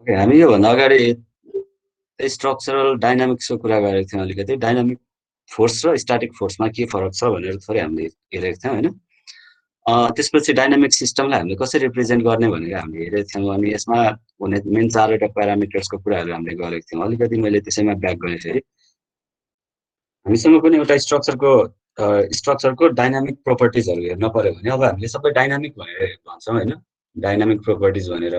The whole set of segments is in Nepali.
हामी योभन्दा अगाडि स्ट्रक्चरल डाइनामिक्सको कुरा गरेको थियौँ अलिकति। डाइनामिक फोर्स र स्ट्याटिक फोर्समा के फरक छ भनेर थोरै हामीले हेरेको थियौँ होइन। त्यसपछि डाइनामिक सिस्टमलाई हामीले कसरी रिप्रेजेन्ट गर्ने भनेर हामीले हेरेको थियौँ। अनि यसमा हुने मेन 4वटा प्यारामिटर्सको कुराहरू हामीले गरेको थियौँ। अलिकति मैले त्यसैमा ब्याक गरेँ फेरि। हामीसँग पनि एउटा स्ट्रक्चरको डाइनामिक प्रोपर्टिजहरू हेर्न पर्यो भने अब हामीले सबै डाइनामिक भनेर भन्छौँ होइन, डाइनामिक प्रोपर्टिज भनेर।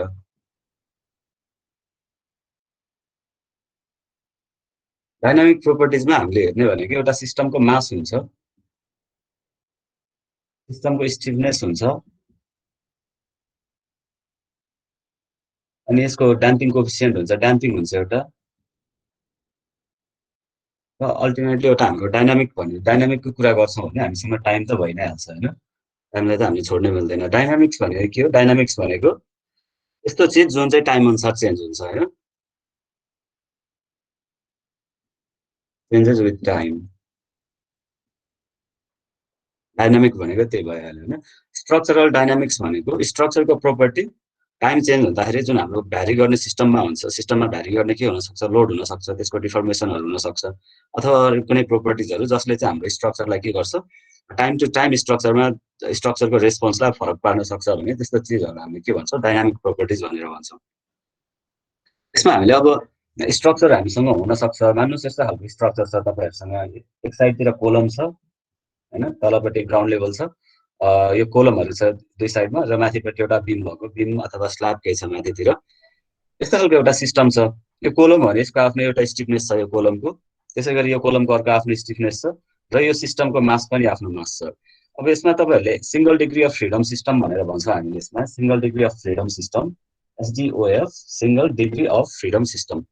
डाइनामिक प्रोपर्टिजमा हामीले हेर्ने भनेको एउटा सिस्टमको मास हुन्छ, सिस्टमको स्टिफनेस हुन्छ, अनि यसको ड्याम्पिङ कोफिसियन्ट हुन्छ, ड्याम्पिङ हुन्छ एउटा, र अल्टिमेटली एउटा हाम्रो डाइनामिकको कुरा गर्छौँ भने हामीसँग टाइम त भइ नै हाल्छ होइन। टाइमलाई त हामीले छोड्नै मिल्दैन। डाइनामिक्स भनेको के हो? डाइनामिक्स भनेको यस्तो चिज जुन चाहिँ टाइम अनुसार चेन्ज हुन्छ होइन, चेन्जेस विथ टाइम। डाइनामिक भनेको त्यही भइहाल्यो होइन। स्ट्रक्चरल डाइनामिक्स भनेको स्ट्रक्चरको प्रोपर्टी टाइम चेन्ज हुँदाखेरि जुन हाम्रो भ्यारी गर्ने सिस्टममा हुन्छ, सिस्टममा भ्यारी गर्ने के हुनसक्छ? लोड हुनसक्छ, त्यसको डिफर्मेसनहरू हुनसक्छ, अथवा अरू कुनै प्रोपर्टिजहरू जसले चाहिँ हाम्रो स्ट्रक्चरलाई के गर्छ? टाइम टु टाइम स्ट्रक्चरको रेस्पोन्सलाई फरक पार्न सक्छ भने त्यस्तो चिजहरू हामीले के भन्छौँ? डाइनामिक प्रोपर्टिज भनेर भन्छौँ। यसमा हामीले अब स्ट्रक्चर हामीसँग हुनसक्छ। मान्नुहोस् यस्तो खालको स्ट्रक्चर छ तपाईँहरूसँग, एक साइडतिर कोलम छ होइन, तलपट्टि ग्राउन्ड लेभल छ, यो कोलमहरू छ दुई साइडमा, र माथिपट्टि एउटा बिम भएको बिम अथवा स्ल्याब केही छ माथितिर। यस्तो खालको एउटा सिस्टम छ। यो कोलम भने यसको आफ्नो एउटा स्टिफनेस छ यो कोलमको, त्यसै गरी यो कोलमको अर्को आफ्नो स्टिफनेस छ, र यो सिस्टमको मास पनि आफ्नो मास छ। अब यसमा तपाईँहरूले single degree of freedom system भनेर भन्छौँ हामीले। यसमा single degree of freedom system, SDOF, single degree of freedom system.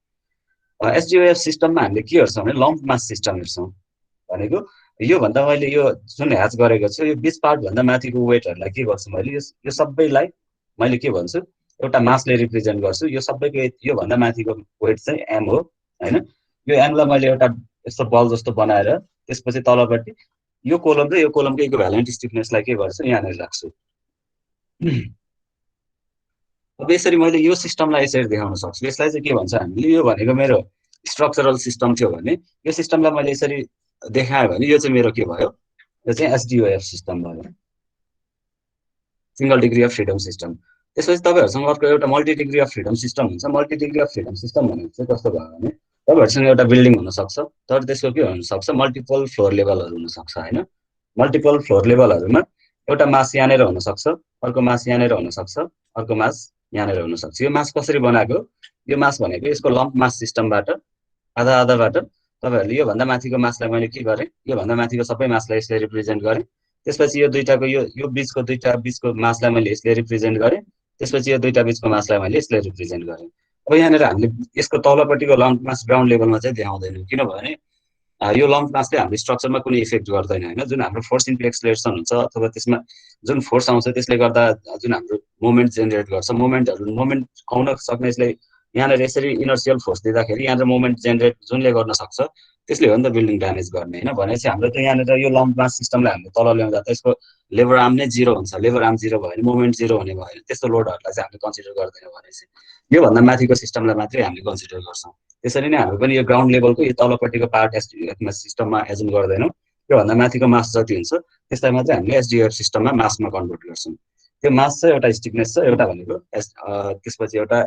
SDOF सिस्टममा हामीले के हेर्छौँ भने लम्प मास सिस्टम हेर्छौँ। भनेको योभन्दा मैले यो जुन ह्याच गरेको छु यो बिच पार्टभन्दा माथिको वेटहरूलाई के गर्छु मैले, यो सबैलाई मैले के भन्छु? एउटा मासले रिप्रेजेन्ट गर्छु। यो सबैको योभन्दा माथिको वेट चाहिँ एम हो होइन। यो एमलाई मैले एउटा यस्तो बल जस्तो बनाएर त्यसपछि तलपट्टि यो कोलम र यो कोलमको इक्विभ्यालेन्ट स्टिफनेसलाई के गर्छु? यहाँनिर राख्छु। अब यसरी मैले यो सिस्टमलाई यसरी देखाउन सक्छु। यसलाई चाहिँ के भन्छ हामीले? यो भनेको मेरो स्ट्रक्चरल सिस्टम थियो भने यो सिस्टमलाई मैले यसरी देखाएँ भने यो चाहिँ मेरो के भयो? यो चाहिँ एसडिओएफ सिस्टम भयो, single degree of freedom system. त्यसपछि तपाईँहरूसँग अर्को एउटा multi degree of freedom system हुन्छ। Multi degree of freedom system भनेको चाहिँ कस्तो भयो भने तपाईँहरूसँग एउटा बिल्डिङ हुनसक्छ, तर त्यसको के हुनसक्छ? मल्टिपल फ्लोर लेभलहरू हुनसक्छ होइन। मल्टिपल फ्लोर लेभलहरूमा एउटा मास यहाँनिर हुनसक्छ, अर्को मास यहाँनिर हुनसक्छ, अर्को मास यहाँनिर हुनसक्छ। यो मास कसरी बनाएको? यो मास भनेको यसको लम्प मास सिस्टमबाट आधा आधाबाट तपाईँहरूले योभन्दा माथिको मासलाई मैले के गरेँ? योभन्दा माथिको सबै मासलाई यसले रिप्रेजेन्ट गरेँ। त्यसपछि यो दुईटाको यो बिचको मासलाई मैले यसले रिप्रेजेन्ट गरेँ। त्यसपछि यो दुईटा बिचको मासलाई मैले यसले रिप्रेजेन्ट गरेँ। अब यहाँनिर हामीले यसको तलपट्टिको लम्प मास ग्राउन्ड लेभलमा चाहिँ देखाउँदैनौँ, किनभने यो लम्प मासले हाम्रो स्ट्रक्चरमा कुनै इफेक्ट गर्दैन होइन। जुन हाम्रो फोर्स इन्टु एक्सलेरेसन हुन्छ अथवा त्यसमा जुन फोर्स आउँछ त्यसले गर्दा जुन हाम्रो मोमेन्ट जेनेरेट गर्छ, मोमेन्ट आउन सक्ने यसले यहाँनिर यसरी इनर्सियल फोर्स दिँदाखेरि यहाँनिर मोमेन्ट जेनेरेट जुनले गर्न सक्छ त्यसले हो नि त बिल्डिङ ड्यामेज गर्ने होइन। भनेपछि हाम्रो त यहाँनिर यो लम्प मास सिस्टमलाई हामीले तल ल्याउँदा त यसको लेबर आर्म नै जिरो हुन्छ। लेबर आर्म जिरो भयो भने मोमेन्ट जिरो हुने भयो भने त्यस्तो लोडहरूलाई चाहिँ हामीले कन्सिडर गर्दैनौँ। भनेपछि योभन्दा माथिको सिस्टमलाई मात्रै हामीले कन्सिडर गर्छौँ। त्यसरी नै हाम्रो पनि यो ग्राउन्ड लेभलको यो तलपट्टिको पार्ट सिस्टममा एजुम गर्दैनौँ। योभन्दा माथिको मास जति हुन्छ त्यसलाई मात्रै हामीले एसडिएफ सिस्टममा मासमा कन्भर्ट गर्छौँ। त्यो मास छ, एउटा स्टिफनेस छ, एउटा भनेको त्यसपछि एउटा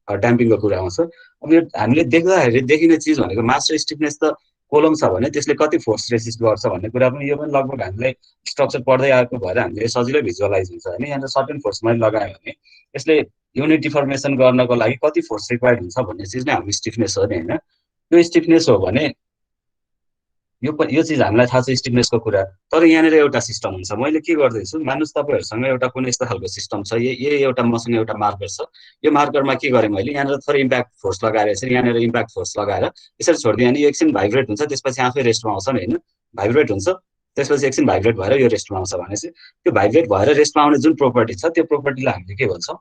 ड्याम्पिङको कुरा आउँछ। अब यो हामीले देख्दाखेरि देखिने चिज भनेको मास र स्टिफनेस त कोलम छ भने त्यसले कति फोर्स रेसिस्ट गर्छ भन्ने कुरा पनि यो पनि लगभग हामीलाई स्ट्रक्चर पढ्दै आएको भएर हामीले सजिलै भिजुअलाइज हुन्छ होइन। यहाँनिर सर्टेन फोर्स मैले लगायो भने यसले युनिट डिफर्मेसन गर्नको लागि कति फोर्स रिक्वायर्ड हुन्छ भन्ने चिज नै हाम्रो स्टिफनेस हो नि होइन। त्यो स्टिफनेस हो भने यो चिज हामीलाई थाहा छ स्टिफनेसको कुरा। तर यहाँनिर एउटा सिस्टम हुन्छ। मैले के गर्दैछु, मान्नुहोस् तपाईँहरूसँग एउटा कुनै यस्तो खालको सिस्टम छ, यही एउटा मसँग एउटा मार्कर छ। यो मार्करमा के गरेँ मैले यहाँनिर थोरै इम्प्याक्ट फोर्स लगाएर यसरी यहाँनिर इम्प्याक्ट फोर्स लगाएर यसरी छोडिदिएँ भने यो एकछिन भाइब्रेट हुन्छ, त्यसपछि आफै रेस्टमा आउँछ नि होइन। भाइब्रेट हुन्छ, त्यसपछि एकछिन भाइब्रेट भएर यो रेस्टमा आउँछ। भनेपछि त्यो भाइब्रेट भएर रेस्टमा आउने जुन प्रोपर्टी छ त्यो प्रोपर्टीलाई हामीले के भन्छौँ?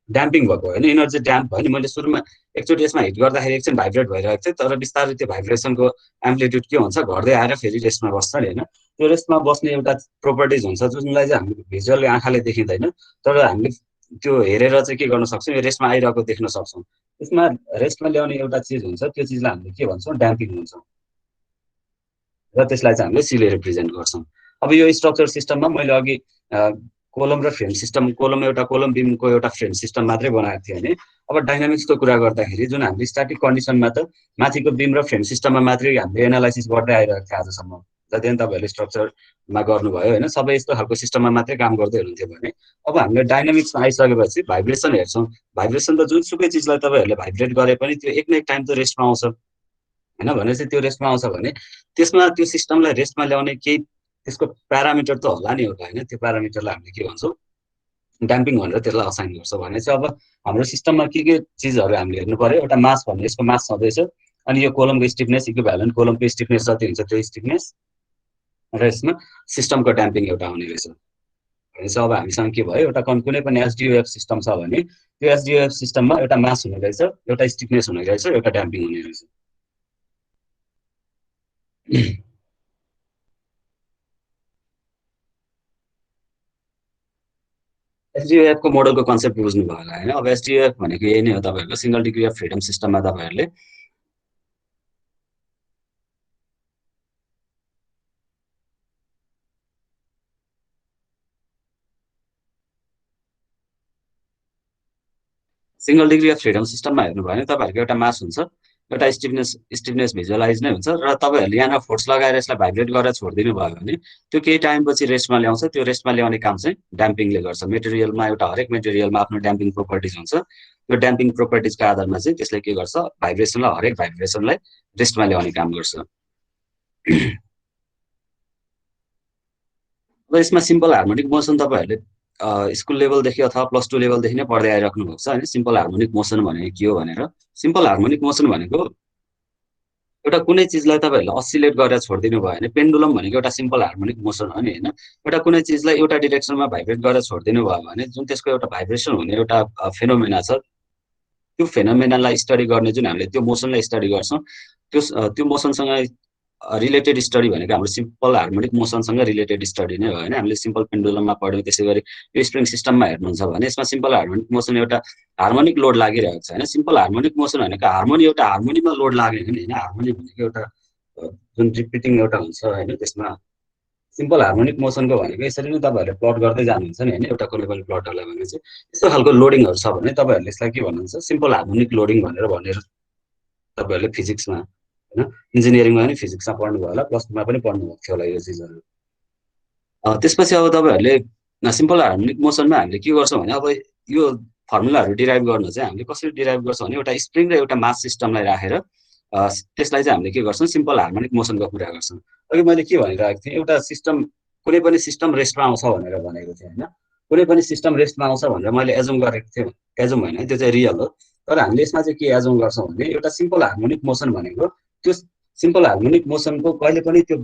ड्याम्पिङ भएको होइन, इनर्जी ड्याम्प भयो नि। मैले सुरुमा एकचोटि यसमा हिट गर्दाखेरि एकछिन भाइब्रेट भइरहेको थियो, तर बिस्तारै त्यो भाइब्रेसनको एम्प्लिट्युड के हुन्छ? घट्दै आएर फेरि रेस्टमा बस्छ नि होइन। त्यो रेस्टमा बस्ने एउटा प्रोपर्टिज हुन्छ जुनलाई चाहिँ हामीले भिजुअली आँखाले देखिँदैन, तर हामीले त्यो हेरेर चाहिँ के गर्न सक्छौँ, यो रेस्टमा आइरहेको देख्न सक्छौँ। त्यसमा रेस्टमा ल्याउने एउटा चिज हुन्छ, त्यो चिजलाई हामीले के भन्छौँ, ड्याम्पिङ भन्छौँ, र त्यसलाई चाहिँ हामीले सीले रिप्रेजेन्ट गर्छौँ। अब यो स्ट्रक्चर सिस्टममा मैले अघि कोलम र फ्रेम सिस्टम, कोलम एउटा कोलम बिमको एउटा फ्रेम सिस्टम मात्रै बनाएको थिएँ भने, अब डाइनामिक्सको कुरा गर्दाखेरि जुन हामीले स्ट्याटिक कन्डिसनमा त माथिको बिम र फ्रेम सिस्टममा मात्रै हामीले एनालाइसिस गर्दै आइरहेको थियो आजसम्म, जति पनि तपाईँहरूले स्ट्रक्चरमा गर्नुभयो होइन, सबै यस्तो खालको सिस्टममा मात्रै काम गर्दै हुनुहुन्थ्यो भने अब हामीले डाइनामिक्समा आइसकेपछि भाइब्रेसन हेर्छौँ। भाइब्रेसन त जुनसुकै चिजलाई तपाईँहरूले भाइब्रेट गरे पनि त्यो एक न एक टाइम त रेस्टमा आउँछ होइन, भनेपछि त्यो रेस्टमा आउँछ भने त्यसमा त्यो सिस्टमलाई रेस्टमा ल्याउने केही त्यसको प्यारामिटर त होला नि एउटा होइन, त्यो प्यारामिटरलाई हामीले के भन्छौँ, ड्याम्पिङ भनेर त्यसलाई असाइन गर्छ। भने चाहिँ अब हाम्रो सिस्टममा के चिजहरू हामीले हेर्नु पर्यो, एउटा मास भन्ने यसको मास छँदैछ, अनि यो कोलमको स्टिफनेस इक्विभ्यालेन्ट कोलमको स्टिफनेस जति हुन्छ त्यो स्टिफनेस, र यसमा सिस्टमको ड्याम्पिङ एउटा आउने रहेछ। भनेपछि अब हामीसँग के भयो, एउटा कुनै पनि एसडिओएफ सिस्टम छ भने त्यो एसडिओएफ सिस्टममा एउटा मास हुने रहेछ, एउटा स्टिफनेस हुने रहेछ, एउटा ड्याम्पिङ हुने रहेछ। एसडिओएफको मोडलको कन्सेप्ट बुझ्नुभयो होला होइन। अब एसडिओएफ भनेको यही नै हो, तपाईँहरूको सिङ्गल डिग्री अफ फ्रिडम सिस्टममा तपाईँहरूले सिङ्गल डिग्री अफ फ्रिडम सिस्टममा हेर्नुभयो भने तपाईँहरूको एउटा मास हुन्छ, एउटा स्टिफनेस भिजुअलाइज नै हुन्छ, र तपाईँहरूले यहाँनिर फोर्स लगाएर यसलाई भाइब्रेट गरेर छोडिदिनु भयो भने त्यो केही टाइमपछि रेस्टमा ल्याउँछ। त्यो रेस्टमा ल्याउने काम चाहिँ ड्याम्पिङले गर्छ। मेटेरियलमा एउटा हरेक मेटेरियलमा आफ्नो ड्याम्पिङ प्रोपर्टिज हुन्छ। त्यो ड्याम्पिङ प्रोपर्टिजको आधारमा चाहिँ त्यसले के गर्छ, भाइब्रेसनलाई हरेक भाइब्रेसनलाई रेस्टमा ल्याउने काम गर्छ। अब यसमा सिम्पल हार्मोनिक मोसन तपाईँहरूले स्कुल लेभलदेखि अथवा +2 लेभलदेखि नै पढ्दै आइराख्नु भएको छ होइन। सिम्पल हार्मोनिक मोसन भनेको के हो भनेर, सिम्पल हार्मोनिक मोसन भनेको एउटा कुनै चिजलाई तपाईँहरूले असिलेट गरेर छोडिदिनु भयो भने, पेन्डुलम भनेको एउटा सिम्पल हार्मोनिक मोसन हो नि होइन। एउटा कुनै चिजलाई एउटा डिरेक्सनमा भाइब्रेट गरेर छोडिदिनु भयो भने जुन त्यसको एउटा भाइब्रेसन हुने एउटा फेनोमेना छ, त्यो फेनोमेनालाई स्टडी गर्ने जुन हामीले त्यो मोसनलाई स्टडी गर्छौँ, त्यो मोसनसँग रिलेटेड स्टडी भनेको हाम्रो सिम्पल हार्मोनिक मोसनसँग रिलेटेड स्टडी नै हो होइन। हामीले सिम्पल पेन्डुलममा पढ्यौँ, त्यसै गरी यो स्प्रिङ सिस्टममा हेर्नुहुन्छ भने यसमा सिम्पल हार्मोनिक मोसन एउटा हार्मोनिक लोड लागिरहेको छ होइन। सिम्पल हार्मोनिक मोसन भनेको हार्मोनी एउटा हार्मोनीमा लोड लागेको नि होइन। हार्मोनी भनेको एउटा जुन रिपिटिङ एउटा हुन्छ होइन, त्यसमा सिम्पल हार्मोनिक मोसनको भनेको यसरी नै तपाईँहरूले प्लट गर्दै जानुहुन्छ नि होइन। एउटा कुनै पनि प्लटहरूलाई भने चाहिँ यस्तो खालको लोडिङहरू छ भने तपाईँहरूले यसलाई के भन्नुहुन्छ, सिम्पल हार्मोनिक लोडिङ भनेर तपाईँहरूले फिजिक्समा होइन, इन्जिनियरिङमा पनि फिजिक्समा पढ्नुभयो होला, +2मा पनि पढ्नुभएको थियो होला यो चिजहरू। त्यसपछि अब तपाईँहरूले सिम्पल हार्मोनिक मोसनमा हामीले के गर्छौँ भने, अब यो फर्मुलाहरू डिराइभ गर्न चाहिँ हामीले कसरी डिराइभ गर्छौँ भने, एउटा स्प्रिङ र एउटा मास सिस्टमलाई राखेर त्यसलाई चाहिँ हामीले के गर्छौँ, सिम्पल हार्मोनिक मोसनको कुरा गर्छौँ। अघि मैले के भनिरहेको थिएँ, एउटा सिस्टम कुनै पनि सिस्टम रेस्टमा आउँछ भनेर भनेको थिएँ होइन। कुनै पनि सिस्टम रेस्टमा आउँछ भनेर मैले एजुम गरेको थिएँ, एजुम होइन त्यो चाहिँ रियल हो। तर हामीले यसमा चाहिँ के एजुम गर्छौँ भने, एउटा सिम्पल हार्मोनिक मोसन भनेको त्यो सिम्पल हार्मोनिक मोसनको कहिले पनि त्यो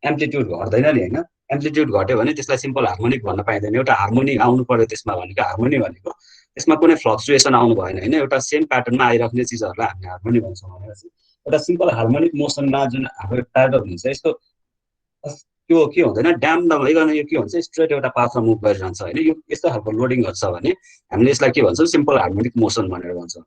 एम्प्लिट्युड घट्दैन नि होइन। एम्प्लिट्युड घट्यो भने त्यसलाई सिम्पल हार्मोनिक भन्न पाइँदैन। एउटा हार्मोनी आउनु पर्यो त्यसमा, भनेको हार्मोनी भनेको त्यसमा कुनै फ्लक्चुएसन आउनु भएन होइन। एउटा सेम प्याटर्नमा आइराख्ने चिजहरूलाई हामी हार्मोनी भन्छौँ भनेपछि एउटा सिम्पल हार्मोनिक मोसनमा जुन हाम्रो प्याटर्न हुन्छ, यस्तो त्यो के हुँदैन, ड्याम नभइकन यो के हुन्छ, स्ट्रेट एउटा पाथमा मुभ गरिरहन्छ होइन। यो यस्तो खालको लोडिङहरू छ भने हामीले यसलाई के भन्छौँ, सिम्पल हार्मोनिक मोसन भनेर भन्छौँ।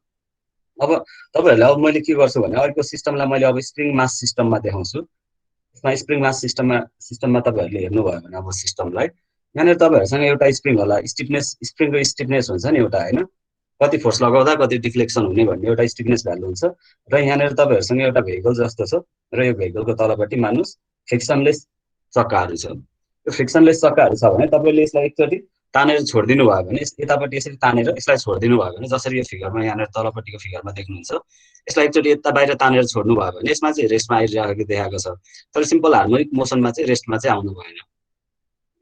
अब तपाईँहरूलाई अब मैले के गर्छु भने, अहिलेको सिस्टमलाई मैले अब स्प्रिङ मास सिस्टममा देखाउँछु। यसमा स्प्रिङ मास सिस्टममा तपाईँहरूले हेर्नुभयो भने अब सिस्टमलाई, यहाँनिर तपाईँहरूसँग एउटा स्प्रिङ होला, स्प्रिङको स्टिफनेस हुन्छ नि एउटा होइन, कति फोर्स लगाउँदा कति डिफ्लेक्सन हुने भन्ने एउटा स्टिफनेस भ्यालु हुन्छ। र यहाँनिर तपाईँहरूसँग एउटा भेहिकल जस्तो छ, र यो भेहिकलको तलपट्टि मान्नुहोस् फ्रिक्सनलेस चक्काहरू छ। यो फ्रिक्सनलेस चक्काहरू छ भने तपाईँले यसलाई एकचोटि तानेर छोडिदिनु भयो भने, यतापट्टि यसरी तानेर यसलाई छोडिदिनु भयो भने, जसरी यो फिगरमा यहाँनिर तलपट्टिको फिगरमा देख्नुहुन्छ, यसलाई एकचोटि यता बाहिर तानेर छोड्नु भयो भने यसमा चाहिँ रेस्टमा आइरहेको देखाएको छ। तर सिम्पल हार्मोनिक मोसनमा चाहिँ रेस्टमा चाहिँ आउनु भएन।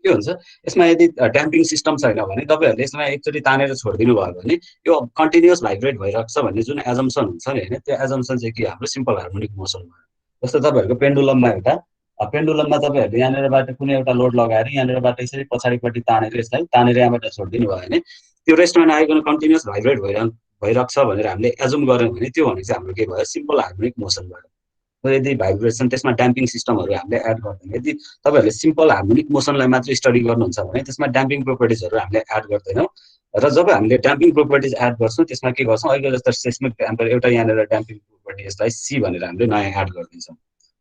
के हुन्छ, यसमा यदि ड्याम्पिङ सिस्टम छैन भने तपाईँहरूले यसमा एकचोटि तानेर छोडिदिनु भयो भने यो कन्टिन्युअस भाइब्रेट भइरहेको छ भन्ने जुन एजम्सन हुन्छ नि होइन, त्यो एजम्सन चाहिँ के, हाम्रो सिम्पल हार्मोनिक मोसन भयो। जस्तो तपाईँहरूको पेन्डुलममा तपाईँहरूले यहाँनिरबाट कुनै एउटा लोड लगाएर यहाँनिरबाट यसरी पछाडिपट्टि तानेर यसलाई तानेर यहाँबाट छोडिदिनु भयो भने त्यो रेस्टमा नआइकन कन्टिन्युअस भाइब्रेट भइरहेको छ भनेर हामीले एजुम गऱ्यौँ भने त्यो भनेको चाहिँ हाम्रो के भयो, सिम्पल हार्मोनिक मोसन भयो। यदि भाइब्रेसन त्यसमा ड्याम्पिङ सिस्टमहरू हामीले एड गर्दैन, यदि तपाईँहरूले सिम्पल हार्मोनिक मोसनलाई मात्र स्टडी गर्नुहुन्छ भने त्यसमा ड्याम्पिङ प्रोपर्टिजहरू हामीले एड गर्दैनौँ। र जब हामीले ड्याम्पिङ प्रोपर्टिज एड गर्छौँ त्यसमा के गर्छौँ अहिले जस्तो सेस्मिक ड्याम्पर एउटा यहाँनिर ड्याम्पिङ प्रोपर्टी यसलाई सी भनेर हामीले नयाँ एड गरिदिन्छौँ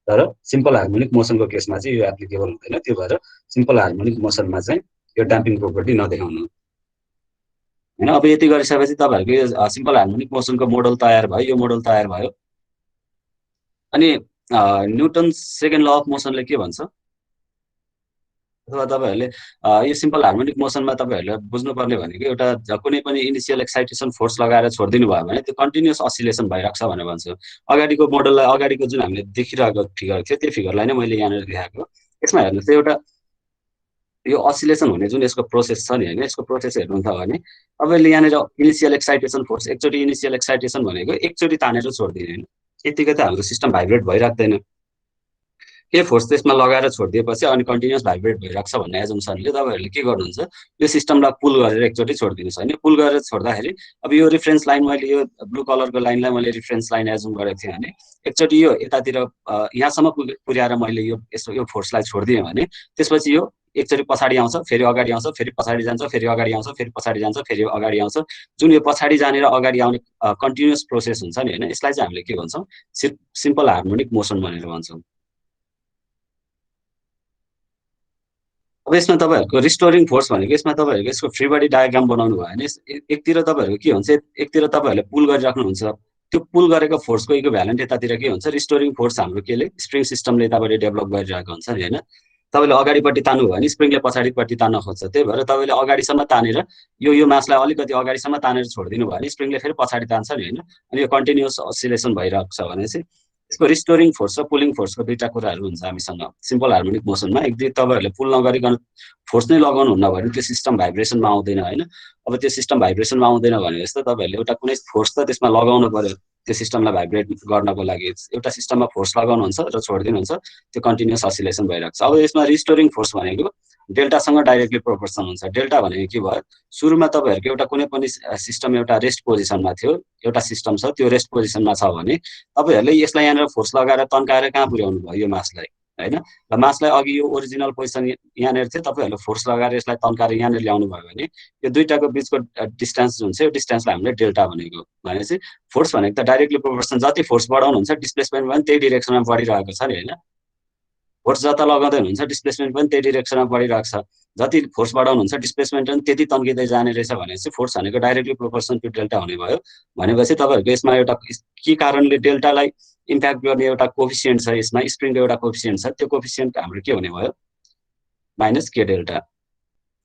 तर सिम्पल हार्मोनिक मोसनको केसमा चाहिँ यो एप्लिकेबल हुँदैन त्यो भएर सिम्पल हार्मोनिक मोसनमा चाहिँ यो ड्याम्पिङ प्रोपर्टी नदेखाउनु होइन। अब यति गरिसकेपछि तपाईँहरूको यो सिम्पल हार्मोनिक मोसनको मोडल तयार भयो यो मोडल तयार भयो अनि न्युटन सेकेन्ड ल अफ मोसनले के भन्छ अथवा तपाईँहरूले यो सिम्पल हार्मोनिक मोसनमा तपाईँहरूले बुझ्नुपर्ने भनेको एउटा कुनै पनि इनिसियल एक्साइटेसन फोर्स लगाएर छोडिदिनु भयो भने त्यो कन्टिन्युस असिलेसन भइरहेको छ भनेर भन्छ। अगाडिको मोडललाई अगाडिको जुन हामीले देखिरहेको फिगर थियो त्यो फिगरलाई नै मैले यहाँनिर देखाएको यसमा हेर्नुहोस् एउटा यो असिलेसन हुने जुन यसको प्रोसेस छ नि होइन यसको प्रोसेस हेर्नु त भने तपाईँले यहाँनिर इनिसियल एक्साइटेसन फोर्स एकचोटि इनिसियल एक्साइटेसन भनेको एकचोटि तानेर छोडिदिने होइन यतिकै त हाम्रो सिस्टम भाइब्रेट भइराख्दैन के फोर्स त्यसमा लगाएर छोडिदिएपछि अनि कन्टिन्युस भाइब्रेट भइरहेको छ भन्ने एजम्सनले तपाईँहरूले के गर्नुहुन्छ यो सिस्टमलाई पुल गरेर एकचोटि छोडिदिनुहोस् होइन पुल गरेर छोड्दाखेरि अब यो रिफरेन्स लाइन मैले यो ब्लू कलरको लाइनलाई मैले रिफरेन्स लाइन एजुम गरेको थिएँ भने एकचोटि यो यतातिर यहाँसम्म पुर्याएर मैले यो यसो यो फोर्सलाई छोडिदिएँ भने त्यसपछि यो एकचोटि पछाडि आउँछ फेरि अगाडि आउँछ फेरि पछाडि जान्छ फेरि अगाडि आउँछ फेरि पछाडि जान्छ फेरि अगाडि आउँछ जुन यो पछाडि जाने र अगाडि आउने कन्टिन्युस प्रोसेस हुन्छ नि होइन यसलाई चाहिँ हामीले के भन्छौँ सिम्पल हार्मोनिक मोसन भनेर भन्छौँ। अब यसमा तपाईँहरूको रिस्टोरिङ फोर्स भनेको यसमा तपाईँहरूको यसको फ्री बडी डायग्राम बनाउनु भयो भने एकतिर तपाईँहरूको के हुन्छ एकतिर तपाईँहरूले पुल गरिराख्नुहुन्छ त्यो पुल गरेको फोर्सको इक्विभ्यालेन्ट यतातिर के हुन्छ रिस्टोरिङ फोर्स हाम्रो केले स्प्रिङ सिस्टमले यतापट्टि डेभलप गरिरहेको हुन्छ नि होइन तपाईँले अगाडिपट्टि तान्नु भयो भने स्प्रिङले पछाडिपट्टि तान्न खोज्छ त्यही भएर तपाईँले अगाडिसम्म तानेर यो मासलाई अलिकति अगाडिसम्म तानेर छोडिदिनु भयो भने स्प्रिङले फेरि पछाडि तान्छ नि होइन अनि यो कन्टिन्युस असिलेसन भइरहेको छ भने चाहिँ यसको रिस्टोरिङ फोर्स र पुलिङ फोर्सको दुईटा कुराहरू हुन्छ हामीसँग सिम्पल हार्मोनिक मोसनमा एकदिन तपाईँहरूले पुल नगरिकन फोर्स नै लगाउनु हुन्न भने त्यो सिस्टम भाइब्रेसनमा आउँदैन होइन अब त्यो सिस्टम भाइब्रेसनमा आउँदैन भने जस्तो तपाईँहरूले एउटा कुनै फोर्स त त्यसमा लगाउनु पर्यो त्यो सिस्टमलाई भाइब्रेट गर्नको लागि एउटा सिस्टममा फोर्स लगाउनुहुन्छ र छोडिदिनुहुन्छ त्यो कन्टिन्युस असिलेसन भइरहेको छ। अब यसमा रिस्टोरिङ फोर्स भनेको डेल्टासँग डाइरेक्टली प्रोपोर्सन हुन्छ डेल्टा भनेको के भयो सुरुमा तपाईँहरूको एउटा कुनै पनि सिस्टम एउटा रेस्ट पोजिसनमा थियो एउटा सिस्टम छ त्यो रेस्ट पोजिसनमा छ भने तपाईँहरूले यसलाई यहाँनिर फोर्स लगाएर तन्काएर कहाँ पुर्याउनु भयो यो मासलाई होइन र मासलाई अघि यो ओरिजिनल पोजिसन यहाँनिर थियो तपाईँहरूले फोर्स लगाएर यसलाई तन्काएर यहाँनिर ल्याउनु भयो भने यो दुईटाको बिचको डिस्टेन्स जुन छ यो डिस्टेन्सलाई हामीले डेल्टा भनेको भनेपछि फोर्स भनेको त डाइरेक्टली प्रोपोर्सन जति फोर्स बढाउनुहुन्छ डिस्प्लेसमेन्ट पनि त्यही डिरेक्सनमा बढिरहेको छ नि होइन फोर्स जता लगाउँदै हुनुहुन्छ डिस्प्लेसमेन्ट पनि त्यही डिरेक्सनमा बढिरहेको छ जति फोर्स बढाउनुहुन्छ डिस्प्लेसमेन्ट पनि त्यति तन्किँदै जाने रहेछ भनेपछि फोर्स भनेको डाइरेक्टली प्रोपोर्सन टु डेल्टा हुने भयो भनेपछि तपाईँहरूको यसमा एउटा के कारणले डेल्टालाई इम्प्याक्ट गर्ने एउटा कोफिसियन्ट छ यसमा स्प्रिङको एउटा कोफिसियन्ट छ त्यो कोफिसियन्ट हाम्रो के हुने भयो माइनस के डेल्टा।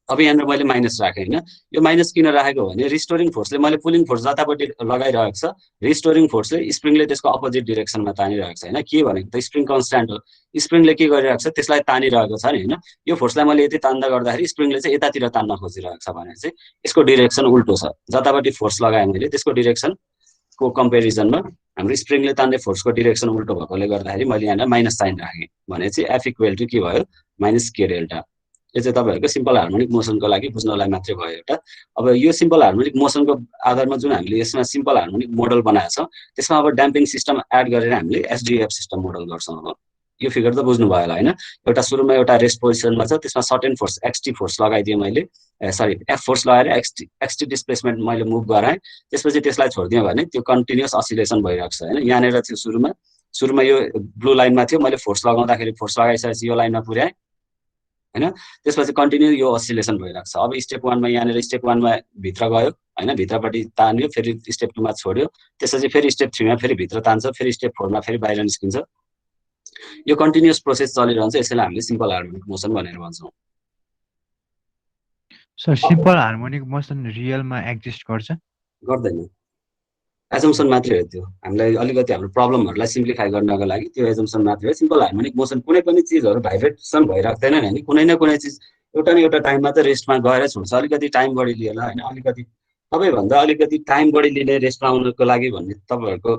अब यहाँनिर मैले माइनस राखेँ होइन यो माइनस किन राखेको भने रिस्टोरिङ फोर्सले मैले पुलिङ फोर्स जतापट्टि लगाइरहेको छ रिस्टोरिङ फोर्सले स्प्रिङले त्यसको अपोजिट डिरेक्सनमा तानिरहेको छ होइन के भनेको त स्प्रिङ कन्सट्यान्ट हो स्प्रिङले के गरिरहेको छ त्यसलाई तानिरहेको छ नि होइन यो फोर्सलाई मैले यति तान्दा गर्दाखेरि स्प्रिङले चाहिँ यतातिर तान्न खोजिरहेको छ भने चाहिँ यसको डिरेक्सन उल्टो छ जतापट्टि फोर्स लगाएँ मैले त्यसको डिरेक्सनको कम्पेरिजनमा हाम्रो स्प्रिङले तान्ने फोर्सको डिरेक्सन उल्टो भएकोले गर्दाखेरि मैले यहाँनिर माइनस साइन राखेँ भने चाहिँ एफ इक्वेल टु के भयो माइनस के डेल्टा। यो चाहिँ तपाईँहरूको सिम्पल हार्मोनिक मोसनको लागि बुझ्नलाई मात्रै भयो एउटा। अब यो सिम्पल हार्मोनिक मोसनको आधारमा जुन हामीले यसमा सिम्पल हार्मोनिक मोडल बनाएको छ त्यसमा अब ड्याम्पिङ सिस्टम एड गरेर हामीले एसडिएफ सिस्टम मोडल गर्छौँ। अब यो फिगर त बुझ्नु भयो होला होइन एउटा सुरुमा एउटा रेस्ट पोजिसनमा छ त्यसमा सर्टेन फोर्स एक्सटी फोर्स लगाइदिएँ मैले सरी एफ फोर्स लगाएर एक्सटी डिस्प्लेसमेन्ट मैले मुभ गराएँ त्यसपछि त्यसलाई छोडिदिएँ भने त्यो कन्टिन्युस असिलेसन भइरहेको छ होइन यहाँनिर थियो सुरुमा यो ब्लू लाइनमा थियो मैले फोर्स लगाउँदाखेरि फोर्स लगाइसकेपछि यो लाइनमा पुर्याएँ होइन त्यसपछि कन्टिन्यू यो असिलेसन भइरहेको छ। अब स्टेप वानमा यहाँनिर स्टेप वानमा भित्र गयो होइन भित्रपट्टि तान्यो फेरि स्टेप टूमा छोड्यो त्यसपछि फेरि स्टेप थ्रीमा फेरि भित्र तान्छ फेरि स्टेप फोरमा फेरि बाहिर निस्किन्छ यो कन्टिन्युस प्रोसेस चलिरहन्छ यसैलाई हामीले सिम्पल हार्मोनिक मोसन भनेर भन्छौँ। सर सिम्पल हार्मोनिक मोसन रियलमा एक्जिस्ट गर्छ गर्दैन एजम्सन मात्रै हो त्यो हामीलाई अलिकति हाम्रो प्रब्लमहरूलाई सिम्प्लिफाई गर्नको लागि त्यो एजम्सन मात्रै हो। सिम्पल हार्मोनिक मोसन कुनै पनि चिजहरू भाइब्रेसन भइराख्दैन नि कुनै न कुनै चिज एउटा न एउटा टाइममा त रेस्टमा गएर छुट्छ अलिकति टाइम बढी लिएर होइन अलिकति सबैभन्दा अलिकति टाइम बढी लिने रेस्टमा आउनको लागि भन्ने तपाईँहरूको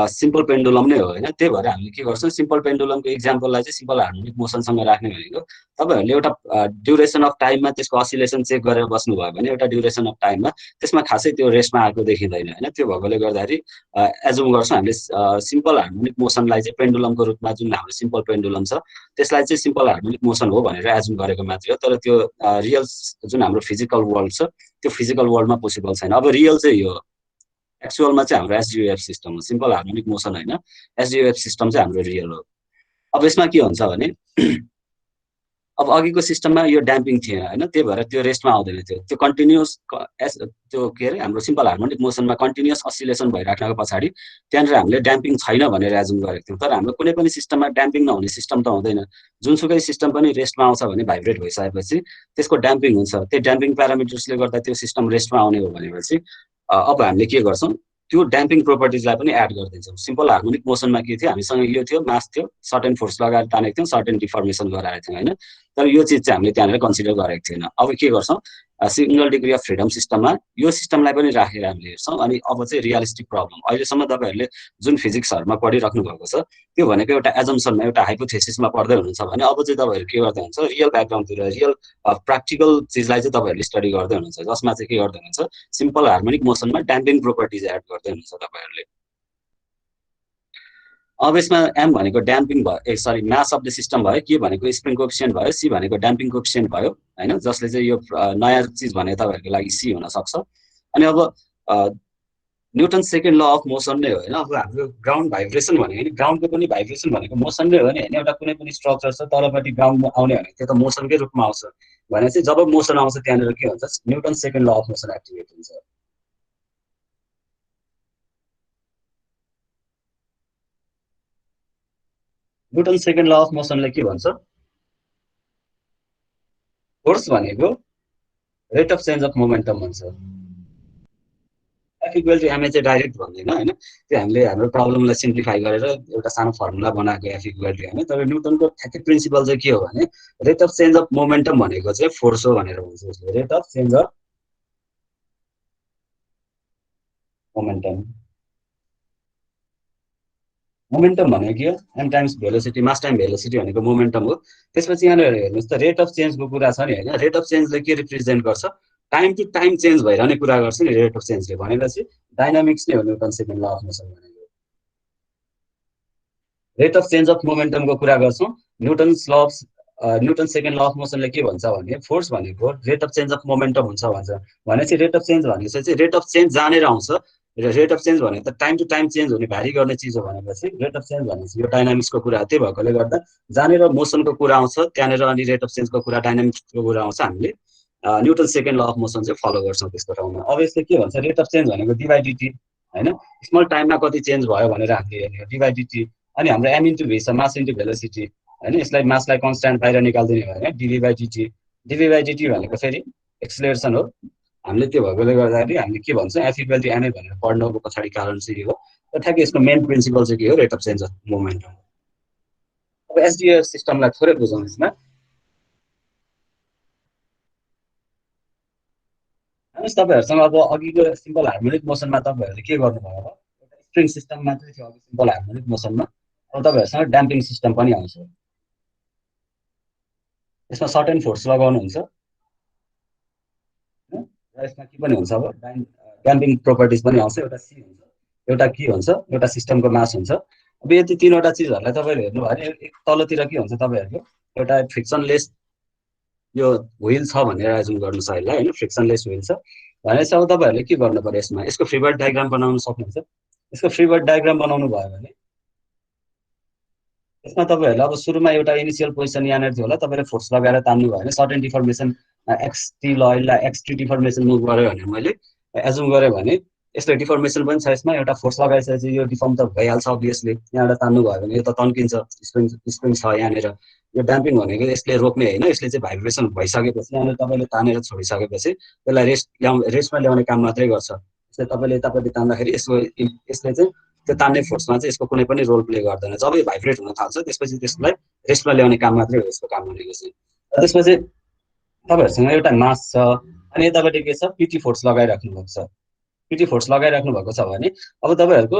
सिम्पल पेन्डुलम नै हो होइन। त्यही भएर हामीले के गर्छौँ, सिम्पल पेन्डुलमको इक्जाम्पललाई चाहिँ सिम्पल हार्मोनिक मोसनसँग राख्ने भनेको तपाईँहरूले एउटा ड्युरेसन अफ टाइममा त्यसको असिलेसन चेक गरेर बस्नुभयो भने एउटा ड्युरेसन अफ टाइममा त्यसमा खासै त्यो रेस्टमा आएको देखिँदैन होइन। त्यो भएकोले गर्दाखेरि एजुम गर्छौँ हामीले सिम्पल हार्मोनिक मोसनलाई चाहिँ पेन्डुलमको रूपमा जुन हाम्रो सिम्पल पेन्डुलम छ त्यसलाई चाहिँ सिम्पल हार्मोनिक मोसन हो भनेर एजुम गरेको मात्रै हो। तर त्यो रियल जुन हाम्रो फिजिकल वर्ल्ड छ त्यो फिजिकल वर्ल्डमा पोसिबल छैन। अब रियल चाहिँ यो एक्चुअलमा चाहिँ हाम्रो एसडियुएफ सिस्टम हो, सिम्पल हार्मोनिक मोसन होइन, एसडियुएफ सिस्टम चाहिँ हाम्रो रियल हो। अब यसमा के हुन्छ भने अब अघिको सिस्टममा यो ड्याम्पिङ थिएन होइन, त्यही भएर त्यो रेस्टमा आउँदैन थियो। त्यो कन्टिन्युस त्यो के अरे हाम्रो सिम्पल हार्मोनिक मोसनमा कन्टिन्युस असिलेसन भइराख्नको पछाडि त्यहाँनिर हामीले ड्याम्पिङ छैन भनेर एजुम गरेको थियौँ। तर हाम्रो कुनै पनि सिस्टममा ड्याम्पिङ नहुने सिस्टम त हुँदैन। जुनसुकै सिस्टम पनि रेस्टमा आउँछ भने भाइब्रेट भइसकेपछि त्यसको ड्याम्पिङ हुन्छ। त्यो ड्याम्पिङ प्यारामिटर्सले गर्दा त्यो सिस्टम रेस्टमा आउने हो भनेपछि अब हामीले के गर्छौँ, त्यो ड्याम्पिङ प्रोपर्टिजलाई पनि एड गरिदिन्छौँ। सिम्पल हार्मोनिक मोसनमा के थियो, हामीसँग यो थियो, मास थियो, सर्टेन फोर्स लगाएर तानेको थियौँ, सर्टेन डिफर्मेसन गराएको थियौँ होइन। तर यो चिज चाहिँ हामीले त्यहाँनिर कन्सिडर गरेको थिएन। अब के गर्छौँ, सिंगल डिग्री अफ फ्रिडम सिस्टममा यो सिस्टमलाई पनि राखेर हामीले हेर्छौँ। अनि अब चाहिँ रियलिस्टिक प्रब्लम अहिलेसम्म तपाईँहरूले जुन फिजिक्सहरूमा पढिराख्नु भएको छ त्यो भनेको एउटा एजम्सनमा एउटा हाइपोथेसिसमा पढ्दै हुनुहुन्छ भने अब चाहिँ तपाईँहरू के गर्दै हुन्छ, रियल ब्याकग्राउन्डतिर रियल प्र्याक्टिकल चिजलाई चाहिँ तपाईँहरूले स्टडी गर्दै हुनुहुन्छ, जसमा चाहिँ के गर्दै हुनुहुन्छ, सिम्पल हार्मोनिक मोसनमा ड्याम्पिङ प्रोपर्टिज एड गर्दै हुनुहुन्छ तपाईँहरूले। अब यसमा एम भनेको ड्याम्पिङ भयो, sorry mass of the system भयो, के भनेको स्प्रिङ कोएफिसिएन्ट भयो, सी भनेको ड्याम्पिङ कोएफिसिएन्ट भयो होइन, जसले चाहिँ यो नयाँ चिज भने तपाईँहरूको लागि सी हुन सक्छ। अनि अब newton second law of motion नै हो होइन। अब हाम्रो ग्राउन्ड भाइब्रेसन भनेको नि ग्राउन्डको पनि भाइब्रेसन भनेको मोसन नै हो नि होइन। एउटा कुनै पनि स्ट्रक्चर छ तलपट्टि ग्राउन्डमा आउने भने त्यो त मोसनकै रूपमा आउँछ भने चाहिँ जब मोसन आउँछ त्यहाँनिर के हुन्छ, newton second law of motion activate हुन्छ। न्युटन सेकेन्ड ल अफ मोसनले के भन्छ, फोर्स भनेको rate of change of momentum भन्छ। एफ इक्वल टु एमए चाहिँ डाइरेक्ट भन्दैन होइन, त्यो हामीले हाम्रो प्रब्लमलाई सिम्प्लिफाई गरेर एउटा सानो फर्मुला बनाएको एफ इक्वल टु एमए। तर न्युटनको ठ्याक्कै प्रिन्सिपल चाहिँ के हो भने rate of change of momentum भनेको चाहिँ फोर्स हो भनेर भन्छ उसले, rate of change of momentum. Momentum भनेको के हो, M times velocity, mass time velocity भनेको मोमेन्टम हो। त्यसपछि यहाँनिर हेर्नुहोस् त रेट अफ चेन्जको कुरा छ नि होइन, रेट अफ चेन्जले के रिप्रेजेन्ट गर्छ, टाइम टु टाइम चेन्ज भइरहने कुरा गर्छ नि रेट अफ चेन्जले, भनेपछि डाइनामिक्स नै हो newton second law of motion भनेको। रेट अफ चेन्ज अफ मोमेन्टमको कुरा गर्छौँ, न्युटन सेकेन्ड ल अफ मोसनले के भन्छ भने फोर्स भनेको rate of change of momentum हुन्छ भन्छ। भनेपछि रेट अफ चेन्ज भनेपछि चाहिँ रेट अफ चेन्ज जानेर आउँछ, रेट अफ चेन्ज भनेको त टाइम टु टाइम चेन्ज हुने भ्यारी गर्ने चिज हो भनेपछि रेट अफ चेन्ज भनेपछि यो डाइनामिक्सको कुरा हो। त्यही भएकोले गर्दा जहाँनिर मोसनको कुरा आउँछ त्यहाँनिर अनि रेट अफ चेन्जको कुरा डाइनामिक्सको कुरा आउँछ, हामीले newton second law of motion चाहिँ फलो गर्छौँ त्यस्तो ठाउँमा। अब यसले के भन्छ, रेट अफ चेन्ज भनेको डिभाइडिटी होइन, स्मल टाइममा कति चेन्ज भयो भनेर हामीले हेर्ने हो डिभाइडिटी। अनि हाम्रो एम इन्टु भी छ, मास इन्टु भेलोसिटी होइन, यसलाई मासलाई कन्सट्यान्ट बाहिर निकालिदिने भयो भने डिभी बाई डिटी, डिभी बाई डिटी भनेको फेरि एक्सलेरेसन हो। हामीले त्यो भएकोले गर्दाखेरि हामीले के भन्छौँ, एफ इक्वल टु एमए भनेर पढ्नुको पछाडि कारण चाहिँ यो हो। ठ्याक्कै यसको मेन प्रिन्सिपल चाहिँ के हो, rate of change of momentum. अब एसडिएफ सिस्टमलाई थोरै बुझौँ यसमा। हेर्नुहोस् तपाईँहरूसँग अब अघिको सिम्पल हार्मोनिक मोसनमा तपाईँहरूले के गर्नुभयो, अब एउटा स्प्रिङ सिस्टम मात्रै थियो अघि सिम्पल हार्मोनिक मोसनमा, अब तपाईँहरूसँग ड्याम्पिङ सिस्टम पनि आउँछ। यसमा सर्टेन फोर्स लगाउनुहुन्छ र यसमा के पनि हुन्छ, अब ड्याम्पिङ प्रोपर्टिज पनि आउँछ, एउटा सी हुन्छ, एउटा के हुन्छ, एउटा सिस्टमको मास हुन्छ। अब यति तिनवटा चिजहरूलाई तपाईँले हेर्नु भयो भने एक तलतिर के हुन्छ तपाईँहरूको एउटा फ्रिक्सनलेस यो व्हिल छ भनेर एजुम गर्नुहोस् अहिले होइन, फ्रिक्सनलेस व्हिल छ भनेपछि अब तपाईँहरूले के गर्नु पर्यो, यसमा यसको फ्री बडी डायग्राम बनाउन सक्नुहुन्छ। यसको फ्री बडी डायग्राम बनाउनु भयो भने यसमा तपाईँहरूले अब सुरुमा एउटा इनिसियल पोजिसन यहाँनिर थियो होला, तपाईँले फोर्स लगाएर तान्नु भयो भने सर्टेन डिफर्मेसन एक्सटी ल एक्सटी डिफर्मेसन मुभ गऱ्यो भने मैले एजुम गरेँ भने यसले डिफर्मेसन पनि छ, यसमा एउटा फोर्स लगाइसकेपछि यो डिफर्म त भइहाल्छ अभियसली। यहाँबाट तान्नु भयो भने यो त तन्किन्छ, स्प्रिङ छ यहाँनिर। यो ड्याम्पिङ भनेको यसले रोक्ने होइन, यसले चाहिँ भाइब्रेसन भइसकेपछि यहाँनिर तपाईँले तानेर छोडिसकेपछि त्यसलाई रेस्टमा ल्याउने काम मात्रै गर्छ। यसले तपाईँले यतापट्टि तान्दाखेरि यसले चाहिँ त्यो तान्ने फोर्समा चाहिँ यसको कुनै पनि रोल प्ले गर्दैन। जब यो भाइब्रेट हुन थाल्छ त्यसपछि त्यसलाई रेस्टमा ल्याउने काम मात्रै हो यसको काम भनेको चाहिँ। त्यसपछि तपाईँहरूसँग एउटा मास छ, अनि यतापट्टि के छ पिटी फोर्स लगाइराख्नु भएको छ। पिटी फोर्स लगाइराख्नु भएको छ भने अब तपाईँहरूको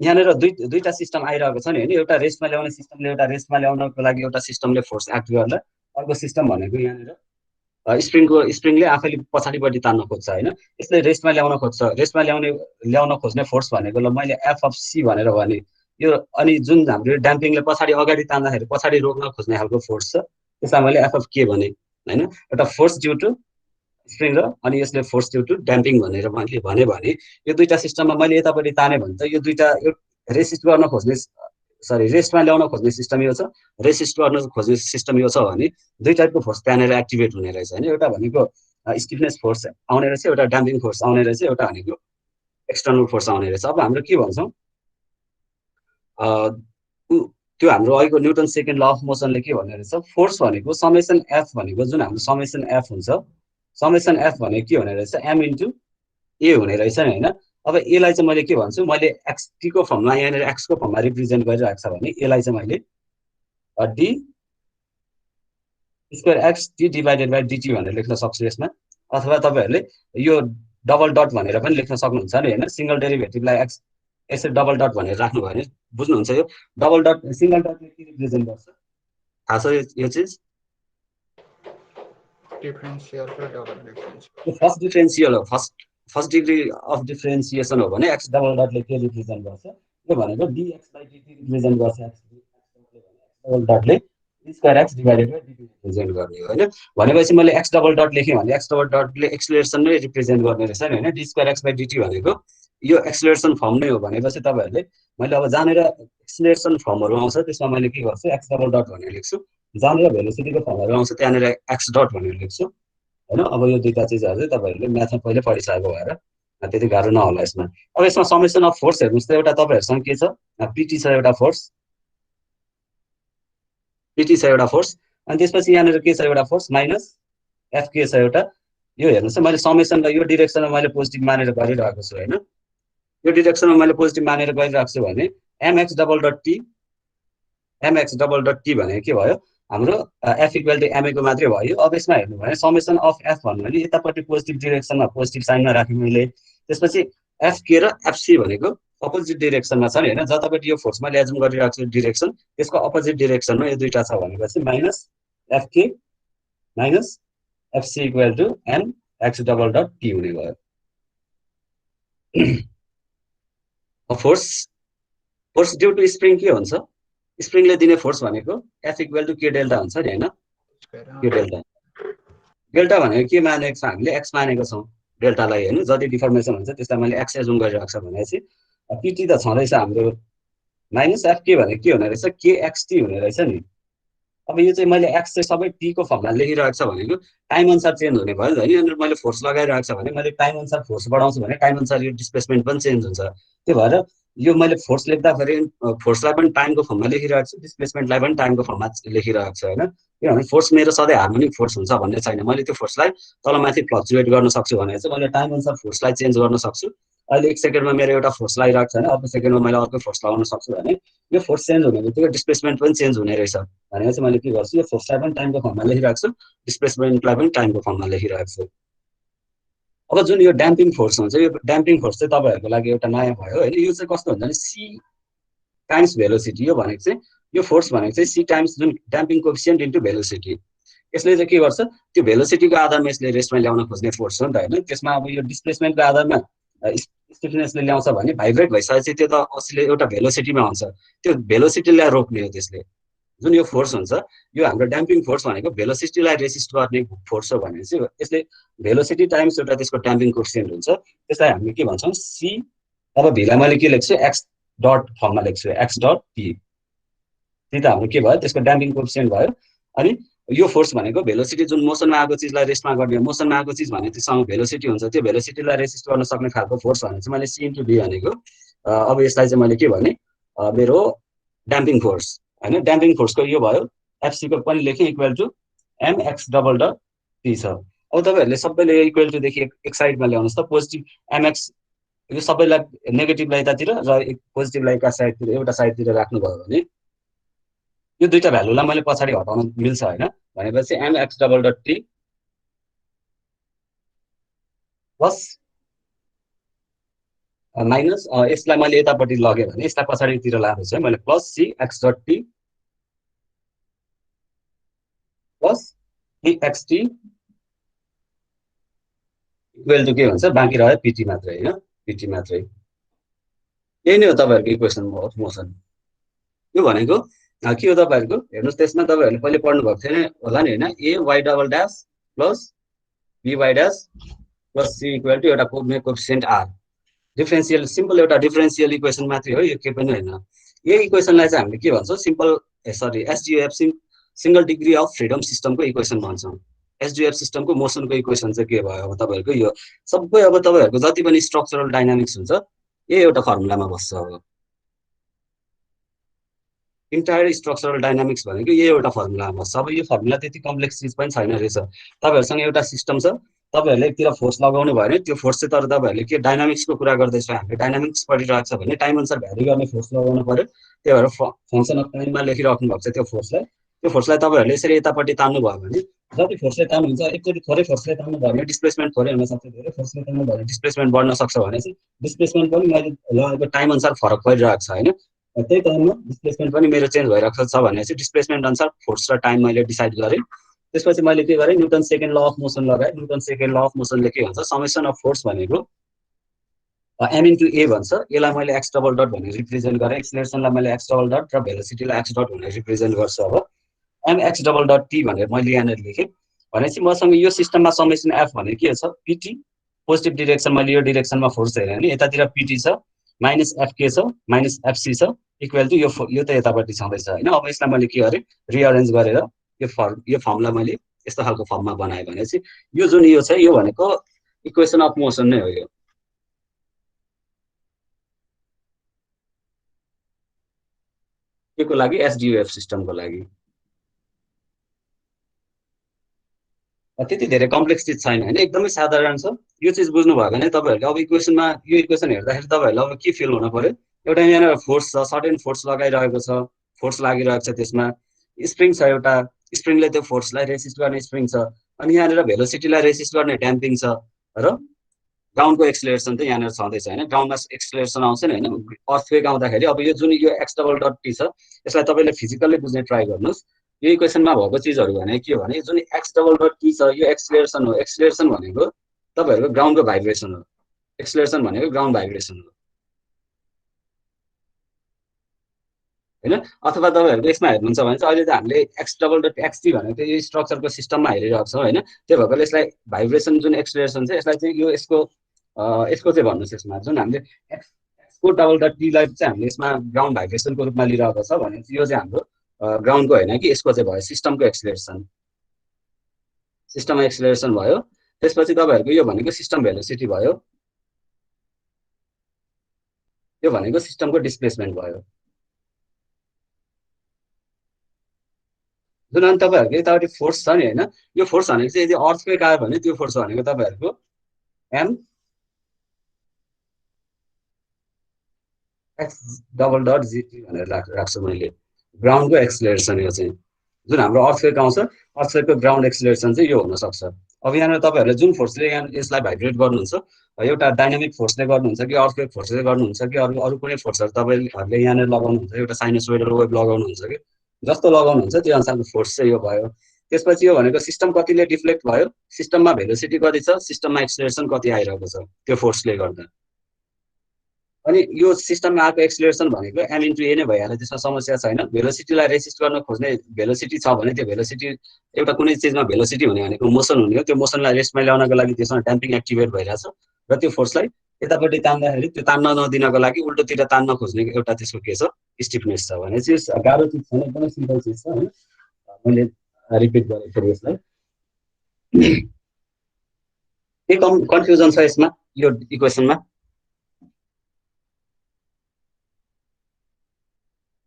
यहाँनिर दुईटा सिस्टम आइरहेको छ नि होइन, एउटा रेस्टमा ल्याउने सिस्टमले एउटा रेस्टमा ल्याउनको लागि एउटा सिस्टमले फोर्स एक्ट गर्दा, अर्को सिस्टम भनेको यहाँनिर स्प्रिङले आफैले पछाडिपट्टि तान्न खोज्छ होइन। यसले रेस्टमा ल्याउन खोज्छ, रेस्टमा ल्याउन खोज्ने फोर्स भनेको ल मैले एफ अफ सी भनेर भने यो, अनि जुन हाम्रो ड्याम्पिङले पछाडि अगाडि तान्दाखेरि पछाडि रोक्न खोज्ने खालको फोर्स छ, त्यसलाई मैले एफ अफ के भने होइन। एउटा फोर्स ड्यु टु स्प्रिङ र अनि यसले फोर्स ड्यु टु ड्याम्पिङ भनेर मैले भने यो दुईटा सिस्टममा मैले यतापट्टि ताने भने त यो दुईटा रेसिस्ट गर्न खोज्ने रेस्टमा ल्याउन खोज्ने सिस्टम यो छ, रेसिस्ट गर्न खोज्ने सिस्टम यो छ भने दुई टाइपको फोर्स त्यहाँनिर एक्टिभेट हुने रहेछ होइन। एउटा भनेको स्टिफनेस फोर्स आउने रहेछ, एउटा ड्याम्पिङ फोर्स आउने रहेछ, एउटा भनेको एक्सटर्नल फोर्स आउने रहेछ। अब हाम्रो के भन्छौँ त्यो हाम्रो अहिलेको न्युटन सेकेन्ड ल अफ मोसनले के भन्ने रहेछ, फोर्स भनेको समेसन एफ भनेको जुन हाम्रो समेसन एफ हुन्छ, समेसन एफ भनेको के हुने रहेछ एम इन्टु ए हुने रहेछ नि होइन। अब यसलाई चाहिँ मैले के भन्छु, मैले एक्स टीको फर्ममा यहाँनिर एक्सको फर्ममा रिप्रेजेन्ट गरिरहेको छ भने यसलाई चाहिँ मैले D square X T divided by DT भनेर लेख्न सक्छु यसमा, अथवा तपाईँहरूले यो डबल डट भनेर पनि लेख्न सक्नुहुन्छ नि होइन। सिङ्गल डेरिभेटिभलाई एक्स यसरी डबल डट भनेर राख्नुभयो भने बुझ्नुहुन्छ यो डबल डट सिङ्गल डटले के रिप्रेजेन्ट गर्छ थाहा छ यो चिज? फर्स्ट डिफरेन्सियल हो, फर्स्ट डिग्री अफ डिफरेन्सिएसन हो भने एक्स डबल डटले के रिप्रेजेन्ट गर्छ, यो भनेको डिएक्स बाई डिटी रिप्रेजेन्ट गर्छ। डबल डटले square x divided by dt represent गर्ने हो होइन। भनेपछि मैले एक्स डबल डट लेखेँ भने एक्स डबल डटले एक्सलेरेसन नै रिप्रेजेन्ट गर्ने रहेछ नि होइन। D square X by DT भनेको यो एक्सलेरेसन फर्म नै हो भनेपछि तपाईँहरूले मैले अब जहाँनिर एक्सलेरेसन फर्महरू आउँछ त्यसमा मैले के गर्छु एक्स डबल डट भनेर लेख्छु, जहाँनिर भेलोसिटीको फर्महरू आउँछ त्यहाँनिर एक्स डट भनेर लेख्छु होइन। अब यो दुईवटा चिजहरू चाहिँ तपाईँहरूले म्याथमा पहिले पढिसकेको भएर त्यति गाह्रो नहोला यसमा। अब यसमा समेसन अफ फोर्स हेर्नुहोस् त, एउटा तपाईँहरूसँग के छ पिटी छ, एउटा फोर्स पिटी छ एउटा फोर्स, अनि त्यसपछि यहाँनिर के छ एउटा फोर्स माइनस एफ के छ एउटा। यो हेर्नुहोस् त मैले समेसनलाई यो डिरेक्सनमा मैले पोजिटिभ मानेर गरिरहेको छु होइन, यो डिरेक्सनमा मैले पोजिटिभ मानेर गरिरहेको छु भने MX double dot T, MX double dot t भनेको के भयो हाम्रो एफ इक्वल टु एमएको मात्रै भयो। अब यसमा हेर्नु भने समेसन अफ एफ भन्नु भने यतापट्टि पोजिटिभ डिरेक्सनमा पोजिटिभ साइनमा राखेँ मैले, त्यसपछि एफ के र एफसी भनेको अपोजिट डिरेक्सनमा छ नि होइन। जतापट्टि यो फोर्समा एजुम गरिरहेको छु डिरेक्सन त्यसको अपोजिट डिरेक्सनमा यो दुईवटा छ भनेपछि minus FK minus FC equal to am x double dot T हुने भयो। Force force due to spring के हुन्छ, स्प्रिङले दिने फोर्स भनेको F equal to K delta हुन्छ नि होइन। के डेल्टा डेल्टा भनेको के मानेको छ हामीले एक्स मानेको छौँ डेल्टालाई होइन, जति डिफर्मेसन हुन्छ त्यसलाई मैले एक्स एजुम गरिरहेको छ भनेपछि पिटी त छँदैछ हाम्रो माइनस एफ के भनेको के हुने रहेछ के एक्सटी हुने रहेछ नि। अब यो चाहिँ मैले एक्स चाहिँ सबै टीको फर्ममा लेखिरहेको छ भनेको टाइम अनुसार चेन्ज हुने भयो होइन। यहाँनिर मैले फोर्स लगाइरहेको छ भने मैले टाइम अनुसार फोर्स बढाउँछु भने टाइम अनुसार यो डिस्प्लेसमेन्ट पनि चेन्ज हुन्छ। त्यो भएर यो मैले फोर्स लेख्दाखेरि फोर्सलाई पनि टाइमको फर्ममा लेखिरहेको छु, डिस्प्लेसमेन्टलाई पनि टाइमको फर्ममा लेखिरहेको छु होइन। किनभने फोर्स मेरो सधैँ हार्मोनिक फोर्स हुन्छ भन्ने छैन, मैले त्यो फोर्सलाई तलमाथि फ्लक्चुएट गर्न सक्छु भने चाहिँ मैले टाइम अनुसार फोर्सलाई चेन्ज गर्न सक्छु। अहिले एक सेकेन्डमा मेरो एउटा फोर्स लगाइरहेको छ भने अर्को सेकेन्डमा मैले अर्को फोर्स लगाउन सक्छु भने यो फोर्स चेन्ज हुने बित्तिकै डिस्प्लेसमेन्ट पनि चेन्ज हुने रहेछ भनेर चाहिँ मैले के गर्छु यो फोर्सलाई पनि टाइमको फर्ममा लेखिरहेको छु, डिस्प्लेसमेन्टलाई पनि टाइमको फर्ममा लेखिरहेको छु। अब जुन यो ड्याम्पिङ फोर्स हुन्छ यो ड्याम्पिङ फोर्स चाहिँ तपाईँहरूको लागि एउटा नयाँ भयो होइन। यो चाहिँ कस्तो हुन्छ भने सी टाइम्स भेलोसिटी, यो भनेको चाहिँ यो फोर्स भनेको चाहिँ सी टाइम्स जुन ड्याम्पिङ कोएफिसिएन्ट इन्टु भेलोसिटी। यसले चाहिँ के गर्छ त्यो भेलोसिटीको आधारमा यसले रेस्टमा ल्याउन खोज्ने फोर्स हो नि त होइन। त्यसमा अब यो डिस्प्लेसमेन्टको आधारमा स्टिफनेसले ल्याउँछ भने भाइब्रेट भइसकेपछि त्यो त असली एउटा भेलोसिटीमा हुन्छ, त्यो भेलोसिटीलाई रोक्ने हो त्यसले। जुन यो फोर्स हुन्छ यो हाम्रो ड्याम्पिङ फोर्स भनेको भेलोसिटीलाई रेसिस्ट गर्ने फोर्स हो भने चाहिँ यसले भेलोसिटी टाइम्स एउटा त्यसको ड्याम्पिङ कोएफिसिएन्ट हुन्छ, त्यसलाई हामी के भन्छौँ सी। अब भिलाई मैले के लेख्छु एक्स डट फर्ममा लेख्छु एक्स डट टी, त्यही त हाम्रो के भयो त्यसको ड्याम्पिङ कोएफिसिएन्ट भयो। अनि यो फोर्स भनेको भेलोसिटी जुन मोसनमा आएको चिजलाई रेस्टमा गर्ने, मोसनमा आएको चिज भने त्योसँग भेलोसिटी हुन्छ, त्यो भेलोसिटीलाई रेसिस्ट गर्न सक्ने खालको फोर्स भने चाहिँ मैले सी इन्टु डी भनेको। अब यसलाई चाहिँ मैले के भने मेरो ड्याम्पिङ फोर्स होइन, ड्याम्पिङ फोर्सको यो भयो एफसीको पनि लेखेँ equal to am x double dot t छ। अब तपाईँहरूले सबैले इक्वल टुदेखि एक साइडमा ल्याउनुहोस् त, पोजिटिभ एमएक्स यो सबैलाई नेगेटिभलाई यतातिर र पोजिटिभलाई एका साइडतिर एउटा साइडतिर राख्नुभयो भने यो दुईवटा भ्यालुलाई मैले पछाडि हटाउन मिल्छ होइन। भनेपछि mx double dot T plus minus यसलाई मैले यतापट्टि लगेँ भने यसलाई पछाडितिर लाएको छु है मैले plus C X dot T plus T X T equal to के भन्छ बाँकी रह्यो पिटी मात्रै होइन पिटी मात्रै यही नै हो तपाईँहरूको इक्वेसन अफ मोसन यो भनेको के हो तपाईँहरूको हेर्नुहोस् त्यसमा तपाईँहरूले पहिले पढ्नु भएको थिएन होला नि होइन a y double dash plus b y dash plus c equal to एउटा कोफिसियन्ट आर डिफरेन्सियल सिम्पल एउटा डिफरेन्सियल इक्वेसन मात्रै हो यो के पनि होइन यही इक्वेसनलाई चाहिँ हामीले के भन्छौँ simple sorry SDF single degree of freedom सिस्टमको इक्वेसन भन्छौँ एसडिएफ सिस्टमको मोसनको इक्वेसन चाहिँ के भयो अब तपाईँहरूको यो सबै अब तपाईँहरूको जति पनि स्ट्रक्चरल डाइनामिक्स हुन्छ यही एउटा फर्मुलामा बस्छ अब इन्टायर स्ट्रक्चरल डाइनामिक्स भनेको यही एउटा फर्मुलामा बस्छ अब यो फर्मुला त्यति कम्प्लेक्स चिज पनि छैन रहेछ तपाईँहरूसँग एउटा सिस्टम छ तपाईँहरूले एकतिर फोर्स लगाउनु भयो भने त्यो फोर्स चाहिँ तर तपाईँहरूले के डाइनामिक्सको कुरा गर्दैछौँ हामीले डाइनामिक्स पढिरहेको छ भने टाइम अनुसार भ्यारी गर्ने फोर्स लगाउनु पर्यो त्यही भएर फङ्सन अफ टाइममा लेखिराख्नु भएको छ त्यो फोर्सलाई तपाईँहरूले यसरी यतापट्टि तान्नु भयो भने जति फोर्सले तान्नुहुन्छ एकचोटि थोरै फोर्सले तान्नु भयो भने डिस्प्लेसमेन्ट थोरै हुनसक्छ धेरै फोर्सले तान्नु भयो भने डिस्प्लेसमेन्ट बढ्न सक्छ भने चाहिँ डिस्प्लेसमेन्ट पनि मैले लगाएको टाइम अनुसार फरक परिरहेको छ होइन त्यही टाइममा डिस्प्लेसमेन्ट पनि मेरो चेन्ज भइरहेको छ भने चाहिँ डिस्प्लेसमेन्ट अनुसार फोर्स र टाइम मैले डिसाइड गरेँ त्यसपछि मैले के गरेँ Newton second law of motion लगाएँ न्युटन सेकेन्ड ल अफ मोसनले के भन्छ समेसन अफ फोर्स भनेको एम इन्टु ए भन्छ यसलाई मैले एक्स डबल डट भनेर रिप्रेजेन्ट गरेँ एक्सलेसनलाई मैले एक्स डबल डट र भेलोसिटीलाई एक्स डट भनेर रिप्रेजेन्ट गर्छु अब M x double dot T भनेर मैले यहाँनिर लेखेँ भनेपछि मसँग यो सिस्टममा समेसन एफ भनेको के छ पिटी पोजिटिभ डिरेक्सन मैले यो डिरेक्सनमा फोर्स हेरेँ भने यतातिर पिटी छ माइनस एफ के छ माइनस एफसी छ इक्वल टु यो त यतापट्टि छँदैछ होइन अब यसलाई मैले के गरेँ रिअरेन्ज गरेर यो फर्मलाई मैले यस्तो खालको फर्ममा बनाएँ भनेपछि यो जुन यो छ यो भनेको इक्वेसन अफ मोसन नै हो यो को लागि एसडियुएफ सिस्टमको लागि त्यति धेरै कम्प्लेक्स चिज छैन होइन एकदमै साधारण छ यो चिज बुझ्नुभयो भने तपाईँहरूले अब इक्वेसनमा यो इक्वेसन हेर्दाखेरि तपाईँहरूलाई अब के फिल हुन पर्यो एउटा यहाँनिर फोर्स छ सर्टेन फोर्स लगाइरहेको छ फोर्स लागिरहेको छ त्यसमा स्प्रिङ छ एउटा स्प्रिङले त्यो फोर्सलाई रेसिस्ट गर्ने स्प्रिङ छ अनि यहाँनिर भेलोसिटीलाई रेसिस्ट गर्ने ड्याम्पिङ छ र ग्राउन्डको एक्सलेरेसन चाहिँ यहाँनिर छँदैछ होइन ग्राउन्डमा एक्सलेरेसन आउँछ नि होइन अर्थक्वेक आउँदाखेरि अब यो जुन यो एक्स डबल डट टी छ यसलाई तपाईँले फिजिकल्ली बुझ्ने ट्राई गर्नुहोस् यो इक्वेसनमा भएको चिजहरू भने के हो भने जुन एक्स डबल डट टी छ यो एक्सलेरेसन हो एक्सलेरेसन भनेको तपाईँहरूको ग्राउन्डको भाइब्रेसन हो एक्सलेरेसन भनेको ग्राउन्ड भाइब्रेसन हो होइन अथवा तपाईँहरूको यसमा हेर्नुहुन्छ भने चाहिँ अहिले त हामीले एक्स डबल डट एक्सटी भनेको यो स्ट्रक्चरको सिस्टममा हेरिरहेको छौँ होइन त्यही भएकोले यसलाई भाइब्रेसन जुन एक्सलेरेसन छ यसलाई चाहिँ यो यसको चाहिँ भन्नुहोस् यसमा जुन हामीले एक्सको डबल डट टीलाई चाहिँ हामीले यसमा ग्राउन्ड भाइब्रेसनको रूपमा लिइरहेको छ भने यो चाहिँ हाम्रो ग्राउन्डको होइन कि यसको चाहिँ भयो सिस्टमको एक्सलेरेसन सिस्टममा एक्सलेरेसन भयो त्यसपछि तपाईँहरूको यो भनेको सिस्टम भेलोसिटी भयो यो भनेको सिस्टमको डिस्प्लेसमेन्ट भयो जुन अनि तपाईँहरूको यतापट्टि फोर्स छ नि होइन यो फोर्स भनेको चाहिँ यदि अर्थक्वेक आयो भने त्यो फोर्स भनेको तपाईँहरूको M x double dot GT भनेर राख्छु मैले ग्राउन्डको एक्सलेरेसन यो चाहिँ जुन हाम्रो अर्थक्वेक आउँछ अर्थक्वेकको ग्राउन्ड एक्सलेरेसन चाहिँ यो हुनसक्छ अब यहाँनिर तपाईँहरूले जुन फोर्सले यहाँ यसलाई भाइब्रेट गर्नुहुन्छ एउटा डाइनामिक फोर्सले गर्नुहुन्छ कि अर्थक्वेक फोर्सले गर्नुहुन्छ कि अरू कुनै फोर्सहरू तपाईँहरूले यहाँनिर लगाउनुहुन्छ एउटा साइनोसोइडल वेभ लगाउनुहुन्छ कि जस्तो लगाउनुहुन्छ त्यो अनुसारको फोर्स चाहिँ यो भयो त्यसपछि यो भनेको सिस्टम कतिले डिफ्लेक्ट भयो सिस्टममा भेलोसिटी कति छ सिस्टममा एक्सलेरेसन कति आइरहेको छ त्यो फोर्सले गर्दा अनि यो सिस्टममा आएको एक्सलेरेसन भनेको एम इन्टु ए नै भइहाल्यो त्यसमा समस्या छैन भेलोसिटीलाई रेसिस्ट गर्न खोज्ने भेलोसिटी छ भने त्यो भेलोसिटी एउटा कुनै चिजमा भेलोसिटी हुने भनेको मोसन हुने हो त्यो मोसनलाई रेस्टमा ल्याउनको लागि त्यसमा ड्याम्पिङ एक्टिभेट भइरहेछ र त्यो फोर्सलाई यतापट्टि तान्दाखेरि त्यो तान्न नदिनको लागि उल्टोतिर तान्न खोज्ने एउटा त्यसको के छ स्टिफनेस छ भने चाहिँ गाह्रो चिज छैन एकदमै सिम्पल चिज छ होइन मैले रिपिट गरेँ फेरि यसलाई के कन्फ्युजन छ यसमा यो इक्वेसनमा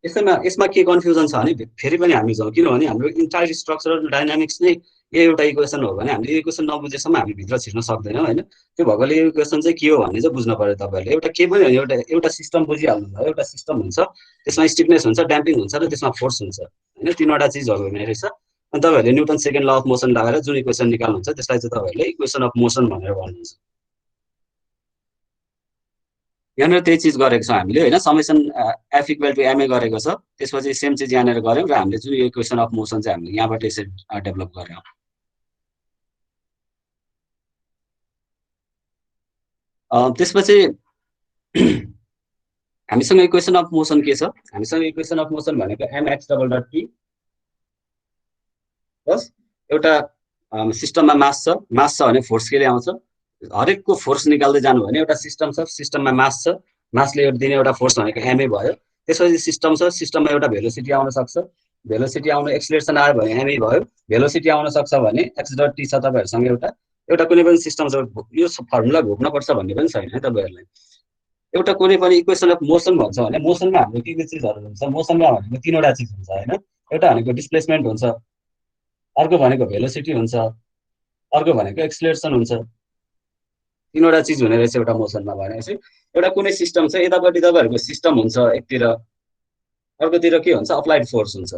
यसमा के कन्फ्युजन छ भने फेरि पनि हामी जाउँ किनभने हाम्रो इन्टायर स्ट्रक्चरल डाइनामिक्स नै यो एउटा इक्वेसन हो भने हामीले यो इक्वेसन नबुझेसम्म हामी भित्र छिर्न सक्दैनौँ होइन त्यो भएकोले यो इक्वेसन चाहिँ के हो भन्ने चाहिँ बुझ्नु पर्यो तपाईँहरूले एउटा के पनि होइन एउटा सिस्टम बुझिहाल्नु भयो एउटा सिस्टम हुन्छ त्यसमा स्टिफनेस हुन्छ ड्याम्पिङ हुन्छ र त्यसमा फोर्स हुन्छ होइन तिनवटा चिजहरू हुने रहेछ अनि तपाईहरुले newton second law of motion लगाएर जुन इक्वेसन निकाल्नुहुन्छ त्यसलाई चाहिँ तपाईहरुले इक्वेसन अफ मोसन भनेर भन्नुहुन्छ। यहाँनिर त्यही चिज गरेको छ हामीले हैन, summation F equal to MA गरेको छ, त्यसपछि सेम चिज यहाँनिर गर्यौं र हामीले जुन इक्वेसन अफ मोसन चाहिँ हामीले यहाँबाट यसरी डेभलप गर्यौं। त्यसपछि हामीसँग इक्वेसन अफ मोसन के छ, हामीसँग इक्वेसन अफ मोसन भनेको mx double dot T plus एउटा सिस्टममा मास छ भने फोर्स के आउँछ, हरेकको फोर्स निकाल्दै जानु भने एउटा सिस्टम छ, सिस्टममा मास छ, मासले दिने एउटा फोर्स भनेको एमए भयो, त्यसपछि सिस्टम छ, सिस्टममा एउटा भेलोसिटी आउन सक्छ, भेलोसिटी आउन एक्सिलरेसन आयो भने एमए भयो, भेलोसिटी आउन सक्छ भने एक्स डट टी छ तपाईहरुसँग एउटा कुनै पनि सिस्टम छ, यो फर्मुला घोक्न पर्छ भन्ने पनि छैन है तपाईहरुलाई। एउटा कुनै पनि इक्वेसन अफ मोसन भन्छ भने मोसनमा हाम्रो के चिजहरु हुन्छ, मोसनमा भनेको तीनवटा चिज हुन्छ हैन, एउटा भनेको डिस्प्लेसमेन्ट हुन्छ, अर्को भनेको भेलोसिटी हुन्छ, अर्को भनेको एक्सिलरेसन हुन्छ, तीनवटा चिज हुने रहेछ एउटा मोसनमा। भनेपछि एउटा कुनै सिस्टम छ, यतापट्टि तपाईहरुको सिस्टम हुन्छ एकतिर, अर्कोतिर के हुन्छ अप्लाइड फोर्स हुन्छ।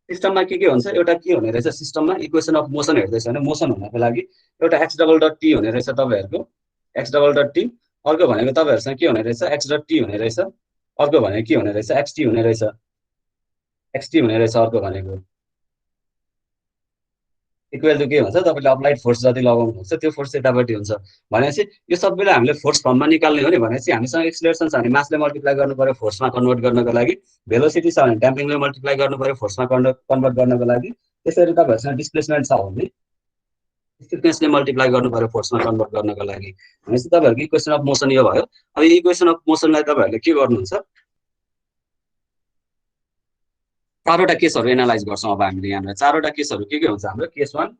सिस्टममा के हुन्छ, एउटा के हुने रहेछ सिस्टममा इक्वेसन अफ मोसन हेर्दैछ भने मोसन हुनको लागि एउटा एक्स डबल डट टी हुने रहेछ तपाईहरुको, एक्स डबल डट टी, अर्को भनेको तपाईहरुसँग के हुने रहेछ एक्स डट टी हुने रहेछ, अर्को भनेको के हुने रहेछ एक्स टी हुने रहेछ, एक्स टी हुने रहेछ, अर्को भनेको इक्वल टु के हुन्छ तपाईले अप्लाइड फोर्स जति लगाउनुहुन्छ त्यो फोर्स यतापट्टि हुन्छ। भनेपछि यो सबैलाई हामीले फोर्स फर्ममा निकाल्ने हो नि, भनेपछि हामीसँग एक्सिलरेसन छ भने मासले मल्टिप्लाई गर्नु पर्यो फोर्समा कन्भर्ट गर्नको लागि, भेलोसिटी छ भने ड्याम्पिङले मल्टिप्लाई गर्नु पर्यो फोर्समा कन्भर्ट गर्नको लागि, त्यसरी तपाईहरुसँग डिस्प्लेसमेन्ट छ भने स्टिफनेसले मल्टिप्लाई गर्नु पर्यो फोर्समा कन्भर्ट गर्नको लागि। भनेपछि तपाईहरुको इक्वेसन अफ मोसन यो भयो। अब यो इक्वेसन अफ मोसनलाई तपाईहरुले के गर्नुहुन्छ, चारवटा केसहरु एनालाइज गर्छौं। अब हामीले यहाँनिर चारवटा केसहरु के हुन्छ हाम्रो, case 1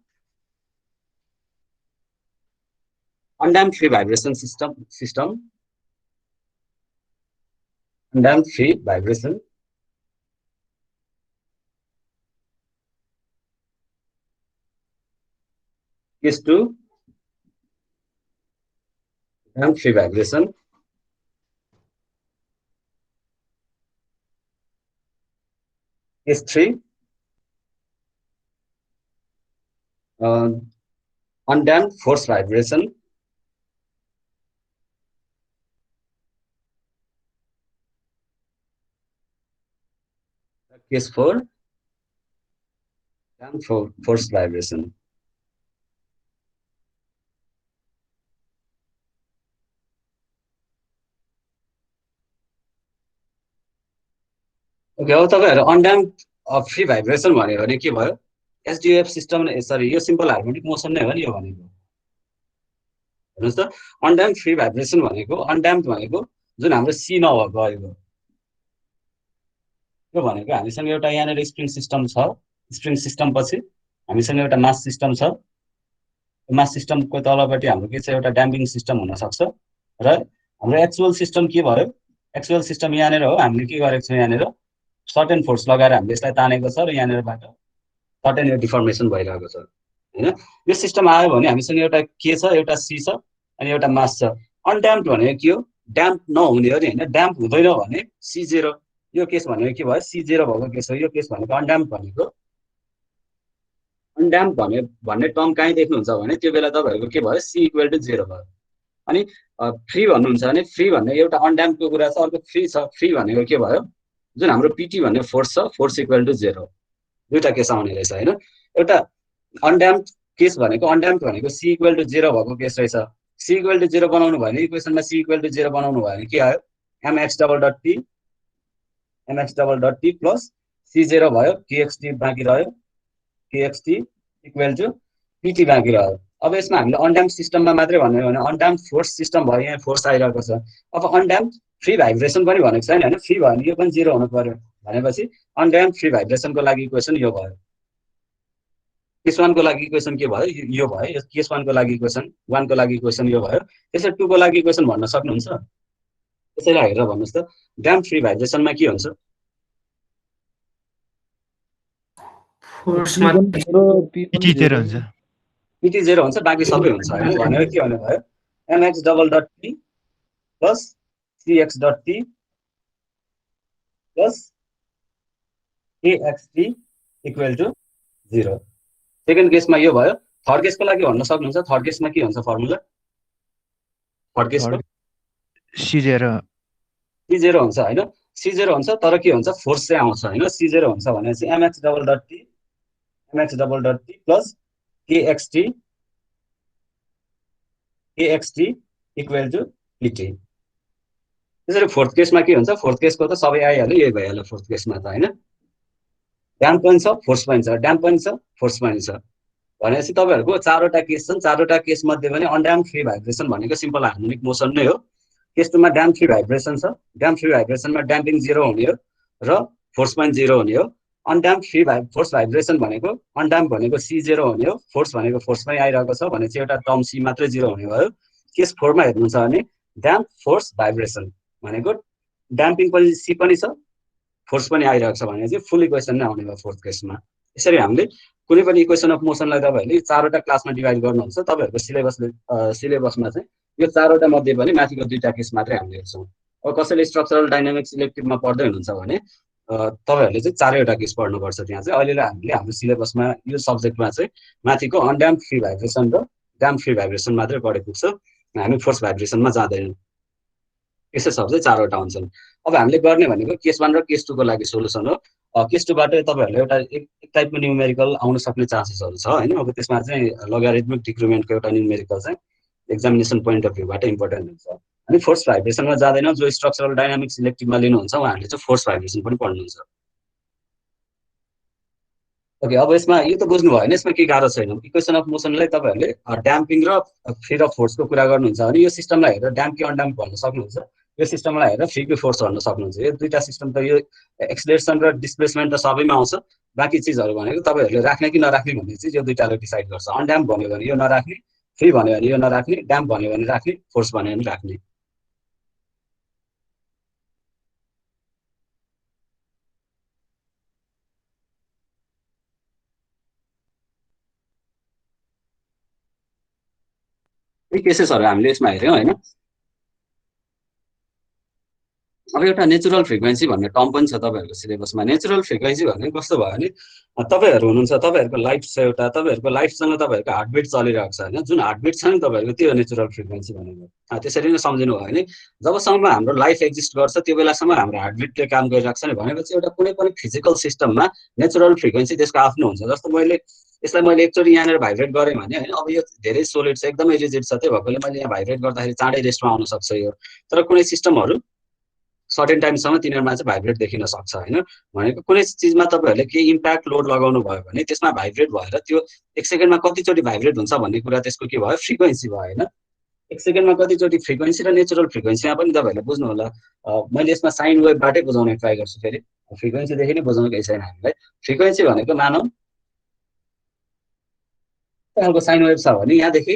undamped free vibration system undamped free vibration, case 2 damped free vibration, case 3 undamped force vibration, case 4 damped force vibration. Okay, अब तपाईहरु अनडैम्प्ड फ्री भाइब्रेसन भन्यो भने के भयो, एसडीएफ सिस्टम, सरी यो सिम्पल हार्मोनिक मोसन नै हो नि यो भनेको। हेर्नुस् त, अनडैम्प्ड फ्री भाइब्रेसन भनेको, अनडैम्प्ड भनेको जुन हाम्रो सी नभएको आएको, यो भनेको हामीसँग एउटा यहाँनिर स्प्रिङ सिस्टम छ, स्प्रिङ सिस्टम पछि हामीसँग एउटा मास सिस्टम छ, मास सिस्टमको तलपट्टि हाम्रो के छ एउटा ड्याम्पिङ सिस्टम हुन सक्छ, र हाम्रो एक्चुअल सिस्टम के भयो, एक्चुअल सिस्टम यहाँनिर हो, हामीले के गरेको छौं यहाँनिर सर्टेन फोर्स लगाएर हामीले यसलाई तानेको छ र यहाँनिरबाट सर्टेन यो डिफर्मेसन भइरहेको छ हैन। यो सिस्टम आयो भने हामीसँग एउटा के छ, एउटा सी छ अनि एउटा मास छ। अनड्याम्प्ड भनेको के हो, ड्याम्प नहुने हो नि हैन, ड्याम्प हुँदैन भने C0, यो केस भनेको के भयो C0 भएको केस हो। यो केस भनेको अनड्याम्प भनेको, अनड्याम्प भन्ने टर्म कहाँ देख्नुहुन्छ भने त्यो बेला तपाईहरुको के भयो C इक्वल टु 0 भयो। अनि फ्री भन्नुहुन्छ भने फ्री भन्ने एउटा अनड्याम्पको कुरा छ, अर्को फ्री छ। फ्री भनेको के भयो, जुन हाम्रो पीटी भन्ने फोर्स छ, फोर्स इक्वल टु 0, दुईटा केस आउने रहेछ हैन। एउटा अनड्याम्प केस भनेको, अनड्याम्प भनेको C इक्वल टु 0 भएको केस रहेछ। C इक्वल टु 0 बनाउनु भयो भने इक्वेसनमा C इक्वल टु 0 बनाउनु भयो भने के आयो, mx double dot T plus C0 भयो, kxt बाँकी रह्यो, kxt इक्वल टु pt बाँकी रह्यो। अब यसमा हामीले अनड्याम्प सिस्टममा मात्रै भन्यो भने अनड्याम्प फोर्स सिस्टम भयो, यहाँ फोर्स आइरहेको छ। अब अनड्याम्प फ्री भाइब्रेसन पनि भनेको छैन हैन, फ्री भयो भने यो पनि 0 हुनु पर्यो, भनेपछि अनड्याम्प फ्री भाइब्रेसनको लागि इक्वेसन यो भयो। केस 1 को लागि इक्वेसन के भयो, यो भयो। केस 1 को लागि इक्वेसन, 1 को लागि इक्वेसन यो भयो। त्यसै 2 को लागि इक्वेसन भन्न सक्नुहुन्छ, त्यसैलाई हेरेर भन्नुस् त, ड्याम्प फ्री भाइब्रेसनमा के हुन्छ, फोर्समा पिटी 0 हुन्छ, पिटी 0 हुन्छ, बाँकी सबै हुन्छ हैन। भनेको के हुने भयो, mx double dot T plus cx dot T plus kxt equal to 0। Second केसमा यो भयो। थर्ड केसको लागि भन्न सक्नुहुन्छ थर्ड केसमा के हुन्छ फर्मुला? थर्ड केसको C0 C0 हुन्छ होइन, C0 हुन्छ तर के हुन्छ फोर्स चाहिँ आउँछ होइन। C0 हुन्छ भनेपछि mx double dot T plus kxt equal to pt। त्यसरी फोर्थ केसमा के हुन्छ? फोर्थ केसको त सबै आइहाल्यो, यही भइहाल्यो फोर्थ केसमा त होइन। ड्याम्प पनि छ, फोर्स पनि छ, ड्याम्प पनि छ, फोर्स पनि छ भनेपछि तपाईँहरूको चारवटा केस छन्। चारवटा केस मध्ये पनि अनड्याम्प फ्री भाइब्रेसन भनेको सिम्पल हार्मोनिक मोसन नै हो। केस टूमा ड्याम्प फ्री भाइब्रेसन छ। ड्याम्प फ्री भाइब्रेसनमा ड्याम्पिङ 0 हुने हो र फोर्स पनि 0 हुने हो। अनड्याम्प फ्री फोर्स भाइब्रेसन भनेको अनड्याम्प भनेको C0 हुने हो, फोर्स भनेको फोर्स पनि आइरहेको छ भनेपछि एउटा टर्म C मात्रै 0 हुने भयो। केस 4 मा हेर्नुहुन्छ भने ड्याम्प फोर्स भाइब्रेसन भनेको ड्याम्पिङ पनि C पनि छ, फोर्स पनि आइरहेको छ भनेपछि फुल इक्वेसन नै आउने भयो फोर्थ केसमा। यसरी हामीले कुनै पनि इक्वेसन अफ मोसनलाई तपाईँहरूले चारवटा क्लासमा डिभाइड गर्नुहुन्छ। तपाईँहरूको सिलेबसमा चाहिँ यो चारवटा मध्ये पनि माथिको दुईटा केस मात्रै हामीले हेर्छौँ। अब कसैले स्ट्रक्चरल डाइनामिक्स इलेक्टिभमा पढ्दै हुनुहुन्छ भने तपाईँहरूले चाहिँ चारैवटा केस पढ्नुपर्छ। त्यहाँ चाहिँ अहिले हामीले हाम्रो सिलेबसमा यो सब्जेक्टमा चाहिँ माथिको अनड्याम्प फ्री भाइब्रेसन र ड्याम्प फ्री भाइब्रेसन मात्रै पढे पुग्छ, हामी फोर्स भाइब्रेसनमा जाँदैनौँ। यसो सब चाहिँ चारवटा हुन्छन्। अब हामीले गर्ने भनेको केस 1 र केस 2 को लागि सोलुसन हो। केस 2 बाट तपाईँहरूले एउटा एक टाइपको न्युमेरिकल आउन सक्ने चान्सेसहरू छ होइन। अब त्यसमा चाहिँ लगारिथमिक डिक्रिमेन्टको एउटा न्युमेरिकल चाहिँ एक्जामिनेसन पोइन्ट अफ भ्यूबाट इम्पोर्टेन्ट हुन्छ। अनि फोर्स भाइब्रेसनमा जाँदैनौँ। जो स्ट्रक्चरल डाइनामिक्स इलेक्टिभमा लिनुहुन्छ उहाँहरूले चाहिँ फोर्स भाइब्रेसन पनि पढ्नुहुन्छ। ओके, अब यसमा यो त बुझ्नुभयो होइन, यसमा के गाह्रो छैन। इक्वेसन अफ मोसनलाई तपाईँहरूले ड्याम्पिङ र फ्री र फोर्सको कुरा गर्नुहुन्छ भने यो सिस्टमलाई हेरेर ड्याम्प कि अनड्याम्प भन्न सक्नुहुन्छ, यो सिस्टमलाई हेरेर फ्री कि फोर्स भन्न सक्नुहुन्छ। यो दुईटा सिस्टम त यो एक्सलेरेसन र डिस्प्लेसमेन्ट त सबैमा आउँछ। बाँकी चिजहरू भनेको तपाईँहरूले राख्ने कि नराख्ने भन्ने चिज यो दुईटाले डिसाइड गर्छ। अनड्याम्प भन्यो भने यो नराख्ने, फ्री भन्यो भने यो नराख्ने, ड्याम्प भन्यो भने राख्ने, फोर्स भन्यो भने राख्ने। यी केसेसहरू हामीले यसमा हेऱ्यौँ होइन। अब एउटा नेचुरल फ्रिक्वेन्सी भन्ने टर्म पनि छ तपाईँहरूको सिलेबसमा। नेचुरल फ्रिक्वेन्सी भनेको कस्तो भयो भने तपाईँहरू हुनुहुन्छ, तपाईँहरूको लाइफ छ एउटा, तपाईँहरूको लाइफसँग तपाईँहरूको हार्टबिट चलिरहेको छ होइन। जुन हार्टबिट छ नि तपाईँहरूको त्यो नेचुरल फ्रिक्वेन्सी भनेको। त्यसरी नै सम्झिनु भयो भने जबसम्म हाम्रो लाइफ एक्जिस्ट गर्छ त्यो बेलासम्म हाम्रो हार्टबिटले काम गरिरहेको छ नि भनेपछि एउटा कुनै पनि फिजिकल सिस्टममा नेचुरल फ्रिक्वेन्सी त्यसको आफ्नो हुन्छ। जस्तो यसलाई मैले एकचोटि यहाँनिर भाइब्रेट गरेँ भने होइन, अब यो धेरै सोलिड छ, एकदमै रिजिड छ, त्यही भएकोले मैले यहाँ भाइब्रेट गर्दाखेरि चाँडै रेस्टमा आउन सक्छ यो। तर कुनै सिस्टमहरू सर्टेन टाइमसम्म तिनीहरूमा चाहिँ भाइब्रेट देखिन सक्छ होइन। भनेको कुनै चिजमा तपाईँहरूले केही इम्प्याक्ट लोड लगाउनु भयो भने त्यसमा भाइब्रेट भएर त्यो एक सेकेन्डमा कतिचोटि भाइब्रेट हुन्छ भन्ने कुरा त्यसको के भयो? फ्रिक्वेन्सी भयो होइन। एक सेकेन्डमा कतिचोटि फ्रिक्वेन्सी र नेचुरल फ्रिक्वेन्सीमा पनि तपाईँहरूले बुझ्नु होला। मैले यसमा साइन वेभबाटै बुझाउने ट्राई गर्छु। फेरि फ्रिक्वेन्सीदेखि नै बुझाउनु केही छैन हामीलाई। फ्रिक्वेन्सी भनेको मानौँ खालको साइन वेभ छ भने यहाँदेखि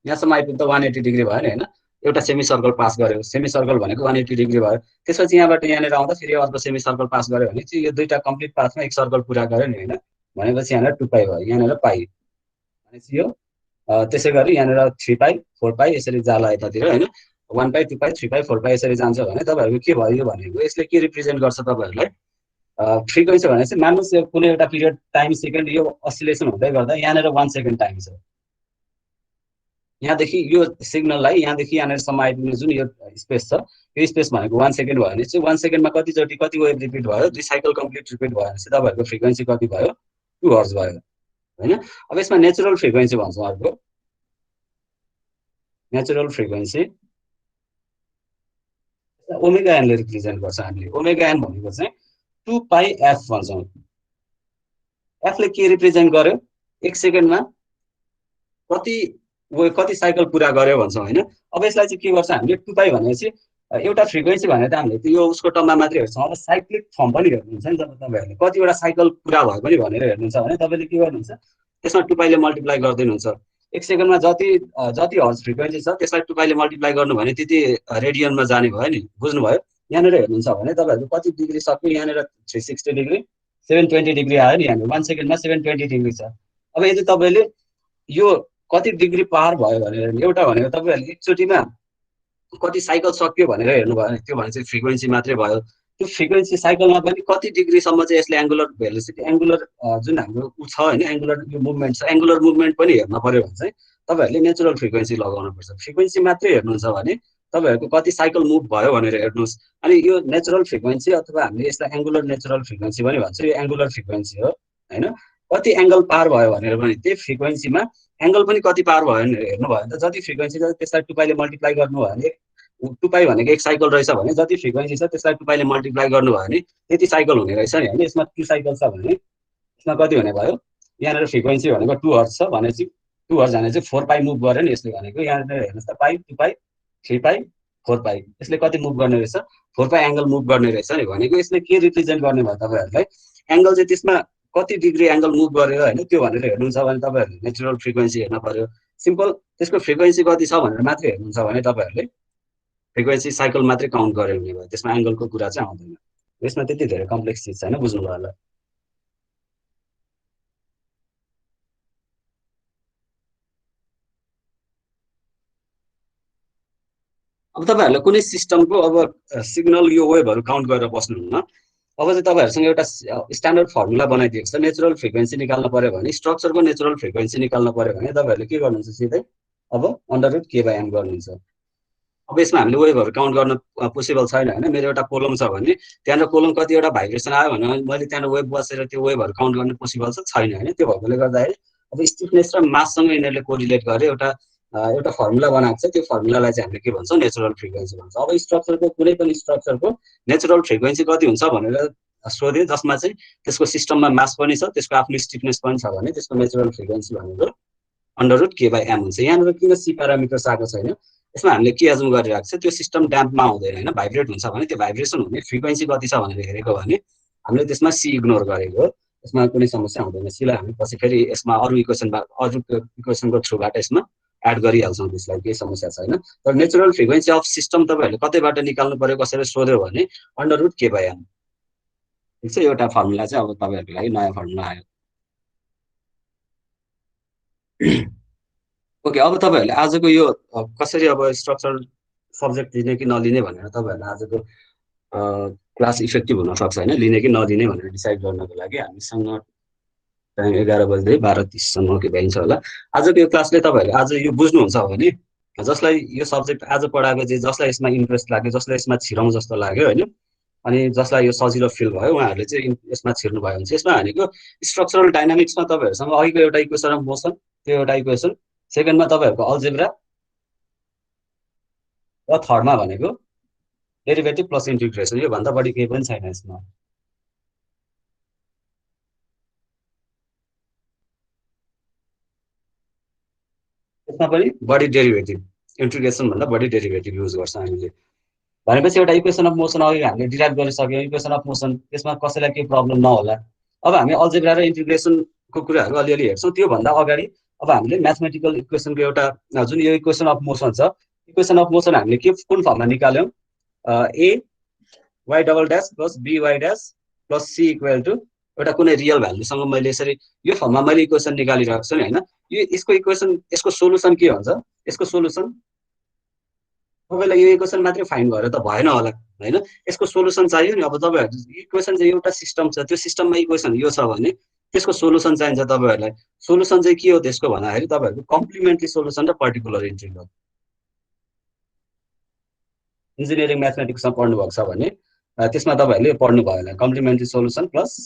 यहाँसम्म आइपुग्दा 180 डिग्री भयो नि होइन। एउटा सेमी सर्कल पास गर्यो, सेमी सर्कल भनेको 180 डिग्री भयो। त्यसपछि यहाँबाट यहाँनिर आउँदा फेरि अर्को सेमी सर्कल पास गर्यो भने चाहिँ यो दुईटा कम्प्लिट पाथमा एक सर्कल पुरा गर्यो नि होइन। भनेपछि यहाँनिर 2 पाई भयो, यहाँनिर पाई भनेपछि यो त्यसै गरी यहाँनिर 3 पाई 4 पाई यसरी जाला यतातिर होइन। 1 पाई 2 पाई 3 पाई 4 पाई यसरी जान्छ भने तपाईँहरूको के भयो भनेको यसले के रिप्रेजेन्ट गर्छ तपाईँहरूलाई? फ्रिक्वेन्सी भनेपछि मान्नुहोस् यो कुनै एउटा पिरियड टाइम सेकेन्ड यो असिलेसन हुँदै गर्दा यहाँनिर 1 सेकेन्ड टाइम छ। यहाँदेखि यो सिग्नललाई यहाँदेखि यहाँनिरसम्म आइपुग्ने जुन यो स्पेस छ, यो स्पेस भनेको 1 सेकेन्ड भयो भने चाहिँ 1 सेकेन्डमा कतिचोटि कति वेभ रिपिट भयो? 2 साइकल कम्प्लिट रिपिट भयो भनेपछि तपाईँहरूको फ्रिक्वेन्सी कति भयो? 2 हर्ज भयो होइन। अब यसमा नेचुरल फ्रिक्वेन्सी भन्छौँ। अर्को natural frequency omega Henle represent गर्छ हामीले। ओमेगा एन भनेको चाहिँ 2 पाई एफ भन्छौँ। एफले के रिप्रेजेन्ट गर्यो? एक सेकेन्डमा कति साइकल पुरा गर्यो भन्छौँ होइन। अब यसलाई चाहिँ के गर्छ हामीले? 2 पाई भनेपछि एउटा फ्रिक्वेन्सी भने त हामीले यो उसको टर्ममा मात्रै हेर्छौँ। अब साइक्लिक फर्म पनि हेर्नुहुन्छ नि जब तपाईँहरूले कतिवटा साइकल पुरा भयो पनि भनेर हेर्नुहुन्छ भने तपाईँले के गर्नुहुन्छ? त्यसमा 2 पाईले मल्टिप्लाई गरिदिनुहुन्छ। एक सेकेन्डमा जति हर्ज फ्रिक्वेन्सी छ त्यसलाई 2 पाईले मल्टिप्लाई गर्नु भने त्यति रेडियनमा जाने भयो नि। बुझ्नुभयो? यहाँनिर हेर्नुहुन्छ भने तपाईँहरू कति डिग्री सक्यो? यहाँनिर 360 डिग्री 720 डिग्री आयो नि। यहाँनिर 1 सेकेन्डमा 720 डिग्री छ। अब यदि तपाईँले यो कति डिग्री पार भयो भनेर एउटा भनेको तपाईँहरूले एकचोटिमा कति साइकल सक्यो भनेर हेर्नुभयो भने त्यो भने चाहिँ फ्रिक्वेन्सी मात्रै भयो। त्यो फ्रिक्वेन्सी साइकलमा पनि कति डिग्रीसम्म चाहिँ यसले एङ्गुलर भेलोसिटी एङ्गुलर जुन हाम्रो ऊ छ होइन एङ्गुलर यो मुभमेन्ट छ एङ्गुलर मुभमेन्ट पनि हेर्न पर्यो भने चाहिँ तपाईँहरूले नेचुरल फ्रिक्वेन्सी लगाउनुपर्छ फ्रिक्वेन्सी मात्रै हेर्नुहुन्छ भने तपाईँहरूको कति साइकल मुभ भयो भनेर हेर्नुहोस् अनि यो नेचुरल फ्रिक्वेन्सी अथवा हामीले यसलाई एङ्गुलर नेचुरल फ्रिक्वेन्सी पनि भन्छ यो एङ्गुलर फ्रिक्वेन्सी हो होइन कति एङ्गल पार भयो भनेर पनि त्यही फ्रिक्वेन्सीमा एङ्गल पनि कति पार भयो भनेर हेर्नु भयो भने त जति फ्रिक्वेन्सी छ त्यसलाई 2 पाईले मल्टिप्लाई गर्नु भयो भने 2 पाई भनेको 1 साइकल रहेछ भने जति फ्रिक्वेन्सी छ त्यसलाई 2 पाईले मल्टिप्लाई गर्नु भयो भने त्यति साइकल हुने रहेछ नि होइन यसमा 2 साइकल छ भने यसमा कति हुने भयो यहाँनिर फ्रिक्वेन्सी भनेको 2 हर्ट्ज छ भनेपछि 2 हर्ट्ज भने चाहिँ 4 पाई मुभ गर्यो नि यसले भनेको यहाँनिर हेर्नुहोस् त पाई 2 पाई 3 पाई 4 पाई यसले कति मुभ गर्ने रहेछ 4 पाई एङ्गल मुभ गर्ने रहेछ नि भनेको यसले के रिप्रेजेन्ट गर्ने भयो तपाईँहरूलाई एङ्गल चाहिँ त्यसमा कति डिग्री एङ्गल मुभ गर्यो होइन त्यो भनेर हेर्नुहुन्छ भने तपाईँहरूले नेचुरल फ्रिक्वेन्सी हेर्न पर्यो सिम्पल त्यसको फ्रिक्वेन्सी कति छ भनेर मात्रै हेर्नुहुन्छ भने तपाईँहरूले फ्रिक्वेन्सी साइकल मात्रै काउन्ट गरे हुने भयो त्यसमा एङ्गलको कुरा चाहिँ आउँदैन यसमा त्यति धेरै कम्प्लेक्स चिज छैन बुझ्नुभयो होला अब तपाईँहरूलाई कुनै सिस्टमको अब सिग्नल यो वेभहरू काउन्ट गरेर बस्नुहुन्न अब चाहिँ तपाईँहरूसँग एउटा स्ट्यान्डर्ड फर्मुला बनाइदिएको छ नेचुरल फ्रिक्वेन्सी निकाल्न पर्यो भने स्ट्रक्चरको नेचुरल फ्रिक्वेन्सी निकाल्न पर्यो भने तपाईँहरूले के गर्नुहुन्छ सिधै अब √k/m गर्नुहुन्छ अब यसमा हामीले वेभहरू काउन्ट गर्न पोसिबल छैन होइन मेरो एउटा कोलम छ भने त्यहाँनिर कोलम कतिवटा भाइब्रेसन आयो भने मैले त्यहाँनिर वेभ बसेर त्यो वेभहरू काउन्ट गर्न पोसिबल छैन होइन त्यो भएकोले गर्दाखेरि अब स्टिफनेस र माससँग यिनीहरूले कोरिलेट गरे एउटा फर्मुला बनाएको छ त्यो फर्मुलालाई चाहिँ हामीले के भन्छौँ नेचुरल फ्रिक्वेन्सी भन्छ अब स्ट्रक्चरको कुनै पनि स्ट्रक्चरको नेचुरल फ्रिक्वेन्सी कति हुन्छ भनेर सोधेँ जसमा चाहिँ त्यसको सिस्टममा मास पनि छ त्यसको आफ्नो स्टिफनेस पनि छ भने त्यसको नेचुरल फ्रिक्वेन्सी भनेको √k/m हुन्छ यहाँनिर किन सी प्यारामिटर्स आएको छैन यसमा हामीले के एजुम गरिरहेको छ त्यो सिस्टम ड्याम्पमा हुँदैन होइन भाइब्रेट हुन्छ भने त्यो भाइब्रेसन हुने फ्रिक्वेन्सी कति छ भनेर हेरेको भने हामीले त्यसमा सी इग्नोर गरेको हो यसमा कुनै समस्या हुँदैन सीलाई हामी पछि फेरि यसमा अरू इक्वेसनको थ्रुबाट यसमा एड गरिहाल्छौँ त्यसलाई केही समस्या छैन तर नेचुरल फ्रिक्वेन्सी अफ सिस्टम तपाईँहरूले कतैबाट निकाल्नु पर्यो कसैले सोध्यो भने √k/m ठिक छ एउटा फर्मुला चाहिँ अब तपाईँहरूको लागि नयाँ फर्मुला आयो ओके अब तपाईँहरूले आजको यो कसरी अब स्ट्रक्चर सब्जेक्ट लिने कि नलिने भनेर तपाईँहरूले आजको क्लास इफेक्टिभ हुनसक्छ होइन लिने कि नलिने भनेर डिसाइड गर्नको लागि हामीसँग टाइम 11 बज्दै 12:30सम्म के भइन्छ होला आजको यो क्लासले तपाईँहरूले आज यो बुझ्नुहुन्छ भने जसलाई यो सब्जेक्ट आज पढाएको चाहिँ जसलाई यसमा इन्ट्रेस्ट लाग्यो जसलाई यसमा छिराउँ जस्तो लाग्यो होइन अनि जसलाई यो सजिलो फिल भयो उहाँहरूले चाहिँ यसमा छिर्नु भयो भने चाहिँ यसमा भनेको स्ट्रक्चरल डाइनामिक्समा तपाईँहरूसँग अघिको एउटा इक्वेसन अफ मोसन त्यो एउटा इक्वेसन सेकेन्डमा तपाईँहरूको अल्जेब्रा र थर्डमा भनेको डेरिभेटिभ प्लस इन्टिग्रेसन योभन्दा बढी केही पनि छैन यसमा यसमा पनि बढी डेरिभेटिभ इन्टिग्रेसन भन्दा बढी डेरिभेटिभ युज गर्छ हामीले भनेपछि एउटा इक्वेसन अफ मोसन अघि हामीले डिराइभ गरिसक्यौँ इक्वेसन अफ मोसन त्यसमा कसैलाई केही प्रब्लम नहोला अब हामी अल्जेब्रा र इन्टिग्रेसनको कुराहरू अलिअलि हेर्छौँ त्योभन्दा अगाडि अब हामीले म्याथमेटिकल इक्वेसनको एउटा जुन यो इक्वेसन अफ मोसन छ इक्वेसन अफ मोसन हामीले के कुन फर्ममा निकाल्यौँ a y double dash plus by dash plus c equal to एउटा कुनै रियल भ्यालुसँग मैले यसरी यो फर्ममा मैले इक्वेसन निकालिरहेको छु नि होइन यो यसको इक्वेसन यसको सोलुसन के हुन्छ यसको सोलुसन तपाईँलाई यो इक्वेसन मात्रै फाइन गरेर त भएन होला होइन यसको सोलुसन चाहियो नि अब तपाईँहरू इक्वेसन चाहिँ एउटा सिस्टम छ त्यो सिस्टममा इक्वेसन यो छ भने त्यसको सोलुसन चाहिन्छ तपाईँहरूलाई सोलुसन चाहिँ के हो त्यसको भन्दाखेरि तपाईँहरूको कम्प्लिमेन्ट्री सोलुसन र पर्टिकुलर इन्टिग्रल इन्जिनियरिङ म्याथमेटिक्समा पढ्नु भएको छ भने त्यसमा तपाईँहरूले पढ्नु भयो होला complementary solution plus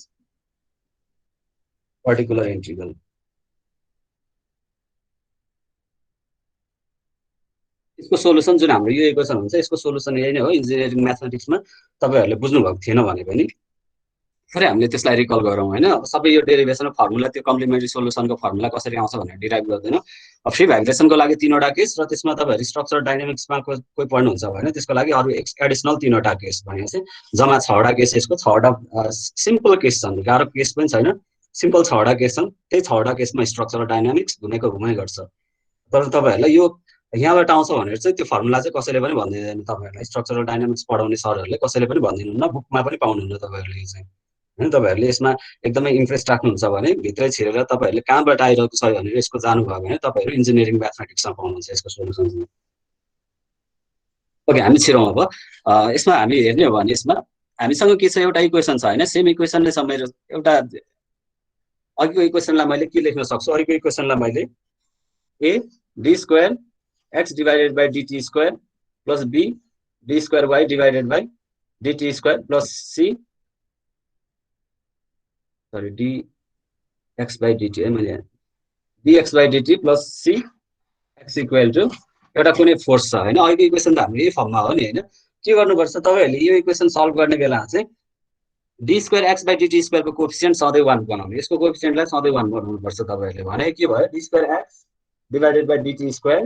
particular integral यसको सोलुसन जुन हाम्रो यो इक्वेसन हुन्छ यसको सोलुसन यही नै हो इन्जिनियरिङ म्याथमेटिक्समा तपाईँहरूले बुझ्नुभएको थिएन भने पनि फेरि हामीले त्यसलाई रिकल गरौँ होइन सबै यो डेरिभेसन फर्मुला त्यो कम्प्लिमेन्ट्री सोलुसनको फर्मुला कसरी आउँछ भनेर डिराइभ गर्दैन फ्री भाइब्रेसनको लागि 3वटा केस र त्यसमा तपाईँहरू स्ट्रक्चर डाइनामिक्समा कोही पढ्नुहुन्छ भने त्यसको लागि अरू एडिसनल 3वटा केस भनेपछि जम्मा 6वटा केस यसको 6वटा सिम्पल केस छन् गाह्रो केस पनि छैन सिम्पल 6वटा केस छन् त्यही 6वटा केसमा स्ट्रक्चरल डाइनामिक्स घुमेको घुमै गर्छ तर तपाईँहरूलाई यो यहाँबाट आउँछ भनेर चाहिँ त्यो फर्मुला चाहिँ कसैले पनि भनिदिँदैन तपाईँहरूलाई स्ट्रक्चरल डाइनामिक्स पढाउने सरहरूले कसैले पनि भनिदिनुहुन्न बुकमा पनि पाउनुहुन्न तपाईँहरूले यो चाहिँ होइन तपाईँहरूले यसमा एकदमै इन्ट्रेस्ट राख्नुहुन्छ भने भित्रै छिरेर तपाईँहरूले कहाँबाट आइरहेको छ भनेर यसको जानुभयो भने तपाईँहरू इन्जिनियरिङ म्याथमेटिक्समा पाउनुहुन्छ यसको सोल्युसन चाहिँ ओके हामी छिरौँ अब यसमा हामी हेर्ने हो भने यसमा हामीसँग के छ एउटा इक्वेसन छ हैन, सेम इक्वेसन नै छ मेरो। एउटा अघिको इक्वेसनलाई मैले के लेख्न सक्छु, अघिको इक्वेसनलाई मैले a d square x divided by dt square plus b d square y divided by dt square plus c sorry dx by dt है मैले dx by dt plus c x equal to एउटा कुनै फोर्स छ हैन। अघिको इक्वेसन त हाम्रो यही फर्ममा हो नि हैन। के गर्नुपर्छ तपाईहरुले यो इक्वेसन सल्भ गर्ने बेला चाहिँ d square x by dt square को कोएफिसिएन्ट सधैं 1 बनाउनु, यसको कोएफिसिएन्टलाई सधैं 1 बनाउनु पर्छ तपाईहरुले। भने के भयो d square x divided by dt square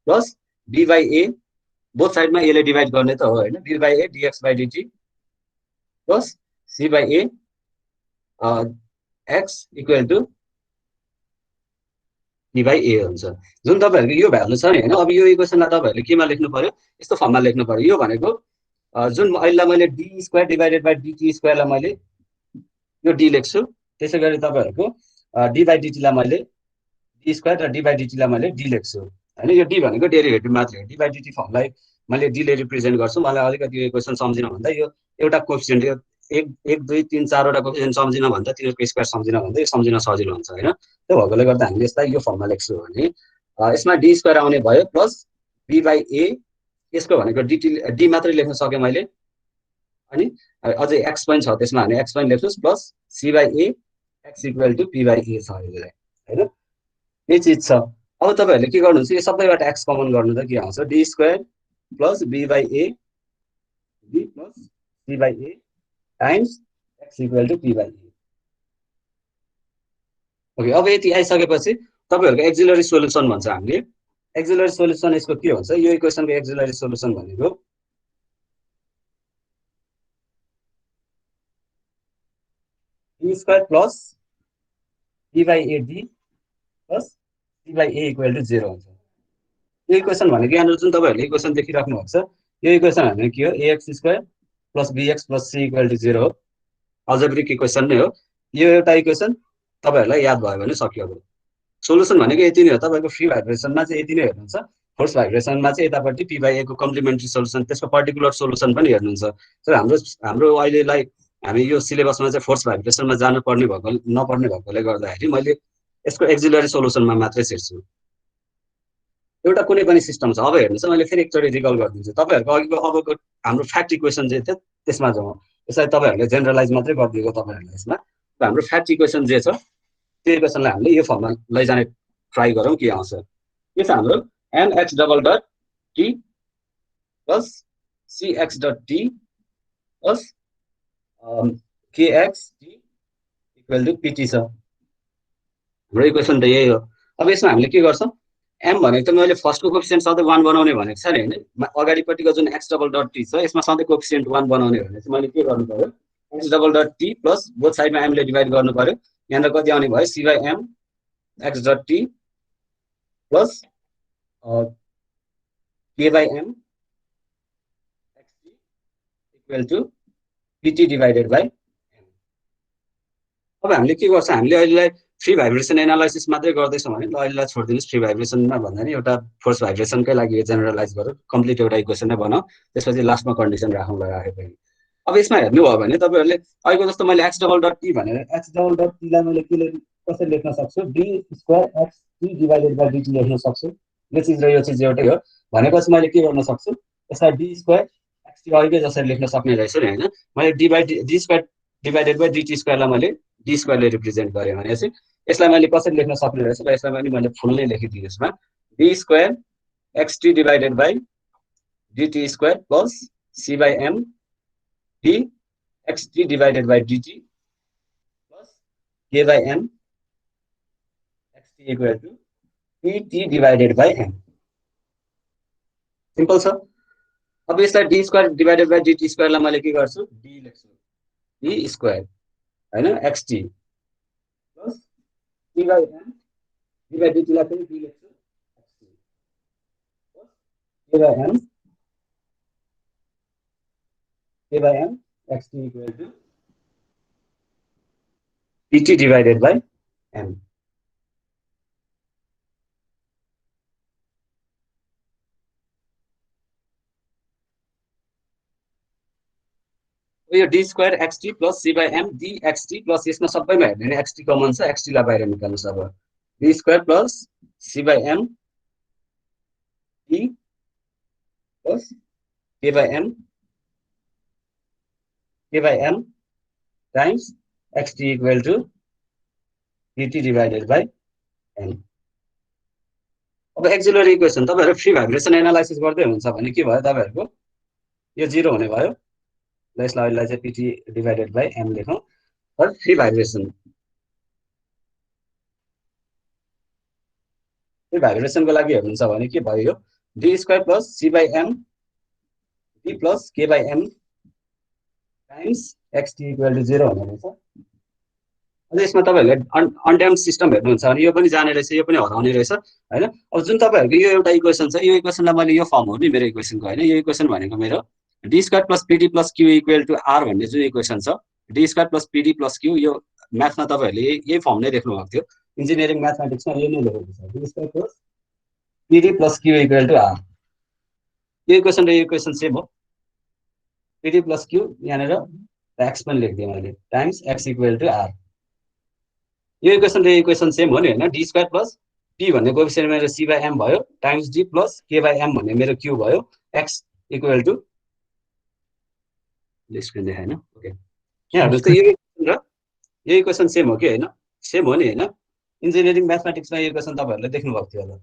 plus d by a both साइडमा a ले डिवाइड गर्ने त हो हैन, d by a dx by dt plus c by a x equal to p by a हुन्छ। जुन तपाईहरुको यो भ्यालु छ नि हैन, अब यो इक्वेसनलाई तपाईहरुले केमा लेख्नु पर्यो, यस्तो फर्ममा लेख्नु पर्यो। यो भनेको जुन अहिले मैले d square divided by dt स्क्वायरलाई मैले यो d लेख्छु, त्यसैगरी तपाईहरुको d बाई dt लाई मैले d स्क्वायर र d बाई dt लाई मैले d लेख्छु हैन। यो d भनेको डेरिभेटिभ मात्रै हो। d बाई dt फर्मलाई मैले d ले रिप्रेजेन्ट गर्छु। मलाई अलिकति यो इक्वेसन सम्झिन भन्दा यो एउटा कोएफिसिएन्ट यो 1 2 3 4 वटा कोएफिसिएन्ट सम्झिन भन्दा तिनीहरुको स्क्वायर सम्झिन भन्दा यो सम्झिन सजिलो हुन्छ हैन। त्यो भएकोले गर्दा हामीले यसलाई यो फर्ममा लेख्छौँ भने यसमा d स्क्वायर आउने भयो प्लस b बाई a यसको भनेको d मात्रै लेख्न सके मैले, अनि अझै x पनि छ त्यसमा भने x पनि लेख्नुस् plus c by a x equal to p by a छ यसलाई हैन। यो चीज छ। अब तपाईहरुले के गर्नुहुन्छ, यो सबैबाट x कमन गर्नु त के आउँछ, d square plus b by a b plus c by a times x equal to p by a। Okay, अब यति आइसकेपछि तपाईहरुको एक्सिलरी सोलुसन भन्छ हामीले। एक्सिलरी सोलुसन यसको के हुन्छ, यो इक्वेसनको एक्सिलरी सोलुसन भनेको d square plus p by a d plus c by a equal to 0 हुन्छ। यो इक्वेसन भनेको यहाँनिर जुन तपाईहरुले इक्वेसन देखिराख्नु भएको छ, यो इक्वेसन भनेको के हो, ax square plus bx plus c equal to 0 हो। अल्जेब्रिक इक्वेसन नै हो यो। एउटा इक्वेसन तपाईहरुलाई याद भयो भने सक्यो। अब सोलुसन भनेको यति नै हो। तपाईको फ्री भाइब्रेसनमा चाहिँ यति नै हेर्नुहुन्छ, फोर्स भाइब्रेसनमा चाहिँ यतापट्टि p बाई a को कम्प्लिमेन्ट्री सोलुसन, त्यसको पर्टिकुलर सोलुसन पनि हेर्नुहुन्छ। तर हाम्रो हाम्रो अहिलेलाई हामी यो सिलेबसमा चाहिँ फोर्स भाइब्रेसनमा जानु पर्ने भएको नपर्ने भएकोले गर्दाखेरि मैले यसको एक्सिलरी सोलुसनमा मात्रै छिर्छु। एउटा कुनै पनि सिस्टम छ, अब हेर्नुस् मैले फेरि एकचोटि रिकल गरिदिन्छु तपाईहरुको अघिको अबको हाम्रो फ्याक्ट इक्वेसन जे थियो त्यसमा जाउँ। यसलाई तपाईहरुले जेनरलाइज मात्रै गरिदिएको तपाईहरुले यसमा। हाम्रो फ्याक्ट इक्वेसन जे छ त्यो इक्वेसनलाई हामीले यो फर्ममा लैजाने ट्राई गरौँ के आउँछ। के छ हाम्रो mx double dot t plus cx dot t plus kx t equal to pt छ। हाम्रो इक्वेसन त यही हो। अब यसमा हामीले के गर्छौँ, m भनेको त मैले फर्स्टको कोएफिसिएन्ट सधैँ 1 बनाउने भनेको छ नि हैन। अगाडिपट्टिको जुन x डबल डट t छ यसमा सधैँ कोएफिसिएन्ट 1 बनाउने भने चाहिँ मैले के गर्नु पर्यो, x double dot t plus both साइडमा m ले डिवाइड गर्नु पर्यो। यहाँनिर कति आउने भयो, c by m x dot t plus k by m x t equal to pt divided by m। अब हामीले के गर्छ, हामीले अहिलेलाई फ्री भाइब्रेसन एनालाइसिस मात्रै गर्दैछौँ भने ल अहिलेलाई छोडिदिनुहोस्, फ्री भाइब्रेसनमा भन्दा नि एउटा फोर्स भाइब्रेसनकै लागि जेनरलाइज गरौँ, कम्प्लिट एउटा इक्वेसन नै बनाऊ, त्यसपछि लास्टमा कन्डिसन राखौँला राखे पनि। अब यसमा हेर्नुभयो भने तपाईहरुले अहिलेको जस्तो मैले x डबल डट t भनेर x डबल डट t लाई मैले के कसरी लेख्न सक्छु, d square x t divided by dt लेख्न सक्छु। यो चीज र यो चीज एउटै हो भनेपछि मैले के गर्न सक्छु, यसलाई d स्क्वायर x t अहिलेकै जसरी लेख्न सक्ने रहेछु नि हैन। मैले d square divided by dt स्क्वायरलाई मैले d स्क्वायरले रिप्रेजेन्ट गरेँ भनेपछि यसलाई मैले कसरी लेख्न सक्ने रहेछु र यसलाई पनि मैले फुल नै लेखिदिएँ यसमा d square x t divided by dt square plus c by m d x t divided by dt plus k by m x t equal to pt divided by m। Simple छ। अब यसलाई d square divided by dt स्क्वायरलाई मैले के गर्छु, d लेख्छु, d स्क्वायर हैन x t plus c by m d by dt लाई पनि d लेख्छु x t plus k by m x t equal to pt divided by m। यो d square x t plus c by m d x t plus यसमा सबैमा हेर्ने भने एक्सटी कमन छ, एक्सटीलाई बाहिर निकाल्नुहोस्। अब d square plus c by m d plus k by m times xt equal to dt divided by m. अब एक्सिलरी इक्वेसन तपाईँहरू फ्री भाइब्रेसन एनालाइसिस गर्दै हुनुहुन्छ भने के भयो तपाईँहरूको यो 0 हुने भयो। यसलाई चाहिँ पिटी डिभाइडेड बाई एम लेखौँ। फर फ्री भाइब्रेसनको लागि हेर्नुहुन्छ भने के भयो, यो d square plus c by m d plus k by m times xt equal to 0 हुने रहेछ। अझ यसमा तपाईँहरूले अनड्याम्ड सिस्टम हेर्नुहुन्छ भने यो पनि जाने रहेछ, यो पनि हराउने रहेछ होइन। अब जुन तपाईँहरूको यो एउटा इक्वेसन छ, यो इक्वेसनलाई मैले यो फर्म हो नि मेरो इक्वेसनको होइन, यो इक्वेसन भनेको मेरो d square plus p d plus q equal to r भन्ने जुन इक्वेसन छ, d square plus p d plus q, यो म्याथमा तपाईँहरूले यही फर्म नै देख्नु भएको थियो। इन्जिनियरिङ म्याथमेटिक्समा यो नै लेखेको छ, d square plus p d plus q equal to r. यो इक्वेसन र यो इक्वेसन सेम हो। पिडी प्लस क्यू यहाँनिर एक्स पनि लेखिदिएँ मैले times x equal to r. यो इक्वेसन र इक्वेसन सेम हो नि होइन। डी स्क्वायर प्लस पी भन्ने कोएफिसिएन्ट मेरो सी बाई एम भयो times d plus k by m भन्ने मेरो क्यू भयो एक्स इक्वल टु स्क्रिन देखाएन ओके। यहाँ हेर्नुहोस् त यो इक्वेसन र यो इक्वेसन सेम हो कि होइन, सेम हो नि होइन। इन्जिनियरिङ म्याथमेटिक्समा यो इक्वेसन तपाईँहरूले देख्नुभएको थियो होला।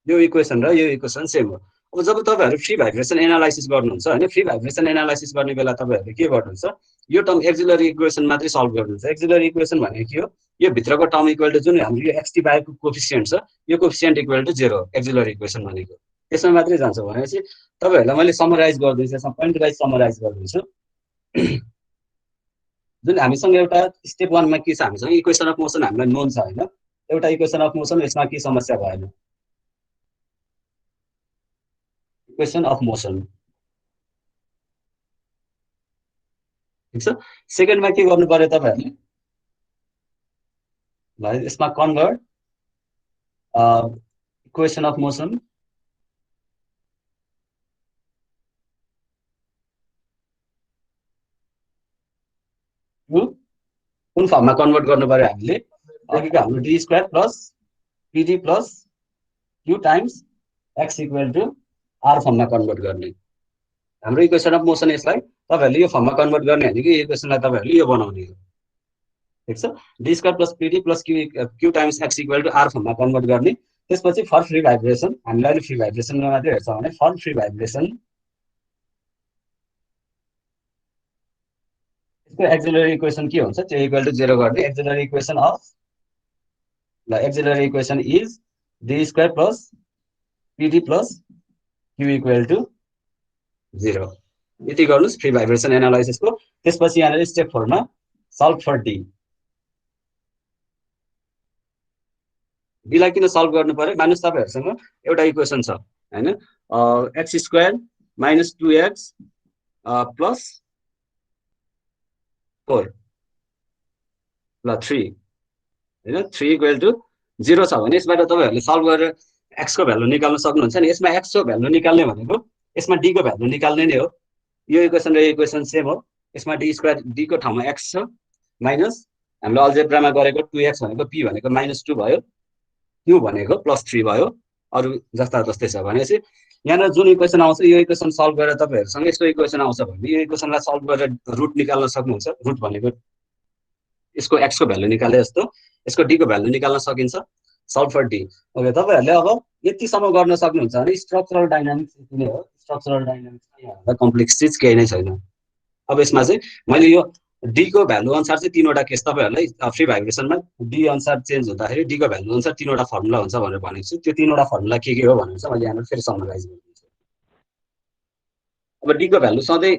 यो इक्वेसन र यो इक्वेसन सेम हो। अब जब तपाईँहरू फ्री भाइब्रेसन एनालाइसिस गर्नुहुन्छ होइन, फ्री भाइब्रेसन एनालाइसिस गर्ने बेला तपाईँहरूले के गर्नुहुन्छ, यो टर्म एक्सिलरी इक्वेसन मात्रै सल्भ गर्नुहुन्छ। एक्सिलरी इक्वेसन भनेको के हो, यो भित्रको टर्म इक्वल टु जुन हाम्रो यो एक्सटी बाहेकको कोफिसिएन्ट छ, यो coefficient equal to 0 auxiliary equation भनेको त्यसमा मात्रै जान्छ। भनेपछि तपाईँहरूलाई मैले समराइज गरिदिन्छु, यसमा पोइन्ट वाइज समराइज गरिदिन्छु। जुन हामीसँग एउटा स्टेप 1 मा के छ, हामीसँग इक्वेसन अफ मोसन हामीलाई नोन छ होइन। एउटा इक्वेसन अफ मोसन, यसमा के समस्या भएन, इक्वेसन अफ मोसन ठीक छ। सेकेन्डमा के गर्नु पर्यो तपाईँहरूले, ल यसमा कन्भर्ट इक्वेसन अफ मोसन कुन फर्ममा कन्भर्ट गर्नु पर्यो हामीले, अघिको हाम्रो d square plus p d plus q times x equal to r फर्ममा कन्भर्ट गर्ने। हाम्रो इक्वेसन अफ मोसन यसलाई तपाईँहरूले यो फर्ममा कन्भर्ट गर्ने होइन कि इक्वेसनलाई तपाईँहरूले यो बनाउने हो ठिक छ। D square plus p d plus q times x equal to r फर्ममा कन्भर्ट गर्ने। त्यसपछि फर फ्री भाइब्रेसन, हामीले अहिले फ्री भाइब्रेसनमा मात्रै हेर्छ भने फर फ्री भाइब्रेसन यसको एक्सिलरी इक्वेसन के हुन्छ, त्यो इक्वल टु 0 गर्ने। Axillary equation of axillary equation is D square plus p d plus q equal to 0। यति गर्नुहोस् फ्री भाइब्रेसन एनालाइसिसको। त्यसपछि यहाँनिर स्टेप 4 मा सल्भ फर डी। डीलाई किन सल्भ गर्नु पर्यो, मानिस तपाईँहरूसँग एउटा इक्वेसन छ होइन, x square minus 2x plus 4 3 होइन, 3 इक्वल टु 0 छ भने यसबाट तपाईँहरूले सल्भ गरेर एक्सको भ्यालु निकाल्न सक्नुहुन्छ नि। यसमा एक्सको भ्यालु निकाल्ने भनेको यसमा डीको भ्यालु निकाल्ने नै हो। यो इक्वेसन र इक्वेसन सेम हो। यसमा डी स्क्वायर डीको ठाउँमा एक्स छ माइनस हामीले अल्जेब्रामा गरेको 2x भनेको p भनेको -2 भयो, q भनेको +3 भयो, अरू जस्ता जस्तै छ। भनेपछि यहाँनिर जुन इक्वेसन आउँछ यो इक्वेसन सल्भ गरेर तपाईँहरूसँग यस्तो इक्वेसन आउँछ भने यो इक्वेसनलाई सल्भ गरेर रुट निकाल्न सक्नुहुन्छ। रुट भनेको यसको एक्सको भ्यालु निकाले जस्तो यसको डीको भ्यालु निकाल्न सकिन्छ। Solve for d okay. तपाईँहरूले अब यतिसम्म गर्न सक्नुहुन्छ भने स्ट्रक्चरल डाइनामिक्स यति नै हो। स्ट्रक्चरल डाइनामिक्समा यहाँभन्दा कम्प्लेक्स चिज केही नै छैन। अब यसमा चाहिँ मैले यो डीको भ्यालु अनुसार चाहिँ 3वटा केस तपाईँहरूलाई फ्री भाइब्रेसनमा डी अनुसार चेन्ज हुँदाखेरि डीको भ्यालु अनुसार 3वटा फर्मुला हुन्छ भनेर भनेको छु। त्यो 3वटा फर्मुला के हो भनेर चाहिँ मैले यहाँनिर फेरि समराइज गरिदिन्छु। अब डीको भ्यालु सधैँ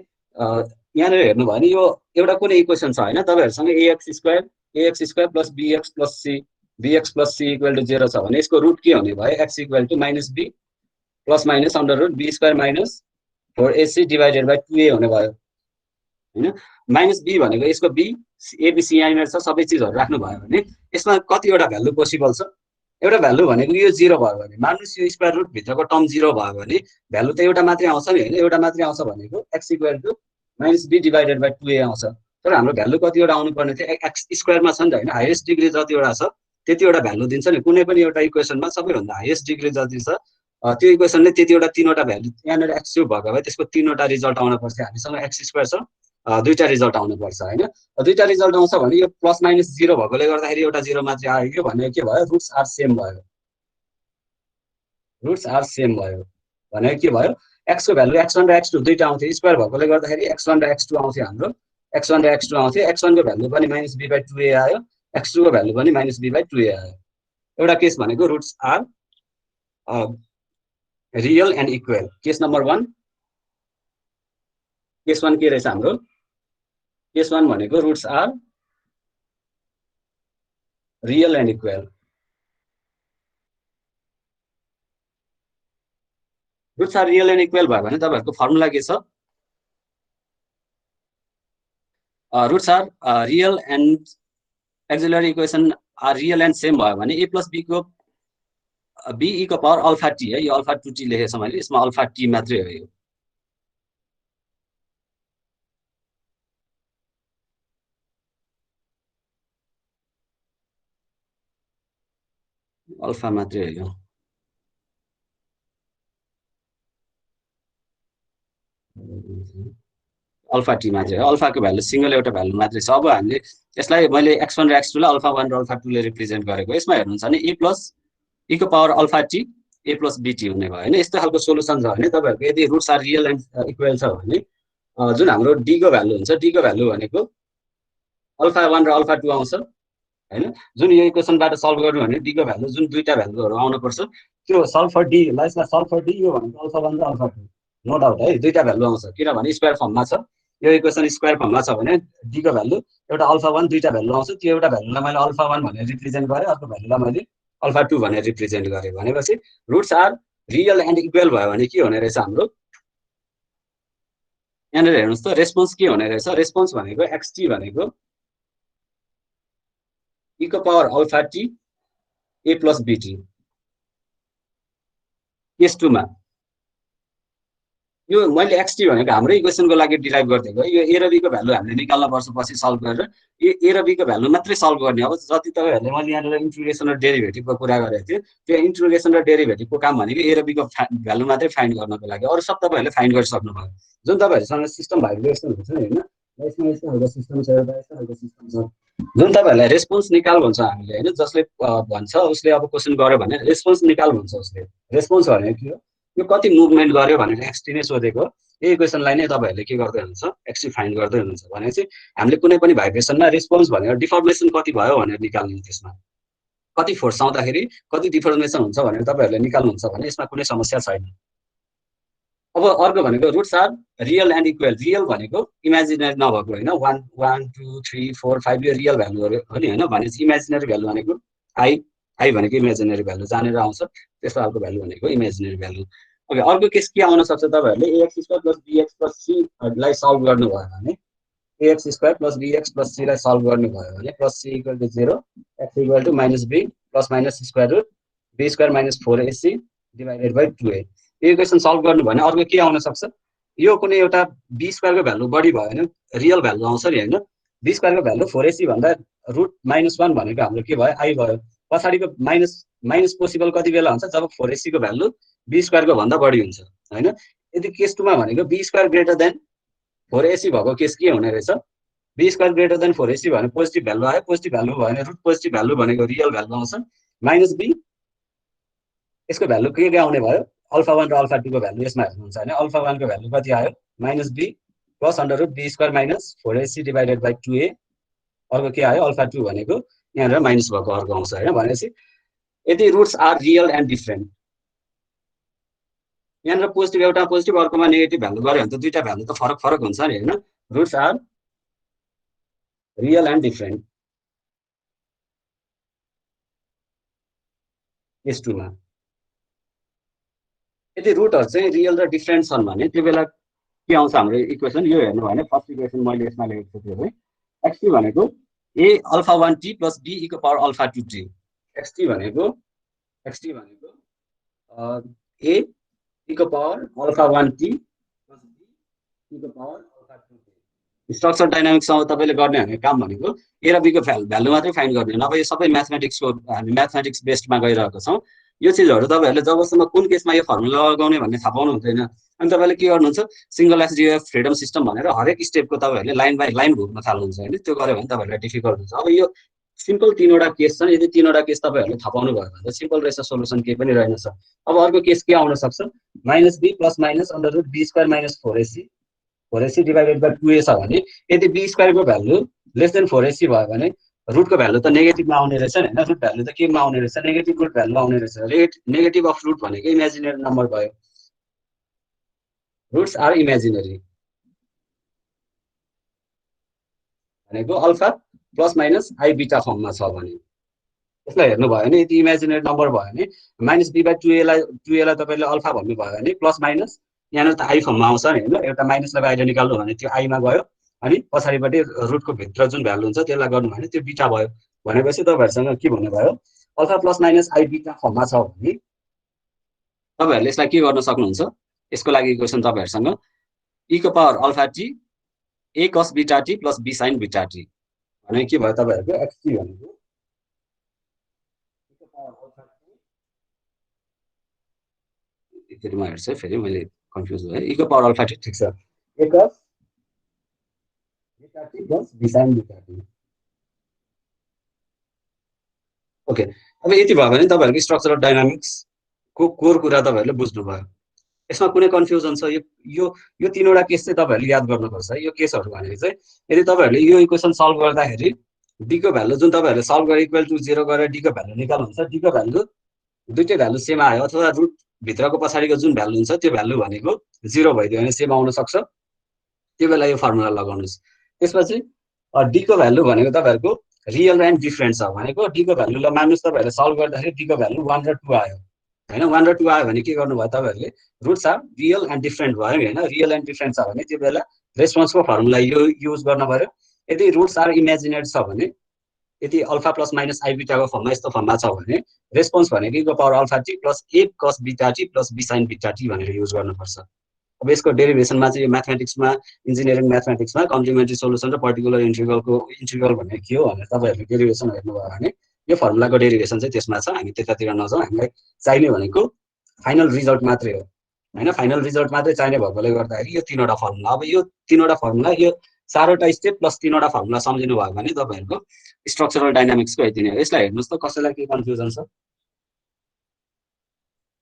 यहाँनिर हेर्नु भयो भने यो एउटा कुनै इक्वेसन छ होइन, तपाईँहरूसँग ax square plus bx plus c equal to 0 छ भने यसको रुट के हुने भयो, x equal to -b plus minus under root b square minus 4ac divided by 2a हुने भयो होइन। -b भनेको यसको b abc यहाँनिर छ, सबै चिजहरू राख्नु भयो भने यसमा कतिवटा भ्यालु पोसिबल छ, एउटा भ्यालु भनेको यो 0 भयो भने मान्नुस् यो स्क्वायर रुट भित्रको टर्म 0 भयो भने भ्यालु त एउटा मात्रै आउँछ नि हैन एउटा मात्रै आउँछ भनेको x = -b divided by 2a आउँछ तर हाम्रो भ्यालु कतिवटा आउनु पर्ने थियो x स्क्वायरमा छ नि त हैन हाईएस्ट डिग्री जतिवटा छ त्यतिवटा भ्यालु दिन्छ नि कुनै पनि एउटा इक्वेसनमा सबैभन्दा हाईएस्ट डिग्री जति छ त्यो इक्वेसनले त्यतिवटा तीनवटा भ्यालु यहाँनिर x क्यूब भएको भए त्यसको तीनवटा रिजल्ट आउन पर्छ हामीसँग x स्क्वायर छ दुईटा रिजल्ट आउनु पर्छ हैन दुईटा रिजल्ट आउँछ भने यो प्लस माइनस 0 भएकोले गर्दाखेरि एउटा 0 मात्रै आयो यो भने के भयो रुट्स आर सेम भयो भनेको के भयो x को भ्यालु x1 र x2 दुईटा आउँथ्यो स्क्वायर भएकोले गर्दाखेरि x1 र x2 आउँथ्यो हाम्रो x1 र x2 आउँथ्यो x1 को भ्यालु पनि -b/2a आयो x2 को भ्यालु पनि -b/2a आयो एउटा केस भनेको roots are real and equal case number 1 case 1 के रहेछ हाम्रो केस 1 भनेको roots are real and equal roots are real and equal भयो भने तपाईहरुको फर्मुला के छ roots are real and auxiliary equation are real and same भयो भने a + b को b e को पावर अल्फा t है यो अल्फा 2t लेखेछ मैले यसमा अल्फा t मात्रै हो यो अल्फा मात्रै हो यो अल्फा टी मात्रै हो अल्फाको भ्यालु सिंगल एउटा भ्यालु मात्रै छ अब हामीले यसलाई मैले x1 र x2 लाई अल्फा 1 र अल्फा 2 ले रिप्रेजेन्ट गरेको यसमा हेर्नुहुन्छ भने a + e को power alpha t a + bt हुने भयो हैन यस्तो खालको सोलुसन छ भने तपाईहरुको यदि roots are real and equal छ भने जुन हाम्रो d को भ्यालु हुन्छ d को भ्यालु भनेको अल्फा 1 र अल्फा 2 आउँछ हैन जुन यो इक्वेसनबाट सल्भ गर्नु भने d को भ्यालु जुन दुईटा भ्यालुहरु आउनु पर्छ त्यो सल्भ फर d लाई यसमा सल्भ फर d यो भनेको अल्फा 1 र अल्फा 2 नो डाउट है दुईटा भ्यालु आउँछ किनभने स्क्वायर फर्ममा छ यो इक्वेसन स्क्वायर फर्ममा छ भने d को भ्यालु एउटा अल्फा 1 दुईटा भ्यालु आउँछ त्यो एउटा भ्यालुलाई मैले अल्फा 1 भनेर रिप्रेजेन्ट गरे अर्को भ्यालुलाई मैले अल्फा 2 भनेर रिप्रेजेन्ट गरे भनेपछि roots are real and equal भयो भने के हुने रहेछ हाम्रो यहाँनिर हेर्नुस् त रेस्पोन्स के हुने रहेछ रेस्पोन्स भनेको xt भनेको e को power alpha t a + bt case 2 मा यो मैले xt भनेको हाम्रो इक्वेसनको लागि डिराइभ गर्दिएको यो a र b को भ्यालु हामीले निकाल्न पर्छ पछि सल्भ गरेर a र b को भ्यालु मात्रै सल्भ गर्ने अब जति तपाईहरुले मैले यहाँनिर इन्टिग्रेसन र डेरिभेटिभको कुरा गरेको थिए त्यो इन्टिग्रेसन र डेरिभेटिभको काम भनेको a र b को भ्यालु मात्रै फाइन्ड गर्नको लागि अरु सब तपाईहरुले फाइन्ड गरिसक्नु भयो जुन तपाईहरुसँग सिस्टम भाइब्रेसन हुन्छ हैन यसमा यस्तो खालको सिस्टम छ एउटा यस्तो खालको सिस्टम छ जुन तपाईहरुलाई रेस्पोन्स निकाल भन्छ हामीले हैन जसले भन्छ उसले अब क्वेशन गर्यो भने रेस्पोन्स निकाल भन्छ उसले रेस्पोन्स भनेको के हो यो कति मुभमेन्ट गर्यो भनेर xt नै सोधेको यो इक्वेसनलाई नै तपाईहरुले के गर्दै हुनुहुन्छ xt फाइन्ड गर्दै हुनुहुन्छ भनेपछि हामीले कुनै पनि भाइब्रेसनमा रेस्पोन्स भनेर डिफर्मेसन कति भयो भनेर निकाल्नु त्यसमा कति फोर्स आउँदाखेरि कति डिफर्मेसन हुन्छ भनेर तपाईहरुले निकाल्नुहुन्छ भने यसमा कुनै समस्या छैन अब अर्को भनेको roots are real and equal real भनेको इमेजिनरी नभएको हैन 1 1 2 3 4 5 यो रियल भ्यालुहरु हो नि हैन भनेपछि इमेजिनरी भ्यालु भनेको i भनेको इमेजिनरी भ्यालु जानेर आउँछ त्यस्तो खालको भ्यालु भनेको इमेजिनरी भ्यालु ओके अर्को केस के आउन सक्छ तपाईहरुले ax² + bx + c लाई सल्भ गर्नु भयो भने ax² + bx + c लाई सल्भ गर्नु भयो भने +c = 0 x = -b ± b² - 4ac divided by 2a यो इक्वेसन सल्भ गर्नु भने अर्को के आउन सक्छ यो कुनै एउटा b² को भ्यालु बढी भयो भने रियल भ्यालु आउँछ नि हैन b² को भ्यालु 4ac भन्दा √-1 भनेको हाम्रो के भयो i भयो पछाडीको माइनस पोसिबल कति बेला हुन्छ जब 4ac को भ्यालु b² को भन्दा बढी हुन्छ हैन यदि केस 2 मा भनेको b² ग्रेटर देन 4ac भएको केस के हुने रहेछ b² ग्रेटर देन 4ac भने पोजिटिभ भ्यालु आयो पोजिटिभ भ्यालु भयो भने रुट पोजिटिभ भ्यालु भनेको रियल भ्यालु आउँछ -b यसको भ्यालु के आउने भयो अल्फा 1 र अल्फा 2 को भ्यालु यसमा हेर्नुहुन्छ हैन अल्फा 1 को भ्यालु कति आयो -b + √b² - 4ac divided by 2a अर्को के आयो अल्फा 2 भनेको यहाँनिर माइनस भएको अर्को आउँछ हैन भनेपछि यदि roots are real and different यहाँनिर पोजिटिभ एउटा पोजिटिभ अर्कोमा नेगेटिभ भ्यालु गर्यो भने त दुईटा भ्यालु त फरक फरक हुन्छ नि हैन roots are real and different case 2 मा यदि रुटहरु चाहिँ रियल र डिफरेन्ट छन् भने त्यो बेला के आउँछ हाम्रो इक्वेसन यो हेर्नु भने फर्स्ट इक्वेसन मैले यसमा लेखेको छु त्यो xt भनेको a alpha 1t + b e को पावर अल्फा 2t xt भनेको एक्सटी भनेको ए टीको power alpha 1t plus b टीको पावर अल्फा 2t। स्ट्रक्चर डाइनामिक्ससँग तपाईँले गर्ने भनेको काम भनेको ए र बीको भ्यालु मात्रै फाइन्ड गर्ने नभए यो सबै म्याथमेटिक्सको हामी म्याथमेटिक्स बेस्डमा गइरहेको छौँ। यो चिजहरू तपाईँहरूले जबसम्म कुन केसमा यो फर्मुला लगाउने भन्ने थाहा पाउनु हुँदैन। अनि तपाईँले के गर्नुहुन्छ, सिङ्गल एसडिएफ फ्रिडम सिस्टम भनेर हरेक स्टेपको तपाईँहरूले लाइन बाई लाइन घुम्न थाल्नुहुन्छ होइन। त्यो गऱ्यो भने तपाईँहरूलाई डिफिकल्ट हुन्छ। अब यो सिम्पल तिनवटा केस छन्, यदि तिनवटा केस तपाईँहरूले थाहा पाउनु भयो भने त सिम्पल रहेछ, सोल्युसन केही पनि रहेनछ। अब अर्को केस के आउन सक्छ, minus b plus minus under root b square minus four ac divided by 2a छ भने यदि बी स्क्वायरको भ्यालु लेस देन 4ac भयो भने रुटको भ्यालु त नेगेटिभमा आउने रहेछ नि होइन। रुट भ्यालु त केमा आउने रहेछ, नेगेटिभ रुट भ्यालु आउने रहेछ। नेगेटिभ अफ रुट भनेको इमेजिनेरी नम्बर भयो। रुट्स आर इमेजिनेरी भनेको अल्फा प्लस माइनस आई बिटा फर्ममा छ भने यसलाई हेर्नुभयो भने यदि इमेजिनेरी नम्बर भयो भने माइनस बी बाई टुएलाई तपाईँले अल्फा भन्नुभयो भने प्लस माइनस यहाँनिर त आई फर्ममा आउँछ नि होइन। एउटा माइनसलाई बाहिर निकाल्नु भने त्यो आईमा गयो, अनि पछाडिपट्टि रुटको भित्र जुन भ्यालु हुन्छ त्यसलाई गर्नु भने त्यो बिटा भयो। भनेपछि तपाईँहरूसँग के भन्नुभयो, अल्फा प्लस माइनस आई बिटा फर्ममा छ भने तपाईँहरूले यसलाई के गर्न सक्नुहुन्छ। यसको लागि क्वेसन तपाईँहरूसँग ईको power alpha T a cos beta t plus b sine beta t भने के भयो तपाईँहरूको एक्सटी भनेको ईको पावर अल्फा टी, फेरि म हेर्छु है, फेरि मैले कन्फ्युज भएँ। ईको पावर अल्फा टी ठिक छ, a cos beta t plus b sine beta t. Okay, अब यति भयो भने तपाईँहरूको स्ट्रक्चरल डाइनामिक्सको कोर कुरा तपाईँहरूले बुझ्नुभयो। यसमा कुनै कन्फ्युजन छ, यो यो तिनवटा केस चाहिँ तपाईँहरूले याद गर्नुपर्छ है। यो केसहरू भनेको चाहिँ यदि तपाईँहरूले यो इक्वेसन सल्भ गर्दाखेरि डीको भ्यालु जुन तपाईँहरूले सल्भ गरेर इक्वल टु 0 गरेर डीको भ्यालु निकाल्नुहुन्छ, डीको भ्यालु दुइटै भ्यालु सेम आयो अथवा रुट भित्रको पछाडिको जुन भ्यालु हुन्छ त्यो भ्यालु भनेको 0 भइदियो भने सेम आउन सक्छ, त्यो बेला यो फर्मुला लगाउनुहोस्। त्यसपछि डीको भ्यालु भनेको तपाईँहरूको रियल एन्ड डिफ्रेन्ट छ भनेको डीको भ्यालुलाई मान्नुहोस् तपाईँहरूले सल्भ गर्दाखेरि डीको भ्यालु 1 र 2 आयो होइन। 1 र 2 आयो भने के गर्नुभयो तपाईँहरूले, roots are real and different भयो नि होइन। रियल एन्ड डिफ्रेन्ट छ भने त्यो बेला रेस्पोन्सको फर्मुला यो युज गर्न पर्यो। यदि रुट्स आर इमेजिनेट छ भने, यदि अल्फा प्लस माइनस आई बिटाको फर्ममा यस्तो फर्ममा छ भने रेस्पोन्स भनेको ईको power alpha t plus a cos beta t plus b sine beta t भनेर युज गर्नुपर्छ। अब यसको डेरिभेसनमा चाहिँ यो म्याथमेटिक्समा, इन्जिनियरिङ म्याथमेटिक्समा कम्प्लिमेन्ट्री सोल्युसन र पर्टिकुलर इन्टिग्रल भन्ने के हो भनेर तपाईँहरूले डेरिभेसन हेर्नुभयो भने यो फर्मुलाको डेरिभेसन चाहिँ त्यसमा छ। हामी त्यतातिर नजाउँ, हामीलाई चाहिने भनेको फाइनल रिजल्ट मात्रै हो होइन। फाइनल रिजल्ट मात्रै चाहिने भएकोले गर्दाखेरि यो तिनवटा फर्मुला, अब यो तिनवटा फर्मुला, यो चारवटा स्टेप प्लस तिनवटा फर्मुला सम्झिनु भयो भने तपाईँहरूको स्ट्रक्चरल डाइनामिक्सको यति नै हो। यसलाई हेर्नुहोस् त, कसैलाई के कन्फ्युजन छ?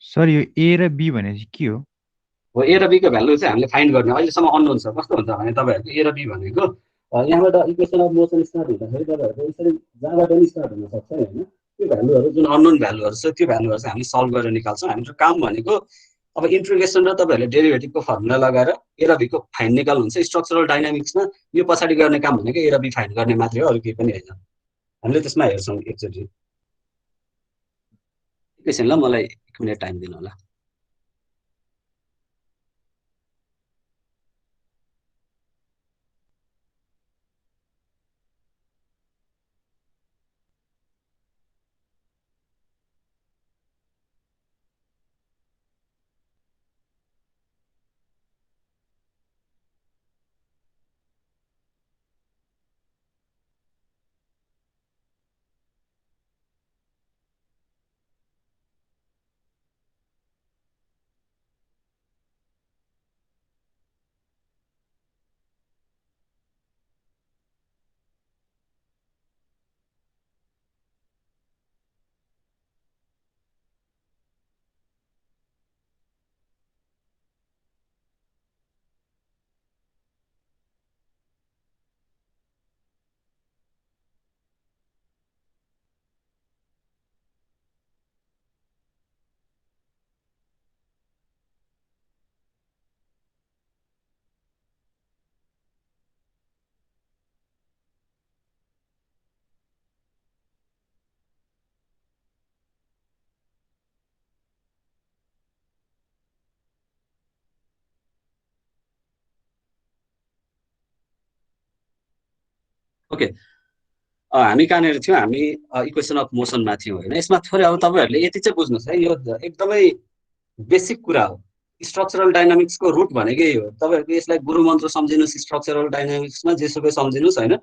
सर यो ए र बी भने चाहिँ के हो? हो, ए र बीको भ्यालु चाहिँ हामीले फाइन्ड गर्ने अहिलेसम्म अननोन छ। कस्तो हुन्छ भने तपाईँहरूको ए र बी भनेको यहाँबाट इक्वेसन अफ मोसन स्टार्ट हुँदाखेरि तपाईँहरूको यसरी जहाँबाट पनि स्टार्ट हुनसक्छ होइन। त्यो भ्यालुहरू जुन अननोन भ्यालुहरू छ त्यो भ्यालुहरू चाहिँ हामी सल्भ गरेर निकाल्छौँ। हाम्रो काम भनेको अब इन्टिग्रेसन र तपाईँहरूले डेरिभेटिभको फर्मुला लगाएर ए र बीको फाइन्ड निकाल्नुहुन्छ। स्ट्रक्चरल डाइनामिक्समा यो पछाडि गर्ने काम भनेको ए र बी फाइन्ड गर्ने मात्रै हो, अरू केही पनि होइन। हामीले त्यसमा हेर्छौँ एकचोटि। एकैछिन ल, मलाई 1 मिनट टाइम दिनु होला। ओके, हामी कहाँनिर थियौँ, हामी इक्वेसन अफ मोसनमा थियौँ होइन। यसमा थोरै अब तपाईँहरूले यति चाहिँ बुझ्नुहोस् है, यो एकदमै बेसिक कुरा हो। स्ट्रक्चरल डाइनामिक्सको रुट भनेकै हो। तपाईँहरूको यसलाई गुरु मन्त्र सम्झिनुहोस्, स्ट्रक्चरल डाइनामिक्समा जेसुकै सम्झिनुहोस् होइन।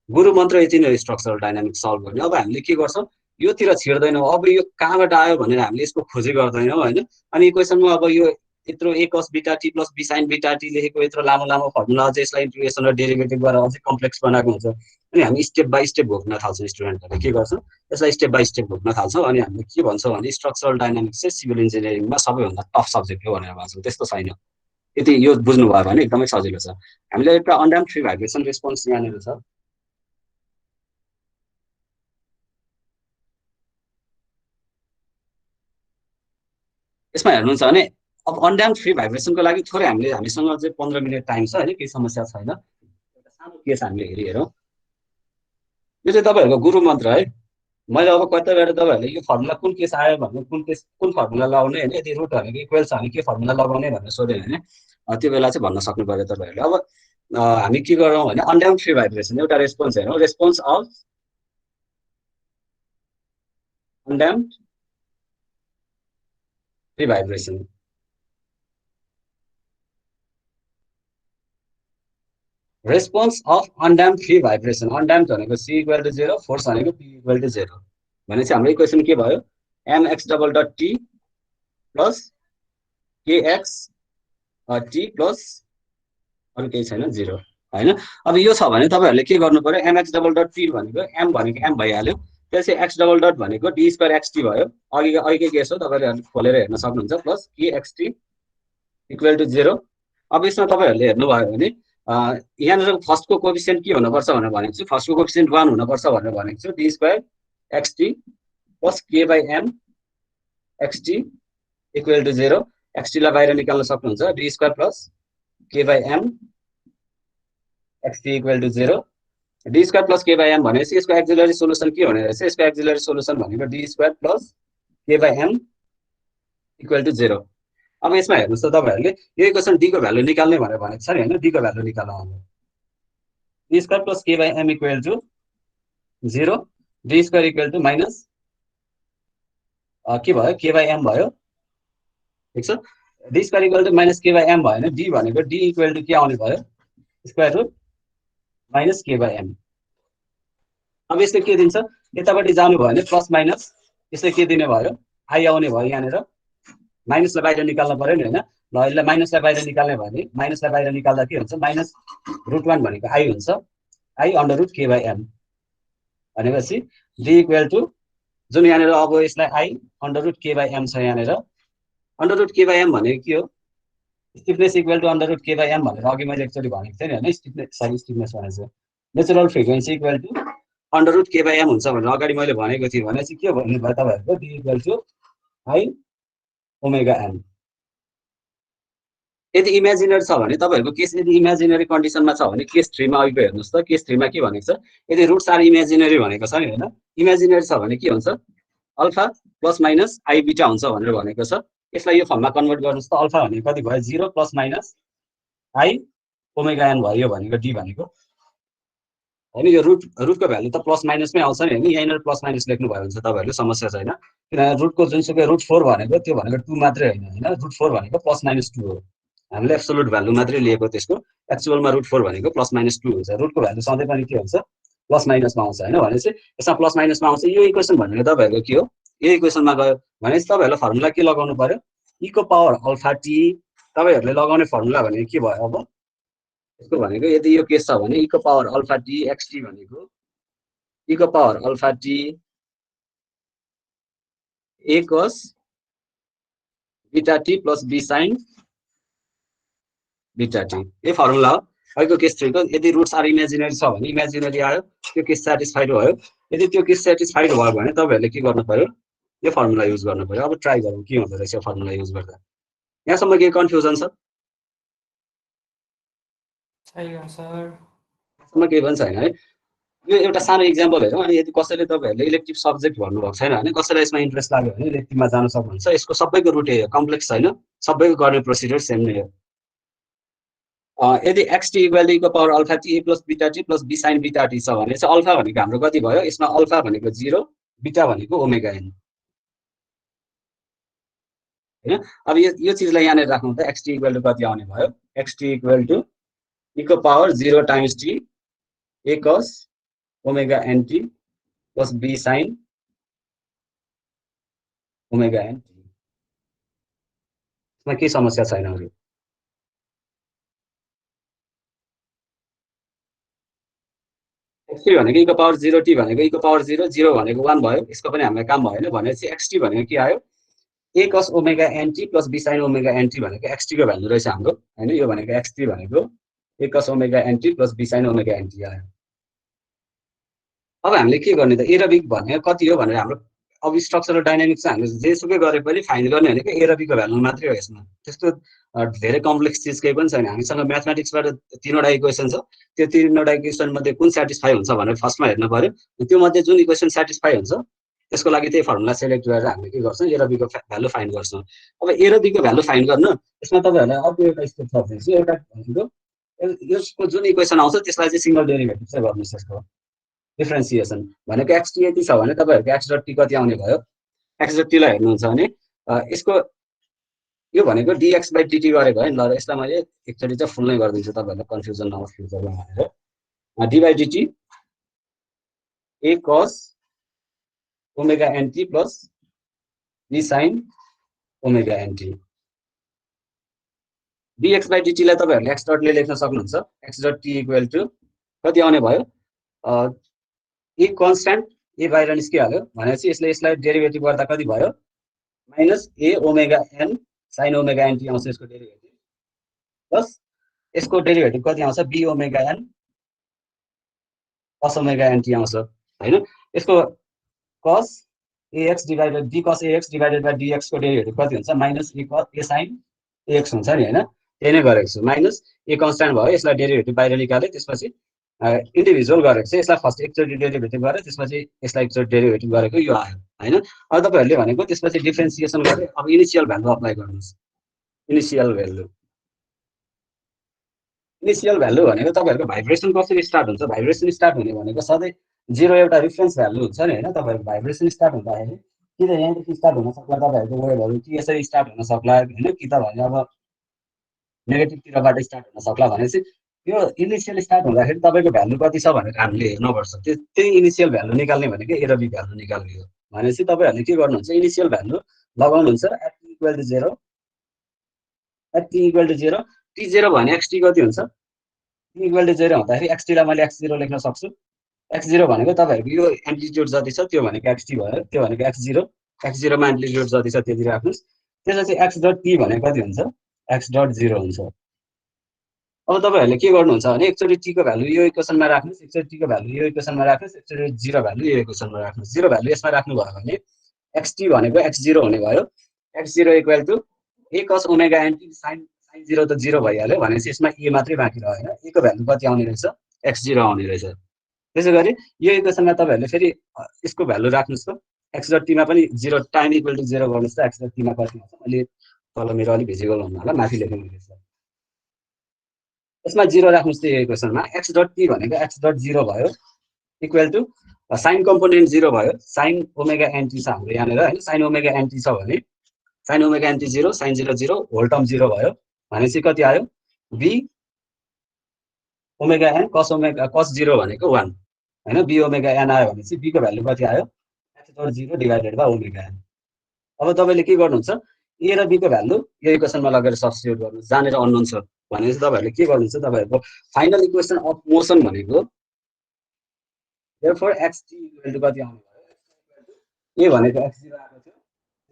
गुरु मन्त्र यति नै हो स्ट्रक्चरल डाइनामिक्स सल्भ गर्ने। अब हामीले के गर्छौँ, योतिर छिर्दैनौँ। अब यो कहाँबाट आयो भनेर हामीले यसको खोजी गर्दैनौँ होइन। अनि इक्वेसनमा अब यो यत्रो a cos beta t plus b sine beta t लेखेको यत्रो लामो लामो फर्मुला अझै यसलाई इन्टिग्रेसन र डेरिभेटिभ गरेर अझै कम्प्लेक्स बनाएको हुन्छ। अनि हामी स्टेप बाई स्टेप भोग्न थाल्छौँ। स्टुडेन्टहरूले के गर्छौँ, यसलाई स्टेप बाई स्टेप भोग्न थाल्छौँ। अनि हामीले के भन्छौँ भने स्ट्रक्चरल डाइनामिक्स चाहिँ सिभिल इन्जिनियरिङमा सबैभन्दा टफ सब्जेक्ट हो भनेर भन्छौँ। त्यस्तो छैन। यदि यो बुझ्नुभयो भने एकदमै सजिलो छ। हामीले एउटा अनड्याम्प्ड फ्री भाइब्रेसन रेस्पोन्स यहाँनिर छ। यसमा हेर्नुहुन्छ भने अब अनड्याम्प्ड फ्री भाइब्रेसनको लागि थोरै हामीसँग चाहिँ 15 मिनट टाइम छ होइन, केही समस्या छैन। एउटा सानो केस हामीले हेरौँ। यो चाहिँ तपाईँहरूको गुरु मन्त्र है। मैले अब कतै बेला तपाईँहरूले यो फर्मुला कुन केस आयो भने कुन फर्मुला लगाउने होइन, यदि रुट भनेको इक्वेल छ भने के फर्मुला लगाउने भनेर सोध्यो भने त्यो बेला चाहिँ भन्न सक्नु पर्यो तपाईँहरूले। अब हामी के गरौँ भने अनड्याम्प्ड फ्री भाइब्रेसन एउटा रेस्पोन्स हेरौँ। Response of undamped free vibration. Response of undamped free vibration. Undamped भनेको सी इक्वल टु 0, फोर्स भनेको पी इक्वल टु 0 भनेपछि हाम्रो इक्वेसन के भयो, mx double dot T plus kx t plus अरू केही छैन 0 होइन। अब यो छ भने तपाईँहरूले के गर्नु पर्यो, एमएक्स डबल डट टी भनेको एम भनेको एम भइहाल्यो, त्यसै एक्स डबल डट भनेको डी स्क्वायर एक्सटी भयो। अघिकै केस हो, तपाईँहरूले खोलेर हेर्न सक्नुहुन्छ। Plus kxt equal to 0। अब यसमा तपाईँहरूले हेर्नुभयो भने यहाँनिर फर्स्टको कोफिसियन्ट के हुनुपर्छ भनेर भनेको छु, फर्स्टको कोफिसियन्ट 1 हुनुपर्छ भनेर भनेको छु। D square x t plus k by m x t equal to 0। एक्सटीलाई बाहिर निकाल्न सक्नुहुन्छ। D square plus k by m x t equal to 0। D square plus k by m भनेपछि यसको एक्जिलरी सोल्युसन के हुने रहेछ, यसको एक्जिलरी सोल्युसन भनेको d square plus k by m equal to 0। अब यसमा हेर्नुहोस् त तपाईँहरूले यो इक्वेसन डी को भ्यालु निकाल्ने भनेर भनेको छ नि होइन। डी को भ्यालु निकाल्नु, d square plus k by m equal to 0। D square equal to minus k भयो, के बाई एम भयो। ठिक छ। D square equal to minus k by m भयो भने डी भनेको डी इक्वल टु के आउने भयो, square root minus k by m. अब यसले के दिन्छ, यतापट्टि जानु भयो भने प्लस माइनस, यसले के दिने भयो, आई आउने भयो। यहाँनिर माइनसलाई बाहिर निकाल्नु पर्यो नि होइन। ल यसलाई माइनसलाई बाहिर निकाल्ने भने माइनसलाई बाहिर निकाल्दा के हुन्छ, माइनस रुट 1 भनेको आई हुन्छ, i under root k by m भनेपछि डी इक्वल टु जुन यहाँनिर अब यसलाई i under root k by m छ। यहाँनिर under root k by m भनेको के हो, stiffness equal to under root k by m भनेर अघि मैले एकचोटि भनेको थिएँ नि होइन। स्टिफनेस भनेको natural frequency equal to under root k by m हुन्छ भनेर अगाडि मैले भनेको थिएँ। भने चाहिँ के भन्नु भयो तपाईँहरूको, d equal to i omega m. यदि इमेजिनरी छ भने तपाईँहरूको केस, यदि इमेजिनरी कन्डिसनमा छ भने केस 3 मा अघिको हेर्नुहोस् त। केस 3 मा के भनेको छ, यदि रुट्स आर इमेजिनरी भनेको छ नि होइन। इमेजिनरी छ भने के हुन्छ, अल्फा प्लस माइनस आई बिटा हुन्छ भनेर भनेको छ। यसलाई यो फर्ममा कन्भर्ट गर्नुहोस् त। अल्फा भनेको कति भयो, 0 plus minus i omega n भयो भनेको डी भनेको होइन। यो रुटको भ्यालु त प्लस माइनसमै आउँछ नि होइन। यहीँनिर प्लस माइनस लेख्नु भयो भने चाहिँ तपाईँहरूले समस्या छैन, किनभने रुटको जुनसुकै रुट 4 भनेको त्यो भनेको 2 मात्रै होइन होइन। रुट 4 भनेको प्लस माइनस 2 हो। हामीले एब्सोल्युट भ्यालु मात्रै लिएको, त्यसको एक्चुअलमा रुट 4 भनेको प्लस माइनस 2 हुन्छ। रुटको भ्यालु सधैँ पनि के हुन्छ, प्लस माइनसमा आउँछ होइन। भनेपछि यसमा प्लस माइनसमा आउँछ। यो इक्वेसन भनेको तपाईँहरूको के हो, यो इक्वेसनमा गयो भनेपछि तपाईँहरूले फर्मुला के लगाउनु पर्यो, ई को पावर अल्फा टी। तपाईँहरूले लगाउने फर्मुला भनेको के भयो, अब यसको भनेको यदि यो केस छ भने ई को पावर अल्फा टी एक्सटी भनेको ई को power alpha T a cos beta t plus b sine beta t. यो फर्मुला हो अहिलेको केस 3 को। यदि रुट्स आर इमेजिनरी छ भने इमेजिनरी आयो, त्यो केस सेटिस्फाइड भयो। यदि त्यो केस सेटिस्फाइड भयो भने तपाईँहरूले के गर्नु पर्यो, यो फर्मुला युज गर्नु पर्यो। अब ट्राई गरौँ के हुँदो रहेछ यो फर्मुला युज गर्दा। यहाँसम्म के कन्फ्युजन छ, छैन सर, यहाँसम्म केही पनि छैन है। यो एउटा सानो इक्जाम्पल हेरौँ। अनि यदि कसैले तपाईँहरूले इलेक्टिभ सब्जेक्ट भन्नुभएको छैन भने, कसैलाई यसमा इन्ट्रेस्ट लाग्यो भने इलेक्टिभमा जान सक्नुहुन्छ। यसको सबैको रुट कम्प्लेक्स छैन, सबैको गर्ने प्रोसिडियर सेम नै हो। यदि xt इक्वल टु e को power alpha t a plus beta t plus b sin beta t छ भने चाहिँ अल्फा भनेको हाम्रो कति भयो यसमा अल्फा भनेको 0 बीटा भनेको ओमेगा n हैन अब यो चीजलाई यहाँ राख्नु त xt इक्वल टु कति आउने भयो xt इक्वल टु e को power 0 times t a cos omega nt plus b sin omega n यसमा के समस्या छैन अरु xt भनेको e को पावर 0 t भनेको e को पावर 0 0 भनेको 1 भयो यसको पनि हामीलाई काम भएन भनेपछि xt भनेको के आयो a cos omega nt plus b sin omega nt भनेको xt को भ्यालु रहेछ हाम्रो हैन यो भनेको xt भनेको a cos omega nt plus b sin omega nt आयो अब हामीले के गर्ने त a र b भनेको कति हो भनेर हाम्रो अब स्ट्रक्चरल डायनामिक्स चाहिँ हामीले जेसुकै गरे पनि फाइन्ड गर्ने भनेको a र b को भ्यालु मात्रै हो यसमा त्यस्तो धेरै कम्प्लेक्स चीज केही पनि छैन हामीसँग म्याथमेटिक्सबाट तीनवटा इक्वेसन छ त्यो तीनवटा इक्वेसन मध्ये कुन स्याटिस्फाई हुन्छ भनेर फर्स्टमा हेर्नु पर्यो त्यो मध्ये जुन इक्वेसन स्याटिस्फाई हुन्छ त्यसको लागि त्यही फर्मुला सेलेक्ट गरेर हामीले के गर्छौं a र b को भ्यालु फाइन्ड गर्छौं अब a र b को भ्यालु फाइन्ड गर्न यसमा तपाईहरुलाई अर्को एउटा स्टेप छ भने चाहिँ एउटा भनेको यसको जुन इक्वेसन आउँछ त्यसलाई चाहिँ सिंगल डेरिभेटिभ चाहिँ गर्नुस् यसको डिफरेन्सिएसन भनेको xt यति छ भने तपाईहरुको x डट t कति आउने भयो x डट t लाई हेर्नुहुन्छ भने यसको यो भनेको dx dt गरेको है ल यसलाई मैले एकचोटी चाहिँ फुल नै गर्दिन्छु तपाईहरुलाई कन्फ्युजन नहोस् फ्युचरमा भनेर d by dt a cos omega nt plus b sin omega nt dx by dt लाई तपाईहरुले x डट ले लेख्न सक्नुहुन्छ x dot t equal to कति आउने भयो a कन्स्ट्यान्ट a बाहिर निस्किहाल्यो भनेपछि यसलाई डेरिभेटिभ गर्दा कति भयो minus a omega n sin omega nt आउँछ यसको डेरिभेटिभ प्लस यसको डेरिभेटिभ कति आउँछ b omega n cos omega nt आउँछ हैन यसको cos ax divided d cos ax डिवाइडेड बाइ dx को डेरिभेटिभ कति हुन्छ माइनस a sin ax हुन्छ नि हैन त्यही नै गरेको छु माइनस a कन्स्ट्यान्ट भयो यसलाई डेरिभेटिभ बाहिर निकाले त्यसपछि इन्डिभिजुअल गरेको चाहिँ यसलाई फर्स्ट एकचोटी डेरिभेटिभ गरे त्यसपछि यसलाई एकचोटी डेरिभेटिभ गरेको यो आयो हैन अब तपाईहरुले भनेको त्यसपछि डिफरेन्सिएसन गरे अब इनिशियल भ्यालु अप्लाई गर्नुस् इनिशियल भ्यालु भनेको तपाईहरुको भाइब्रेसन कसरी स्टार्ट हुन्छ भाइब्रेसन स्टार्ट हुने भनेको सधैँ 0 एउटा रेफरेन्स भ्यालु हुन्छ नि हैन तपाईहरुको भाइब्रेसन स्टार्ट हुँदाखेरि कि त यहाँदेखि स्टार्ट हुन सक्ला तपाईहरुको वेभहरु कि यसरी स्टार्ट हुन सक्ला हैन कि त भने अब नेगेटिभ तिरबाट स्टार्ट हुन सक्ला भनेपछि यो इनिशियल स्टार्ट हुँदाखेरि तपाईको भ्यालु कति छ भनेर हामीले हेर्नुपर्छ त्यही इनिशियल भ्यालु निकाल्ने भनेको a र b भ्यालु निकाल्ने हो भनेपछि तपाईहरुले के गर्नुहुन्छ इनिशियल भ्यालु लगाउनुहुन्छ at t equal to 0 t0 भने xt कति हुन्छ t equal to 0 हुँदाखेरि xt लाई मैले x0 लेख्न सक्छु x0 भनेको तपाईहरुको यो एम्प्लिट्युड जति छ त्यो भनेको xt भयो त्यो भनेको x0 मा एम्प्लिट्युड जति छ त्यति राख्नुस् त्यसपछि x डट t भनेको कति हुन्छ x डट 0 हुन्छ अब तपाईहरुले के गर्नुहुन्छ भने एकचोटी t को भ्यालु यो इक्वेसनमा राख्नुस् एकचोटी t को भ्यालु यो इक्वेसनमा राख्नुस् एकचोटी 0 भ्यालु यो इक्वेसनमा राख्नुस् 0 भ्यालु यसमा राख्नु भयो भने xt भनेको x0 हुने भयो x0 equal to a cos omega nt sin 0 त 0 भइहाल्यो भनेपछि यसमा a मात्रै बाँकी रह्यो हैन a को भ्यालु कति आउने रहेछ x0 आउने रहेछ त्यसैगरी यो इक्वेसनमा तपाईहरुले फेरि यसको भ्यालु राख्नुस् त x डट t मा पनि 0 टाइम इक्वल टु 0 गर्नुस् त x डट t मा कति आउँछ मैले तल मेरो अलि भिजिबल हुनु होला माथि लेख्नु पर्छ यसमा 0 राख्नुस् त यो इक्वेसनमा x डट t भनेको x डट 0 भयो इक्वल टु sin कम्पोनेन्ट 0 भयो sin ओमेगा nt छ हाम्रो यहाँनेर हैन sin ओमेगा nt छ भने sin omega nt 0 sin 0 0 whole term 0 भयो भनेपछि कति आयो b ओमेगा n cos 0 भनेको 1 हैन b ओमेगा n आयो भनेपछि b को भ्यालु कति आयो x dot 0 divided by omega n अब तपाईले के गर्नुहुन्छ a र b को भ्यालु यो इक्वेसनमा लगेर सब्स्टिट्युट गर्नुस् जानेर अननोन छ भनेपछि तपाईहरुले के गर्नुहुन्छ तपाईहरुको फाइनल इक्वेसन अफ मोसन भनेको therefore xt इक्वल टु कति आउने भयो a भनेको x0 आएको थियो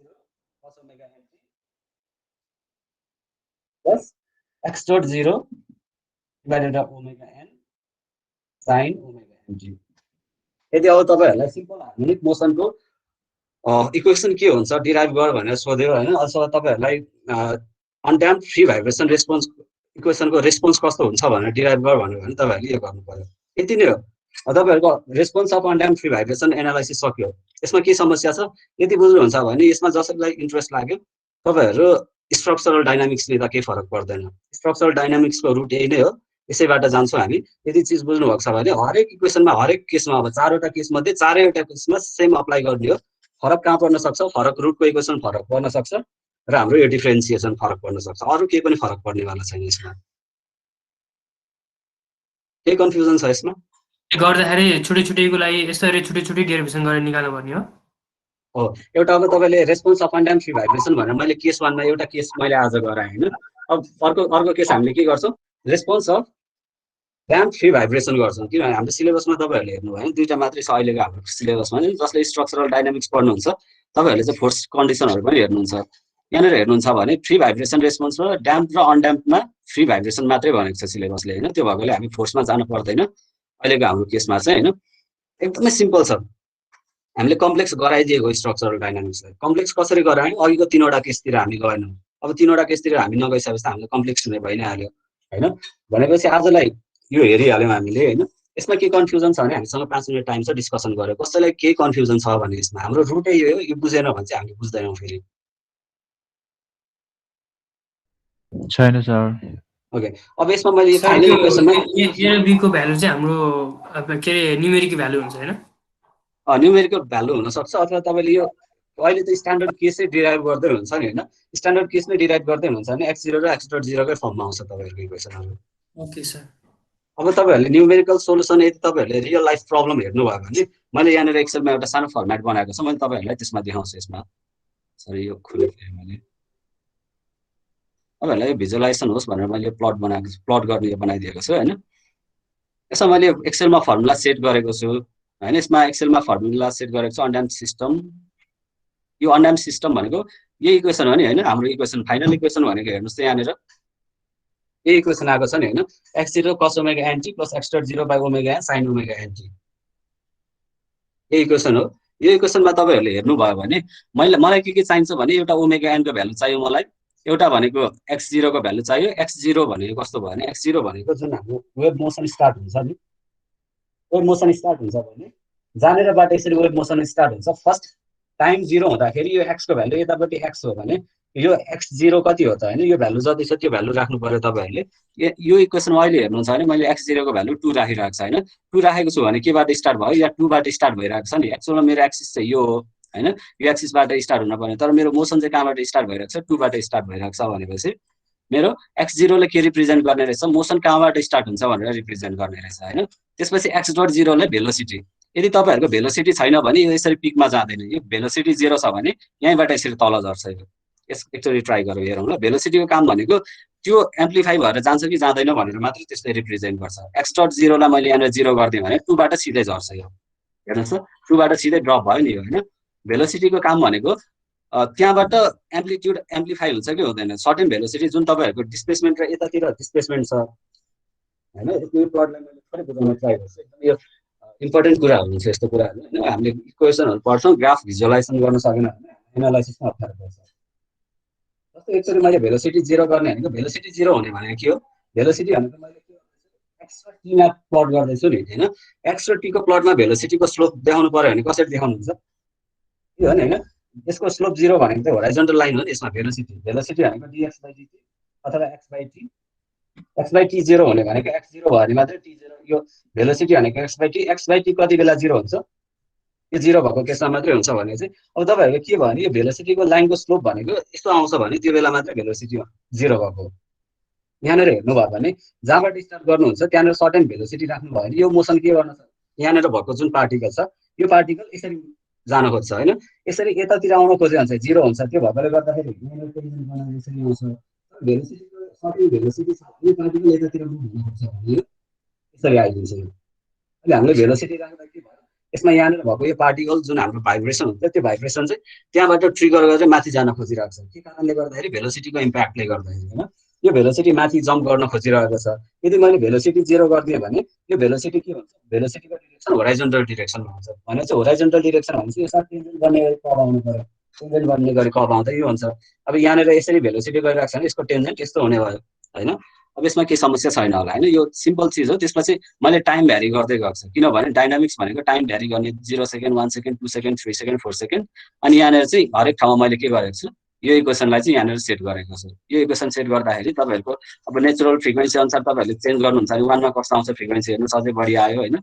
0 cos omega nt plus x dot 0 divided by omega n sin omega nt यदि अब तपाईहरुलाई सिम्पल हार्मोनिक मोसनको इक्वेसन के हुन्छ डिराइभ गर भनेर सोध्यो हैन अथवा तपाईहरुलाई अनड्याम्प फ्री भाइब्रेसन रेस्पोन्स इक्वेसनको रेस्पोन्स कस्तो हुन्छ भनेर डिराइभ गर भन्नु भने तपाईहरुले यो गर्नु पर्यो यति नै हो तपाईहरुको response of undamp free vibration analysis सक्यो यसमा के समस्या छ यदि बुझ्नुहुन्छ भने यसमा जसैलाई इन्ट्रेस्ट लाग्यो तपाईहरु स्ट्रक्चरल डाइनामिक्सले त केही फरक पर्दैन। स्ट्रक्चरल डाइनामिक्सको रुट यही नै हो। यसैबाट जान्छौँ हामी। यदि चिज बुझ्नु भएको छ भने हरेक इक्वेसनमा हरेक केसमा अब 4वटा केस मध्ये 4वटा केसमा सेम अप्लाई गर्ने हो। फरक कहाँ पर्न सक्छ? फरक रुटको इक्वेसन फरक पर्न सक्छ र हाम्रो यो डिफरेन्सिएसन फरक पर्न सक्छ। अरु केही पनि फरक पर्नेवाला छैन यसमा। केही कन्फ्युजन छ यसमा? गर्दाखेरि छुट्टै-छुट्टैको लागि यसरी छुट्टै-छुट्टै डेरिभेसन गरेर निकाल्नु पर्ने हो? हो, एउटा अब तपाईँले response of undamped free vibration भनेर मैले केस 1 मा एउटा केस मैले आज गराएँ हैन। अब अर्को केस हामीले के गर्छौँ? Response of damp free vibration गर्छौँ। किनभने हाम्रो सिलेबसमा तपाईँहरूले हेर्नुभयो भने 2टा मात्रै छ अहिलेको हाम्रो सिलेबसमा नि, जसले स्ट्रक्चरल डाइनामिक्स पढ्नुहुन्छ तपाईँहरूले चाहिँ फोर्स कन्डिसनहरू पनि हेर्नुहुन्छ। यहाँनिर हेर्नुहुन्छ भने फ्री भाइब्रेसन रेस्पोन्स र ड्याम्प र अनड्याम्पमा फ्री भाइब्रेसन मात्रै भनेको छ सिलेबसले हैन। त्यो भएकोले हामी फोर्समा जानु पर्दैन अहिलेको हाम्रो केसमा चाहिँ हैन। एकदमै सिम्पल छ। हामीले कम्प्लेक्स गराइदिएको स्ट्रक्चरल डाइनामिक्सलाई। कम्प्लेक्स कसरी गरायौँ? अघिको 3वटा केसतिर हामी गएनौँ। अब 3वटा केसतिर हामी नगइसकेपछि त हामीले कम्प्लेक्स हुने भइ नै हाल्यो हैन। भनेपछि आजलाई यो हेरिहाल्यौँ हामीले हैन। यसमा के कन्फ्युजन छ भने हामीसँग 5 मिनेट टाइम छ डिस्कसन गर्यो। कसैलाई केही कन्फ्युजन छ भने यसमा हाम्रो रुटै यो हो। यो बुझेन भने चाहिँ हामीले बुझ्दैनौँ फेरि। छैन सर। ओके, अब यसमा मैले सर फाइनल इक्वेसनमा A र B को भ्यालु चाहिँ हाम्रो के अरे न्युमेरिक भ्यालु हुन्छ हैन? न्युमेरिकल भ्यालु हुन सक्छ अथवा तपाईँले यो अहिले त स्ट्यान्डर्ड केसै डिराइभ गर्दै हुन्छ नि हैन। स्ट्यान्डर्ड केस नै डिराइभ गर्दै हुनुहुन्छ भने x0 र x.0 कै फर्ममा आउँछ तपाईँहरूको इक्वेसनहरु। Okay sir. अब तपाईँहरूले न्युमेरिकल सोलुसन यदि तपाईँहरूले रियल लाइफ प्रब्लम हेर्नुभयो भने मैले यहाँनिर एक्सेलमा एउटा सानो फर्मेट बनाएको छ। मैले तपाईँहरूलाई त्यसमा देखाउँछु। यसमा सरी यो खुलेको थिएँ मैले। तपाईँहरूलाई यो भिजुअलाइजेसन होस् भनेर मैले प्लट बनाएको छु, प्लट गर्ने यो बनाइदिएको छु हैन। यसमा मैले एक्सेलमा फर्मुला सेट गरेको छु हैन। यसमा एक्सेलमा फर्मुला सेट गरेको छु अनड्याम्प सिस्टम। यो अनड्याम्प सिस्टम भनेको यही इक्वेसन हो नि हैन। हाम्रो इक्वेसन फाइनल इक्वेसन भनेको हेर्नुस् त यहाँनिर यही इक्वेसन आएको छ नि हैन। x0 cos omega nt plus x.0 by omega n sin omega nt। यही इक्वेसन हो। यो इक्वेसनमा तपाईहरुले हेर्नुभयो भने मलाई के चाहिन्छ भने एउटा ओमेगा n को भ्यालु चाहियो मलाई, एउटा भनेको x0 को भ्यालु चाहियो। x0 भनेको कस्तो भयो भने x0 भनेको जुन हाम्रो वेभ मोसन स्टार्ट हुन्छ नि, वेभ मोसन स्टार्ट हुन्छ भने जानेरबाट यसरी वेभ मोसन स्टार्ट हुन्छ। फर्स्ट टाइम 0 हुँदाखेरि यो x को भ्यालु यतापट्टि x हो भने यो x0 कति हो त हैन। यो भ्यालु जति छ त्यो भ्यालु राख्नु पर्यो तपाईहरुले। यो इक्वेसन अहिले हेर्नुहुन्छ भने मैले x0 को भ्यालु 2 राखिरहेको छु हैन। 2 राखेको छु भने केबाट स्टार्ट भयो? या 2 बाट स्टार्ट भइरहेको छ नि। एक्चुअलमा मेरो एक्सिस चाहिँ यो हो हैन। यो एक्सिसबाट स्टार्ट हुन पर्ने, तर मेरो मोसन चाहिँ कहाँबाट स्टार्ट भइरहेको छ? 2 बाट स्टार्ट भइरहेको छ भनेपछि मेरो x0 ले के रिप्रेजेन्ट गर्ने रहेछ? मोसन कहाँबाट स्टार्ट हुन्छ भनेर रिप्रेजेन्ट गर्ने रहेछ हैन। त्यसपछि x.0 ले भेलोसिटी। यदि तपाईहरुको भेलोसिटी छैन भने यो यसरी पिकमा जाँदैन। यो भेलोसिटी 0 छ भने यहीँबाट यसरी तल झर्छ यो। एकचोटी ट्राई गरौँ हेरौँ ल। भेलोसिटीको काम भनेको त्यो एम्प्लिफाई भएर जान्छ कि जाँदैन भनेर मात्र त्यसले रिप्रेजेन्ट गर्छ। x.0 लाई मैले यहाँ 0 गर्दिएँ भने 2 बाट सिधै झर्छ यो। हेर्नुस् त 2 बाट सिधै ड्रप भयो नि यो हैन। भेलोसिटीको काम भनेको त्यहाँबाट एम्प्लिट्युड एम्प्लिफाई हुन्छ कि हुँदैन। सर्टेन भेलोसिटी जुन तपाईहरुको डिस्प्लेसमेन्ट र यतातिर डिस्प्लेसमेन्ट छ हैन। यो प्लटलाई मैले थोरै बुझाउन ट्राई गर्छु। एकदम यो इम्पोर्टेन्ट कुराहरु हुन्छ यस्तो कुराहरु हैन। हामीले इक्वेसनहरु पढ्छौं, ग्राफ भिजुअलाइजेसन गर्न सकेन भने एनालाइसिसमा अप्ठ्यारो पर्छ। जस्तो एकचोटी मैले भेलोसिटी 0 गर्ने भनेको भेलोसिटी 0 हुने भनेको के हो? भेलोसिटी भनेको मैले के x र t मा प्लट गर्दैछु नि हैन। x र t को प्लटमा भेलोसिटीको स्लोप देखाउनु पर्यो भने कसरी देखाउनुहुन्छ? यो हो नि हैन। यसको स्लोप 0 भनेको चाहिँ होराइजन्टल लाइन हो नि। यसमा भेलोसिटी भनेको dx/dt अथवा x/t। x/t 0 हुने भनेको x0 भयो भने मात्रै t0। यो भेलोसिटी भनेको x/t कति बेला 0 हुन्छ? यो 0 भएको केसमा मात्रै हुन्छ भने चाहिँ अब तपाईहरुको के भयो भने यो भेलोसिटीको लाइनको स्लोप भनेको यस्तो आउँछ भने त्यो बेला मात्रै भेलोसिटी 0 भएको। यहाँनिर हेर्नुभयो भने जहाँबाट स्टार्ट गर्नुहुन्छ त्यहाँनिर सर्टेन भेलोसिटी राख्नु भयो भने यो मोसन के गर्न सक्छ? यहाँनिर भएको जुन पार्टिकल छ यो पार्टिकल यसरी जान खोज्छ हैन। यसरी यतातिर आउन खोजे भने चाहिँ 0 हुन्छ। त्यो भएकोले गर्दाखेरि यहाँनिर टेन्सन बनाएर यसरी आउँछ। भेलोसिटीको सर्टेन भेलोसिटी छ भने पार्टिकल यतातिर मुभ हुन खोज्छ भने यसरी आइदिन्छ। अहिले हामीले भेलोसिटी राख्दा के भयो? यसमा यहाँनिर भएको यो पार्टिकल जुन हाम्रो भाइब्रेसन हुन्छ त्यो भाइब्रेसन चाहिँ त्यहाँबाट ट्रिगर गरेर माथि जान खोजिरहेको छ। के कारणले गर्दाखेरि भेलोसिटीको इम्प्याक्टले गर्दाखेरि हैन। यो भेलोसिटी माथि जम्प गर्न खोजिरहेको छ। यदि मैले भेलोसिटी 0 गरिदिएँ भने यो भेलोसिटी के हुन्छ? भेलोसिटीको डिरेक्सन होराइजन्टल डिरेक्सनमा हुन्छ। भनेपछि होराइजन्टल डिरेक्सन भनेपछि यसमा टेन्जेन्ट गर्ने गरी कर्व आउनु पर्यो। टेन्जेन्ट गर्ने गरी कर्व आउँदा यो हुन्छ। अब यहाँनिर यसरी भेलोसिटी गरिरहेको छ भने यसको टेन्जेन्ट यस्तो हुने भयो हैन। अब यसमा के समस्या छैन होला हैन। यो सिम्पल चीज हो। त्यसपछि मैले टाइम भ्यारी गर्दै गएको छु किनभने डाइनामिक्स भनेको टाइम भ्यारी गर्ने 0 second 1 second 2 second 3 second 4 second. अनि यहाँनिर चाहिँ हरेक ठाउँमा मैले के गरेको छु? यो इक्वेसनलाई चाहिँ यहाँनिर सेट गरेको छु। यो इक्वेसन सेट गर्दाखेरि तपाईँहरूको अब नेचुरल फ्रिक्वेन्सी अनुसार तपाईँहरूले चेन्ज गर्नुहुन्छ भने 1 मा कस्तो आउँछ फ्रिक्वेन्सी हेर्नुहोस्, अझै बढी आयो होइन।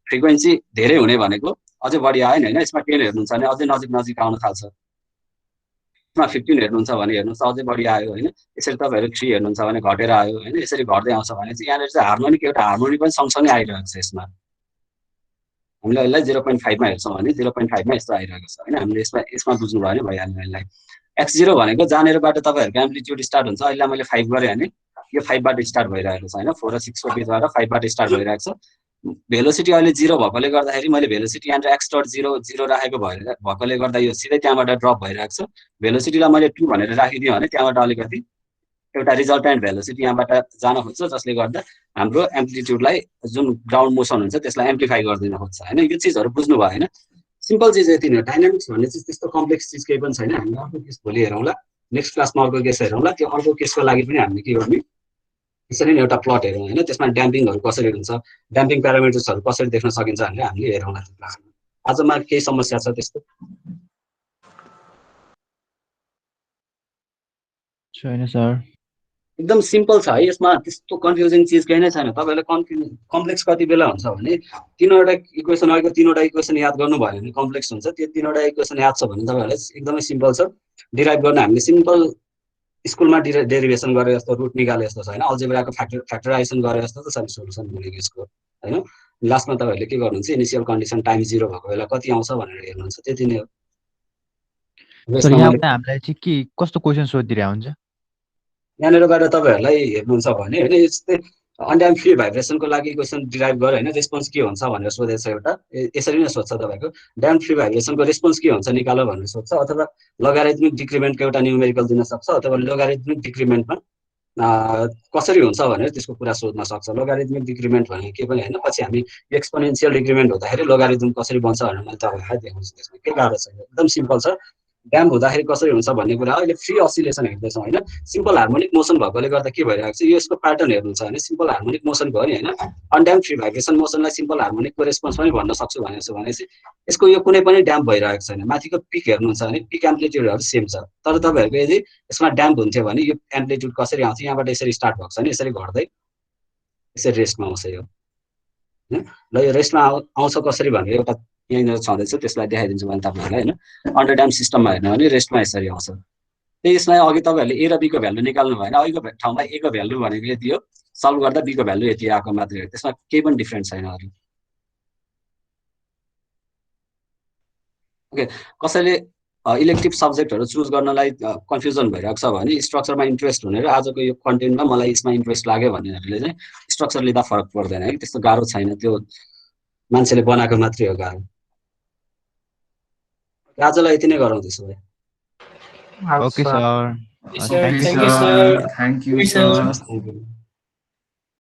फ्रिक्वेन्सी धेरै हुने भनेको अझै बढी आयो नि होइन। यसमा 10 हेर्नुहुन्छ भने अझै नजिक आउन थाल्छ। यसमा 15 हेर्नुहुन्छ भने हेर्नुहोस् अझै बढी आयो होइन। यसरी तपाईँहरू 3 हेर्नुहुन्छ भने घटेर आयो होइन। यसरी घट्दै आउँछ भने चाहिँ यहाँनिर चाहिँ हार्मोनिक एउटा हार्मोनिक पनि सँगसँगै आइरहेको छ यसमा। हामीले यसलाई 0.5 मा हेर्छौँ भने 0.5 मा यस्तो आइरहेको छ होइन। हामीले यसमा बुझ्नुभयो भने भइहाल्यो यसलाई। x0 भनेको जहाँनिरबाट तपाईँहरूको एम्प्लिट्युड स्टार्ट हुन्छ, अहिले मैले 5 गरेँ भने यो 5 बाट स्टार्ट भइरहेको छ होइन। 4 र 6 को बिचबाट 5 बाट स्टार्ट भइरहेको छ। भेलोसिटी अहिले 0 भएकोले गर्दाखेरि मैले भेलोसिटी यहाँनिर x.0 राखेको भएकोले गर्दा यो सिधै त्यहाँबाट ड्रप भइरहेको छ। भेलोसिटीलाई मैले 2 भनेर राखिदिएँ भने त्यहाँबाट अलिकति एउटा रिजल्टेन्ट भेलोसिटी यहाँबाट जान खोज्छ, जसले गर्दा हाम्रो एम्प्लिट्युडलाई जुन ग्राउन्ड मोसन हुन्छ त्यसलाई एम्प्लिफाई गरिदिन खोज्छ होइन। यो चिजहरू बुझ्नु भयो होइन। सिम्पल चिज यति नै हो। डाइनामिक्स भन्ने चिज त्यस्तो कम्प्लेक्स चिज केही पनि छैन। हामी अर्को केस भोलि हेरौँला, नेक्स्ट क्लासमा अर्को केस हेरौँला। त्यो अर्को केसको लागि पनि हामीले के गर्ने, यसरी नै एउटा प्लट हेरौँ होइन। त्यसमा ड्याम्पिङहरू कसरी हुन्छ, ड्याम्पिङ प्यारामिटर्सहरू कसरी देख्न सकिन्छ भनेर हामीले हेरौँला त्यो क्लासमा। आजमा केही समस्या छ त्यस्तो? छैन सर। एकदम सिम्पल छ है। यसमा त्यस्तो कन्फ्युजिङ चिज केही नै छैन। तपाईँहरूले कम्प्लेक्स कति बेला हुन्छ भने 3वटा इक्वेसन, अहिलेको 3वटा इक्वेसन याद गर्नुभयो भने कम्प्लेक्स हुन्छ। त्यो 3वटा इक्वेसन याद छ भने तपाईँहरूलाई एकदमै सिम्पल छ डिराइभ गर्न। हामीले सिम्पल स्कुलमा डेरिभेसन गरे जस्तो, रुट निकाले जस्तो छैन। अल्जेब्राको फ्याक्टराइजेसन गरे जस्तो त छैन सोल्युसन भनेको यसको होइन। लास्टमा तपाईँहरूले के गर्नुहुन्छ, इनिसियल कन्डिसन टाइम 0 भएको बेला कति आउँछ भनेर हेर्नुहुन्छ, त्यति नै हो। सर यहाँबाट हामीलाई चाहिँ के कस्तो क्वेसन सोधिदिरहेको हुन्छ? यहाँनिरबाट तपाईँहरूलाई हेर्नुहुन्छ भने होइन, यस्तै अनड्याम्प फ्री भाइब्रेसनको लागि क्वेसन डिराइभ गरेर होइन रेस्पोन्स के हुन्छ भनेर सोधेको छ एउटा। यसरी नै सोध्छ तपाईँको ड्याम्प फ्री भाइब्रेसनको रेस्पोन्स के हुन्छ निकाल भनेर सोध्छ। अथवा लोगारिथमिक डिक्रिमेन्टको एउटा न्युमेरिकल दिन सक्छ, अथवा लोगारिथमिक डिक्रिमेन्टमा कसरी हुन्छ भनेर त्यसको कुरा सोध्न सक्छ। लोगारिथमिक डिक्रिमेन्ट भनेको के पनि होइन, पछि हामी एक्सपोनेन्सियल डिक्रिमेन्ट हुँदाखेरि लोगारिथम कसरी बन्छ भनेर मैले तपाईँहरूलाई देखाउँछु। त्यसमा के गाह्रो छैन, एकदम सिम्पल छ। ड्याम्प हुँदाखेरि कसरी हुन्छ भन्ने कुरा अहिले फ्री असिलेसन हेर्दैछौँ होइन। सिम्पल हार्मोनिक मोसन भएकोले गर्दा के भइरहेको छ, यो यसको प्याटर्न हेर्नुहुन्छ भने सिम्पल हार्मोनिक मोसन भयो नि होइन। अनड्याम्प फ्री भाइब्रेसन मोसनलाई सिम्पल हार्मोनिकको रेस्पोन्स पनि भन्न सक्छु भनेपछि यसको यो कुनै पनि ड्याम्प भइरहेको छैन। माथिको पिक हेर्नुहुन्छ भने पिक एम्प्लिट्युडहरू सेम छ, तर तपाईँहरूको यदि यसमा ड्याम्प हुन्थ्यो भने यो एम्प्लिट्युड कसरी आउँथ्यो, यहाँबाट यसरी स्टार्ट भएको छ नि, यसरी घट्दै यसरी रेस्टमा आउँछ यो होइन। ल यो रेस्टमा आउँछ कसरी भनेर एउटा यहीँनिर छँदैछ, त्यसलाई देखाइदिन्छु मैले तपाईँहरूलाई होइन। अन्डर ड्याम्प सिस्टममा हेर्नु भने रेस्टमा यसरी आउँछ। त्यही यसमा अघि तपाईँहरूले ए र बीको भ्यालु निकाल्नु भएन, अघिको ठाउँमा ए को भ्यालु भनेको यति हो, सल्भ गर्दा बीको भ्यालु यति आएको मात्रै हो। त्यसमा केही पनि डिफ्रेन्स छैन अरू। ओके, कसैले इलेक्टिभ सब्जेक्टहरू चुज गर्नलाई कन्फ्युजन भइरहेको छ भने स्ट्रक्चरमा इन्ट्रेस्ट हुने र आजको यो कन्टेन्टमा मलाई यसमा इन्ट्रेस्ट लाग्यो भन्नेहरूले चाहिँ स्ट्रक्चर लिँदा फरक पर्दैन है। त्यस्तो गाह्रो छैन, त्यो मान्छेले बनाएको मात्रै हो गाह्रो। आजलाई यति नै गरौँ त्यसो भए। Okay sir, thank you sir. Thank you sir. Thank you.